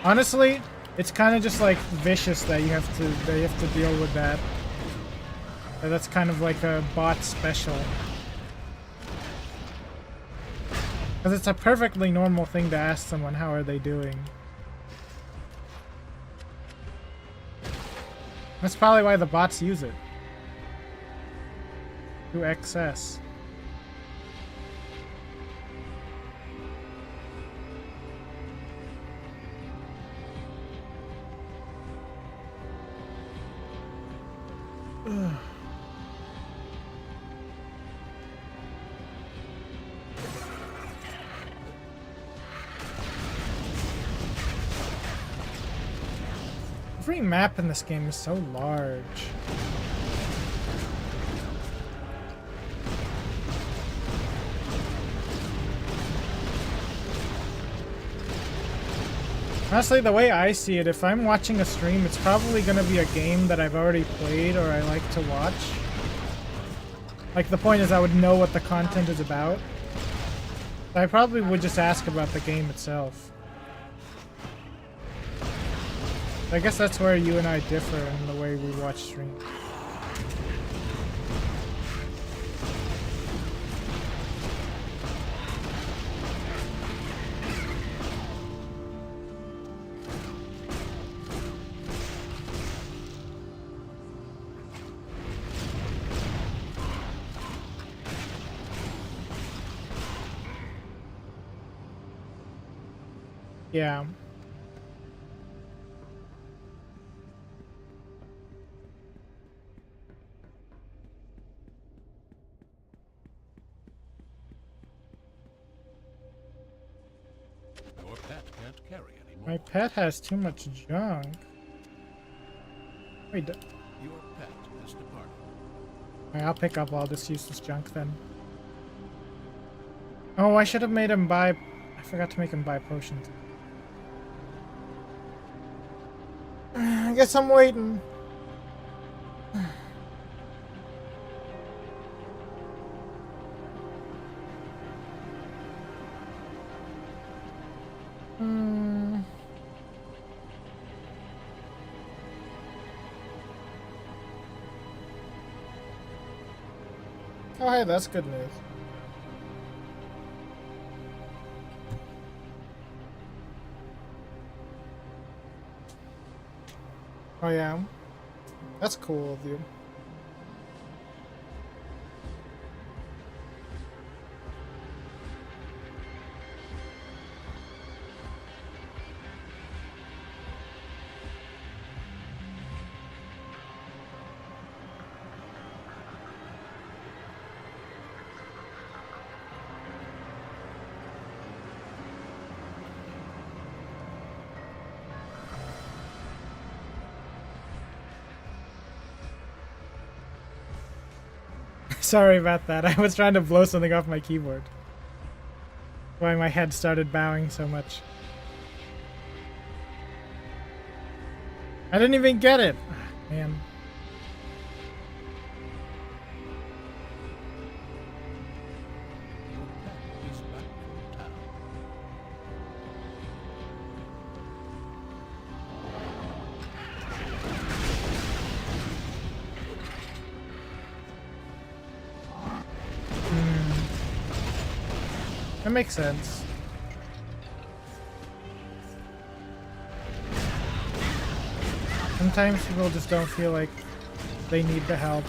Honestly, it's kind of just like vicious that you have to deal with that. That's kind of like a bot special. Because it's a perfectly normal thing to ask someone, how are they doing? That's probably why the bots use it. To excess. Ugh. Every map in this game is so large. Honestly, the way I see it, if I'm watching a stream, it's probably going to be a game that I've already played or I like to watch. Like, the point is I would know what the content is about. I probably would just ask about the game itself. I guess that's where you and I differ in the way we watch streams. Yeah. Your pet can't carry anymore. My pet has too much junk. Wait, Your pet has departed. Alright, I'll pick up all this useless junk then. Oh, I should have made him buy... I forgot to make him buy potions. I guess I'm waiting. Oh, hey, that's good news. Oh, yeah. That's cool of you. Sorry about that. I was trying to blow something off my keyboard. Why my head started bowing so much. I didn't even get it. Ah, man. Your pet is back from town. That makes sense. Sometimes people just don't feel like they need the help.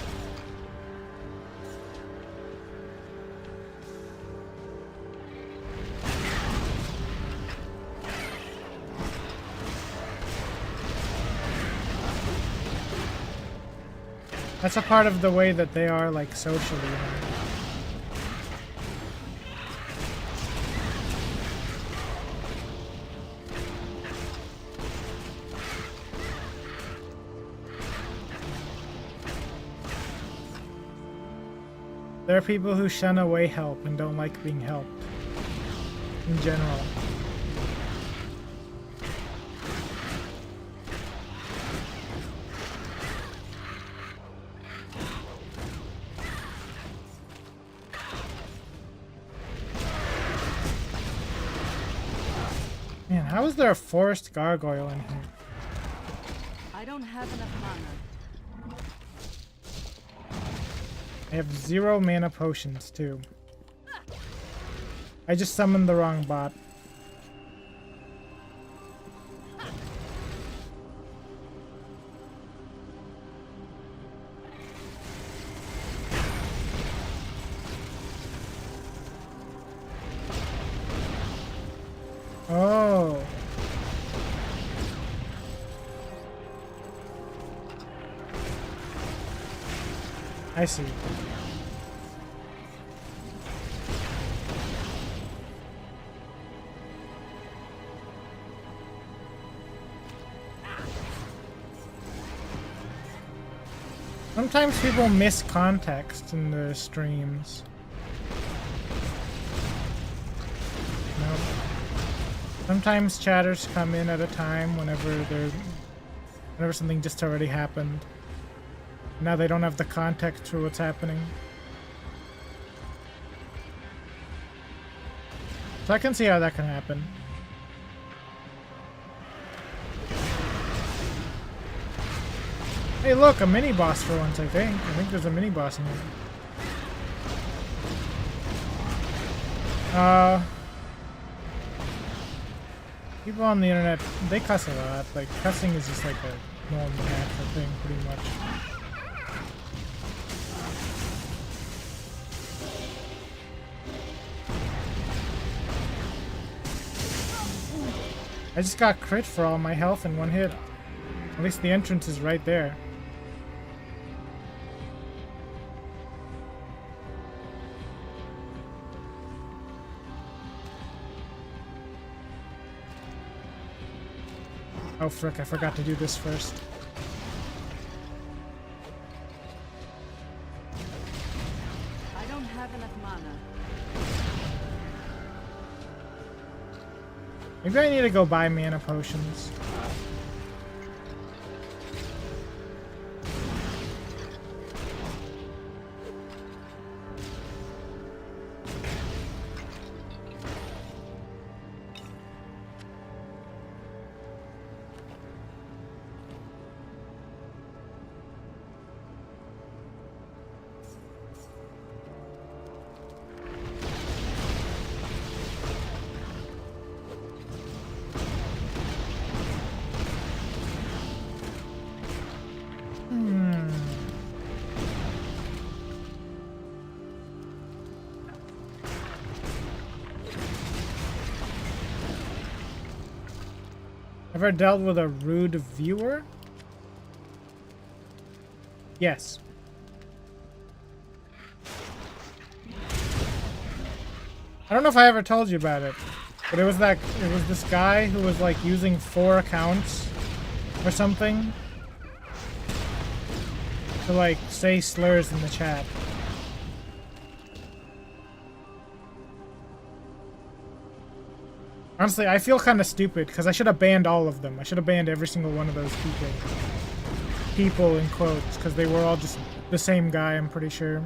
That's a part of the way that they are, like, socially. You know? There are people who shun away help and don't like being helped. In general. Man, how is there a forest gargoyle in here? I don't have enough mana. I have 0 mana potions, too. I just summoned the wrong bot. Oh. I see. Sometimes people miss context in the streams. No. Sometimes chatters come in at a time whenever something just already happened. Now they don't have the context for what's happening. So I can see how that can happen. Hey look, a mini boss for once, I think. I think there's a mini boss in here. People on the internet, they cuss a lot. Like, cussing is just like a normal natural thing, pretty much. I just got crit for all my health in one hit. At least the entrance is right there. Oh frick, I forgot to do this first. Maybe I need to go buy mana potions. Ever dealt with a rude viewer? Yes. I don't know if I ever told you about it, but it was this guy who was like using 4 accounts or something to like say slurs in the chat. Honestly, I feel kind of stupid because I should have banned all of them. I should have banned every single one of those people. People in quotes, because they were all just the same guy, I'm pretty sure.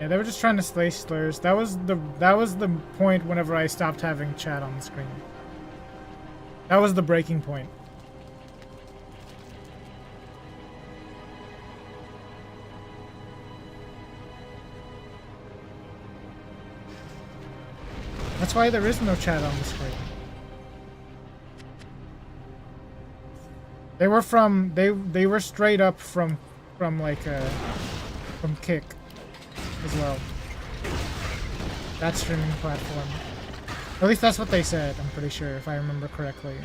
Yeah, they were just trying to slay slurs. That was the point whenever I stopped having chat on the screen. That was the breaking point. That's why there is no chat on the screen. They were from they were straight up from like from Kick as well. That streaming platform. At least that's what they said, I'm pretty sure, if I remember correctly.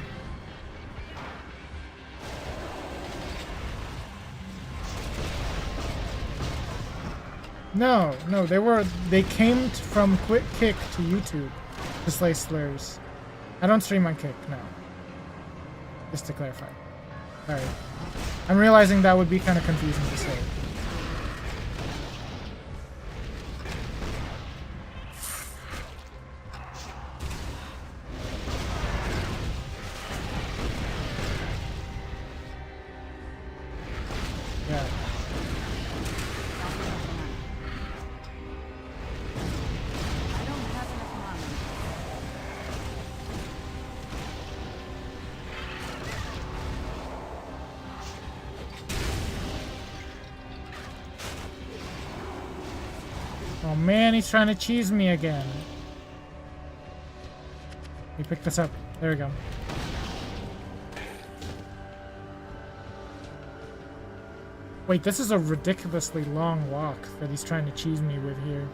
No, they came from Kick to YouTube to slay slurs. I don't stream on Kick, no. Just to clarify. Sorry. I'm realizing that would be kind of confusing to say. Yeah. Oh man, he's trying to cheese me again. Let me pick this up. There we go. Wait, this is a ridiculously long walk that he's trying to cheese me with here.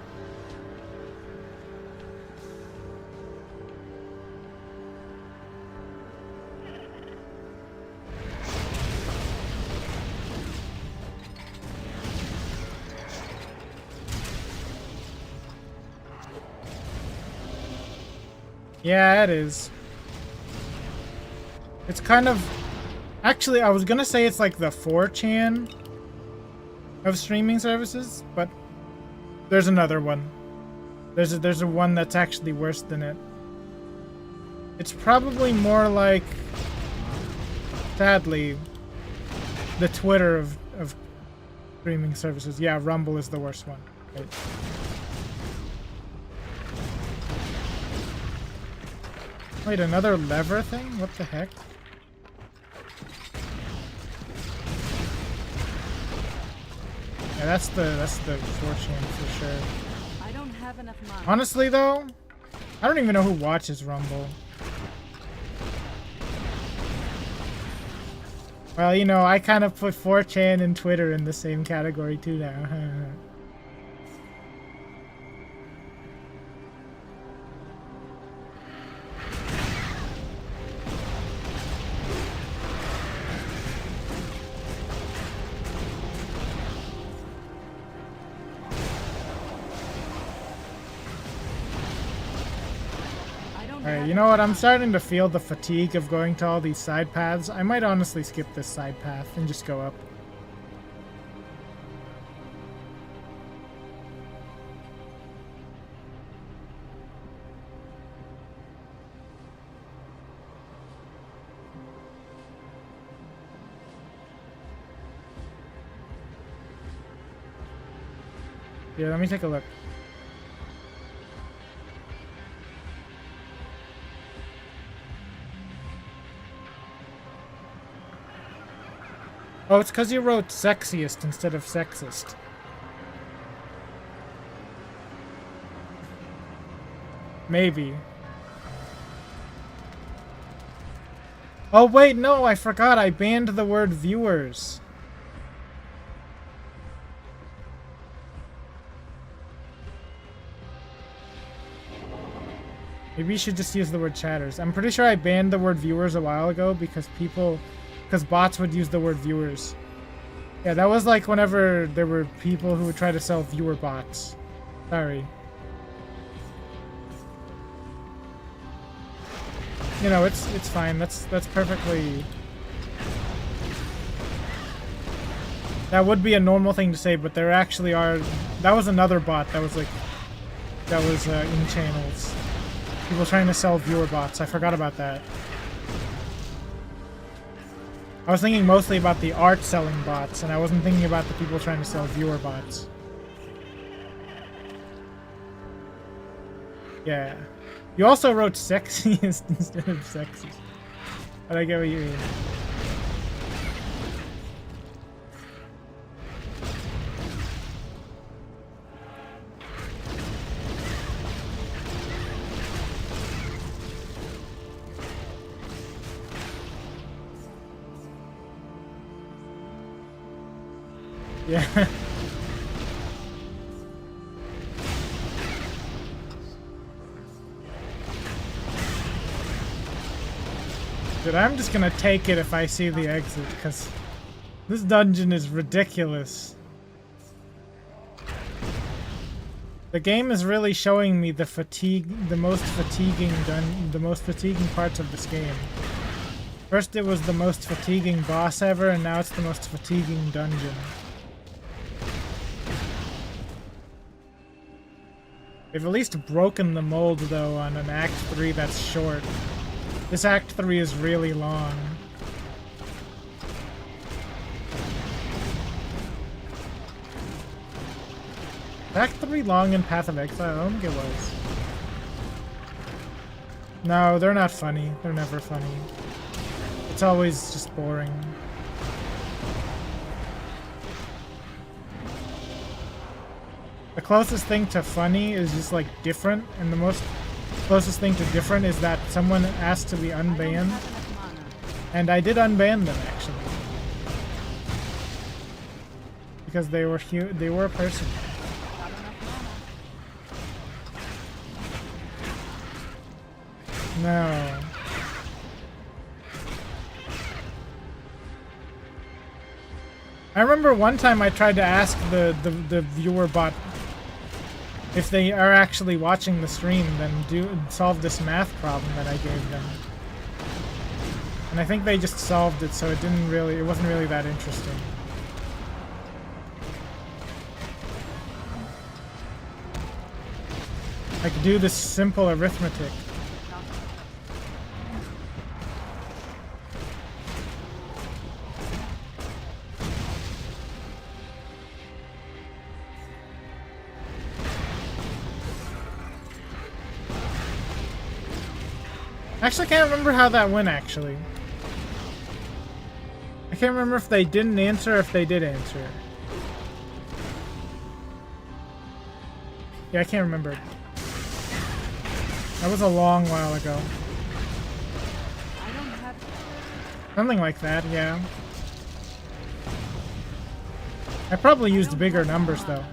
Yeah, it is. It's kind of... Actually, I was gonna say it's like the 4chan of streaming services, but there's another one. There's a one that's actually worse than it. It's probably more like, sadly, the Twitter of streaming services. Yeah, Rumble is the worst one. Right. Wait, another lever thing? What the heck? Yeah, that's the 4chan for sure. I don't have enough money. Honestly though, I don't even know who watches Rumble. Well, you know, I kind of put 4chan and Twitter in the same category too now. Alright, you know what? I'm starting to feel the fatigue of going to all these side paths. I might honestly skip this side path and just go up. Yeah, let me take a look. Oh, it's because you wrote sexiest instead of sexist. Maybe. Oh wait, no, I forgot. I banned the word viewers. Maybe you should just use the word chatters. I'm pretty sure I banned the word viewers a while ago because bots would use the word viewers. Yeah, that was like whenever there were people who would try to sell viewer bots. Sorry. You know, it's fine. That's perfectly. That would be a normal thing to say, but there actually are. That was another bot that was in channels. People trying to sell viewer bots. I forgot about that. I was thinking mostly about the art selling bots, and I wasn't thinking about the people trying to sell viewer bots. Yeah. You also wrote sexiest instead of sexist. But I get what you mean. Yeah. Dude, I'm just gonna take it if I see the exit, because this dungeon is ridiculous. The game is really showing me the most fatiguing parts of this game. First it was the most fatiguing boss ever, and now it's the most fatiguing dungeon. They've at least broken the mold, though, on an Act 3 that's short. This Act 3 is really long. Act 3 long in Path of Exile? I don't think it was. No, they're not funny. They're never funny. It's always just boring. The closest thing to funny is just like different, and the most closest thing to different is that someone asked to be unbanned, and I did unban them actually, because they were a person. No. I remember one time I tried to ask the viewer bot if they are actually watching the stream, then solve this math problem that I gave them. And I think they just solved it, so it wasn't really that interesting. I could do this simple arithmetic. Actually, I can't remember how that went, actually. I can't remember if they didn't answer or if they did answer. Yeah, I can't remember. That was a long while ago. Something like that, yeah. I probably used bigger numbers, though.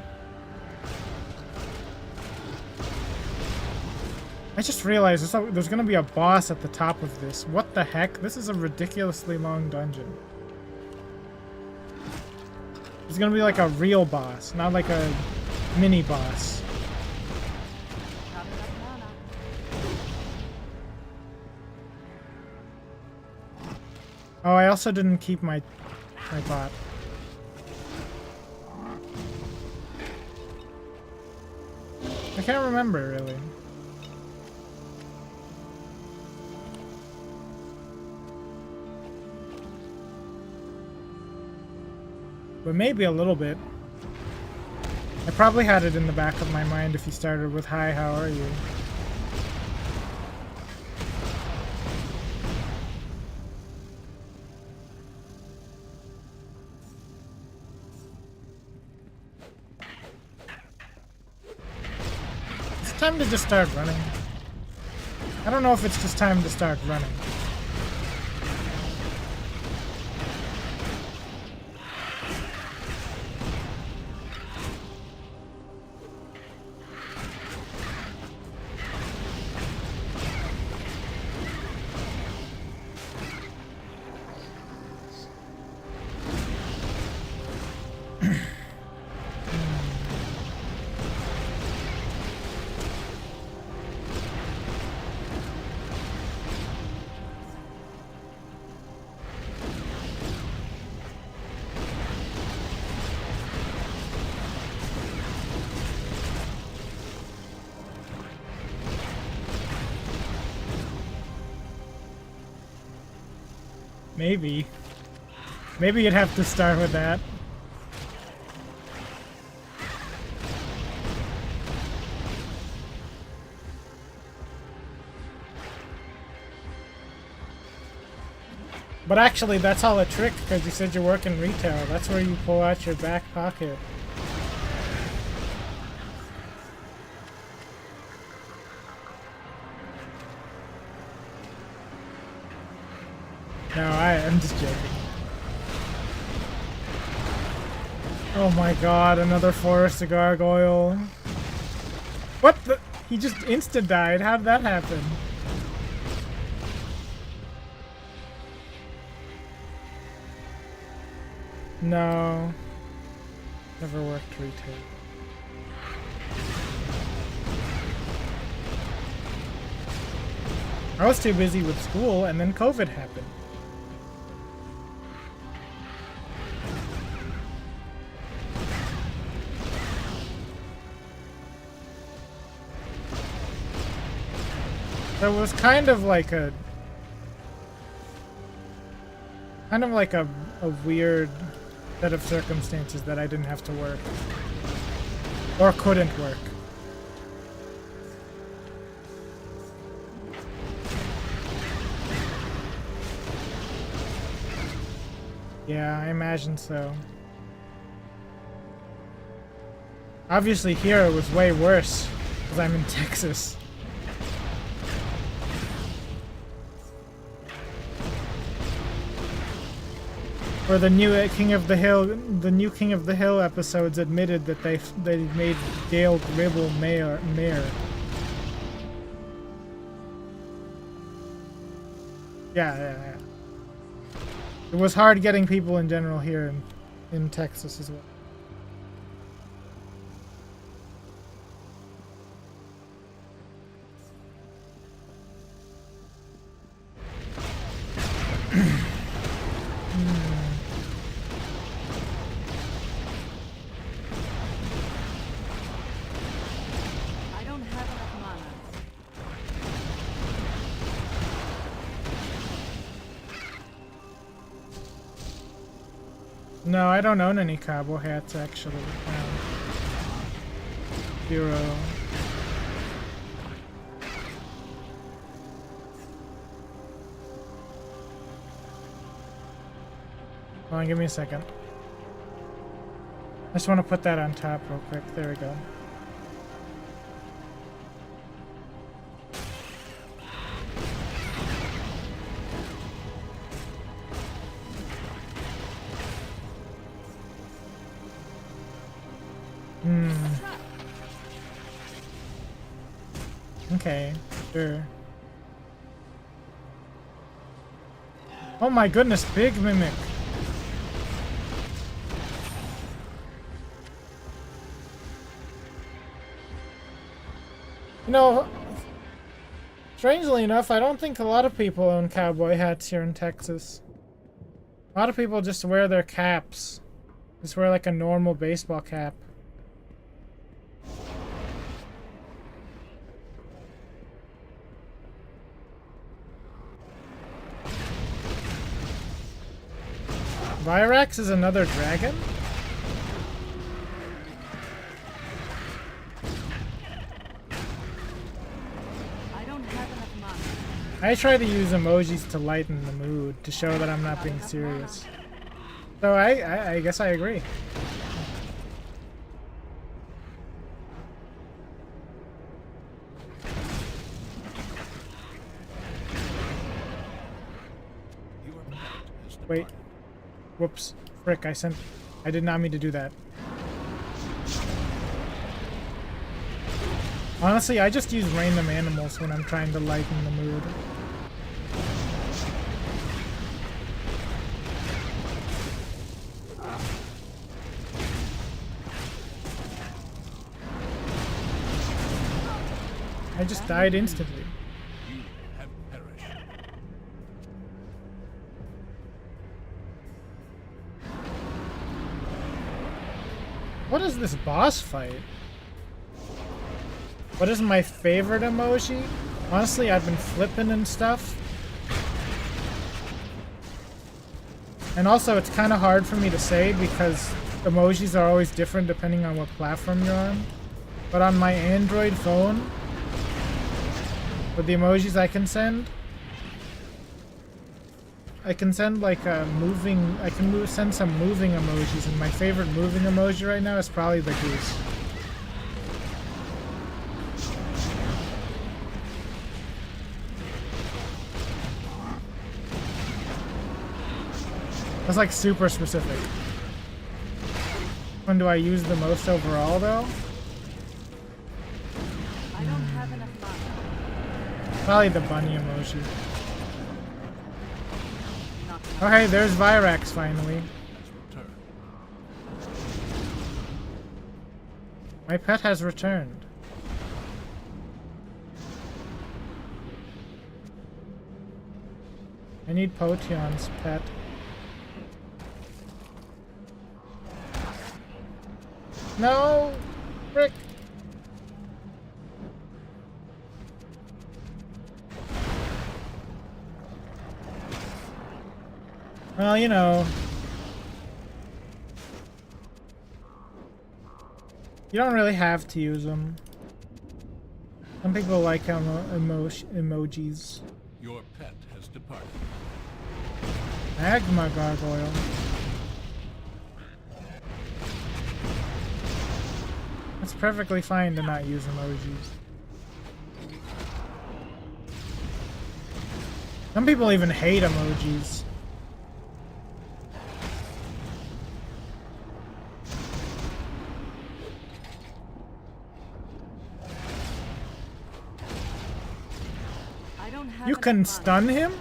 I just realized there's gonna be a boss at the top of this. What the heck? This is a ridiculously long dungeon. There's gonna be like a real boss, not like a mini boss. Oh, I also didn't keep my bot. I can't remember, really. But maybe a little bit. I probably had it in the back of my mind if you started with hi, how are you? It's time to just start running. I don't know if it's just time to start running. Maybe. Maybe you'd have to start with that. But actually, that's all a trick, because you said you work in retail. That's where you pull out your back pocket. No, I'm just joking. Oh my god, another forest gargoyle. What the? He just instant died. How did that happen? No. Never worked retail. I was too busy with school, and then COVID happened. So it was kind of like a weird set of circumstances that I didn't have to work. Or couldn't work. Yeah, I imagine so. Obviously here it was way worse, because I'm in Texas. Where the new King of the Hill episodes admitted that they made Gail Gribble mayor. Yeah. It was hard getting people in general here in Texas as well. I don't have enough mana. No, I don't own any cowboy hats actually. Zero. Hold on, give me a second. I just want to put that on top real quick. There we go. Okay, sure. Oh my goodness, big mimic. You know, strangely enough, I don't think a lot of people own cowboy hats here in Texas. A lot of people just wear their caps. Just wear like a normal baseball cap. Virax is another dragon? I try to use emojis to lighten the mood, to show that I'm not being serious. So I guess I agree. Your pet has Wait. departed. Whoops. Frick, I did not mean to do that. Honestly, I just use random animals when I'm trying to lighten the mood. I just died instantly. You have perished. What is this boss fight? What is my favorite emoji? Honestly, I've been flipping and stuff. And also, it's kind of hard for me to say because emojis are always different depending on what platform you're on. But on my Android phone, with the emojis I can send like send some moving emojis, and my favorite moving emoji right now is probably the goose. That's like super specific. When do I use the most overall though? I don't have enough mana. Probably the bunny emoji. Not Oh hey, there's Virax finally. Return. My pet has returned. I need Potion's pet. No! Frick! Well, you know. You don't really have to use them. Some people like emojis. Your pet has departed. Magma Gargoyle. It's perfectly fine to not use emojis. Some people even hate emojis. I don't have You enough can mana. stun him?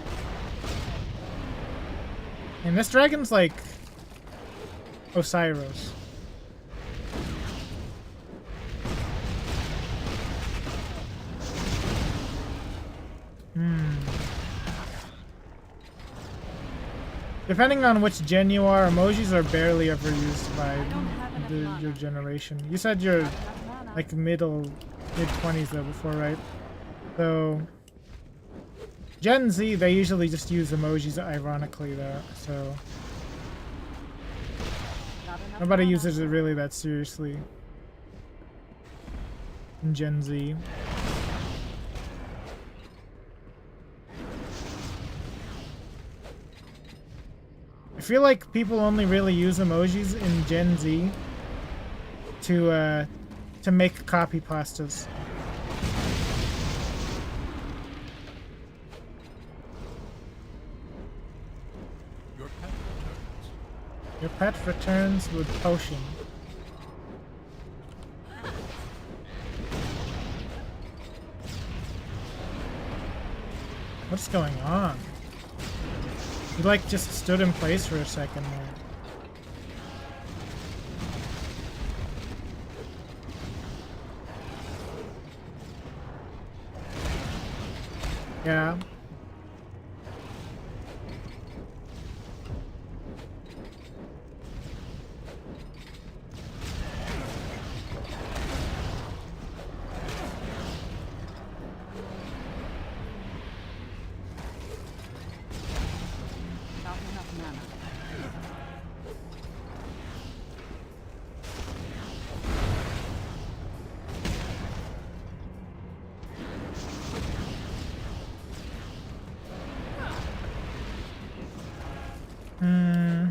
And this dragon's like Osiris. Depending on which gen you are, emojis are barely ever used by your generation. You said you're Enough mana. like mid-20s though before, right? So Gen Z, they usually just use emojis ironically though, so Not enough nobody mana. uses it really that seriously in Gen Z. I feel like people only really use emojis in Gen Z to make copy pastas. Your pet returns. Your pet returns with potion. What's going on? You like just stood in place for a second there. Yeah. Not enough mana. Hmm.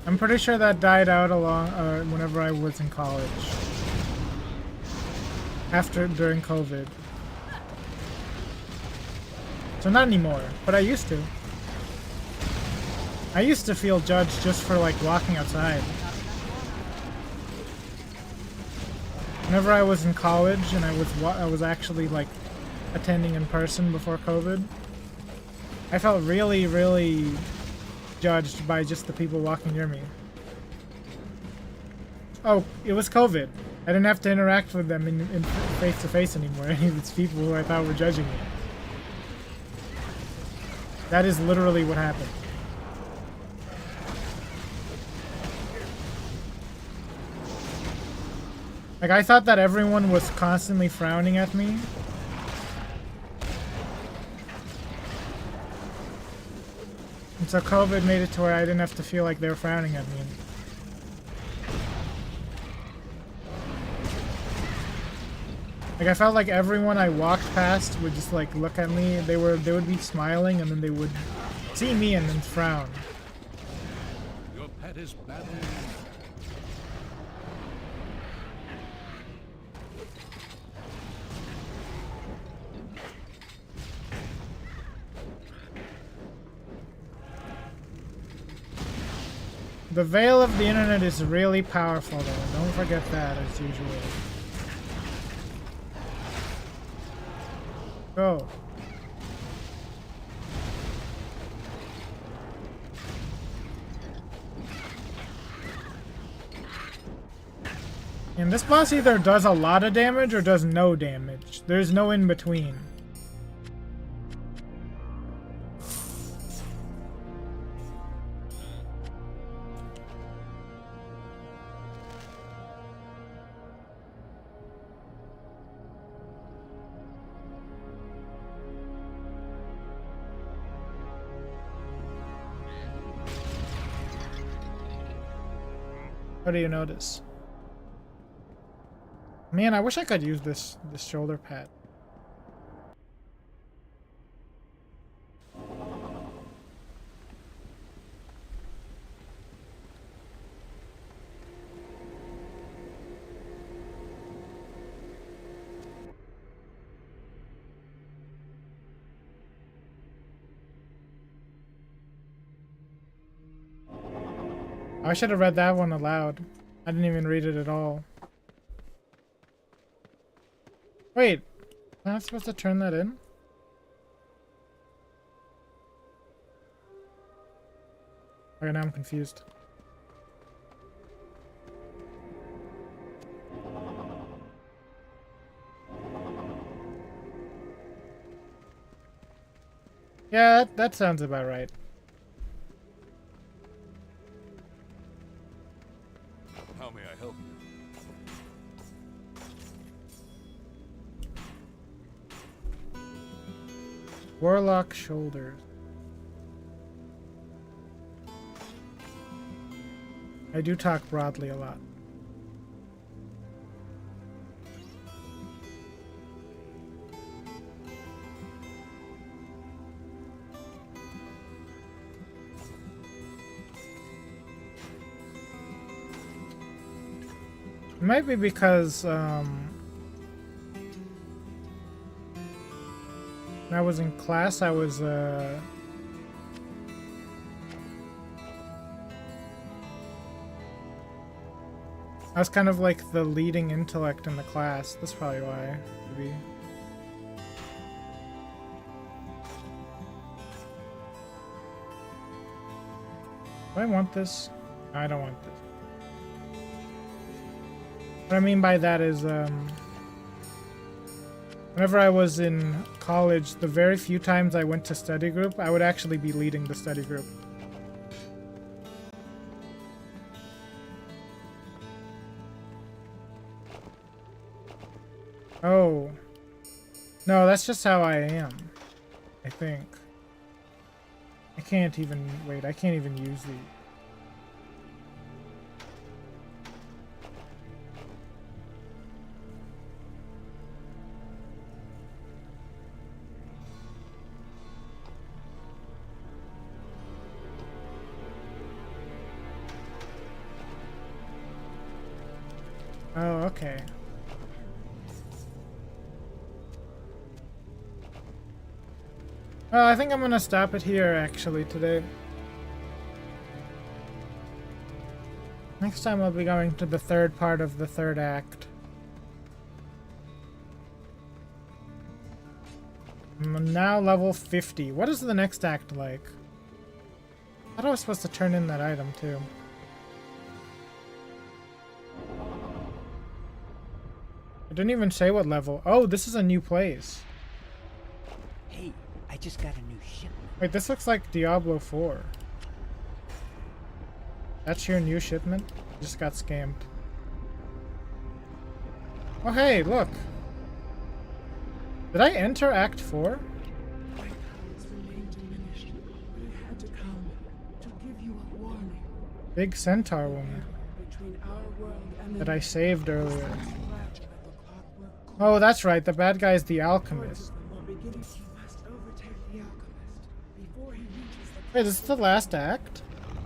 I'm pretty sure that died out along whenever I was in college. During COVID. So not anymore, but I used to. I used to feel judged just for like walking outside. Whenever I was in college and I was actually like attending in person before COVID, I felt really, really judged by just the people walking near me. Oh, it was COVID. I didn't have to interact with them in face-to-face anymore. Any of these people who I thought were judging me. That is literally what happened. Like, I thought that everyone was constantly frowning at me. And so COVID made it to where I didn't have to feel like they were frowning at me. Like, I felt like everyone I walked past would just like look at me. They would be smiling and then they would see me and then frown. Your pet is badly. The veil of the internet is really powerful though. Don't forget that as usual. Go. And this boss either does a lot of damage or does no damage. There's no in between. What do you notice? Man, I wish I could use this shoulder pad. I should have read that one aloud. I didn't even read it at all. Wait, am I not supposed to turn that in? Okay, now I'm confused. Yeah, that sounds about right. How may I help you? Warlock shoulders. I do talk broadly a lot. It might be because when I was in class, I was kind of like the leading intellect in the class. That's probably why, maybe. Do I want this? No, I don't want this. What I mean by that is, whenever I was in college, the very few times I went to study group, I would actually be leading the study group. Oh. No, that's just how I am. I think. I can't even... Wait, I can't even use these. okay. Well, I think I'm gonna stop it here actually today. Next time I'll be going to the third part of the third act. I'm now level 50. What is the next act like? I thought I was supposed to turn in that item too. I didn't even say what level. Oh, this is a new place. Hey, I just got a new shipment. Wait, this looks like Diablo 4. That's your new shipment? Just got scammed. Oh hey, look. Did I enter Act 4? My powers remain diminished, but I had to come to give you a warning. Big centaur woman Between our world and that I saved earlier. the clockwork Oh, that's right. The bad guy is the alchemist. will begin. You must overtake the alchemist before he reaches the Wait, is this the last act?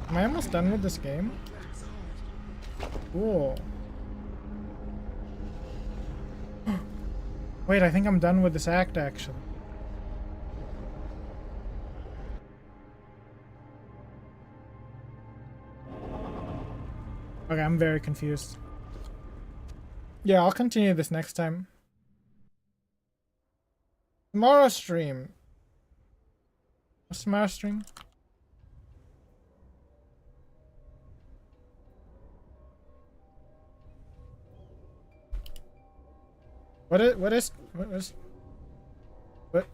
Am I almost done with this game? black's heart. Cool. Wait, I think I'm done with this act actually. Okay, I'm very confused. Yeah, I'll continue this next time. Tomorrow stream. What's tomorrow stream? What is what?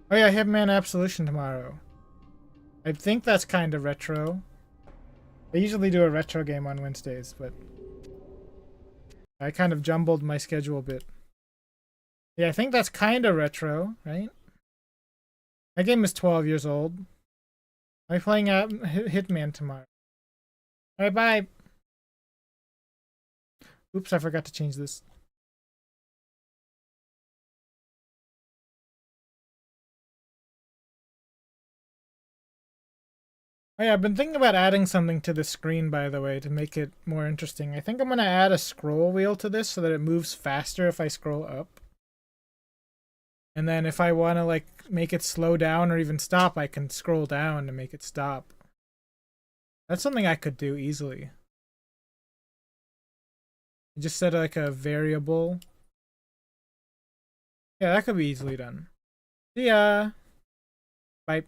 Oh yeah, Hitman Absolution tomorrow. I think that's kind of retro. I usually do a retro game on Wednesdays, but I kind of jumbled my schedule a bit. Yeah, I think that's kind of retro, right? My game is 12 years old. I'm playing Hitman tomorrow. Alright, bye! Oops, I forgot to change this. Oh yeah, I've been thinking about adding something to the screen, by the way, to make it more interesting. I think I'm gonna add a scroll wheel to this so that it moves faster if I scroll up. And then if I want to like make it slow down or even stop, I can scroll down to make it stop. That's something I could do easily. Just set like a variable. Yeah, that could be easily done. See ya! Bye.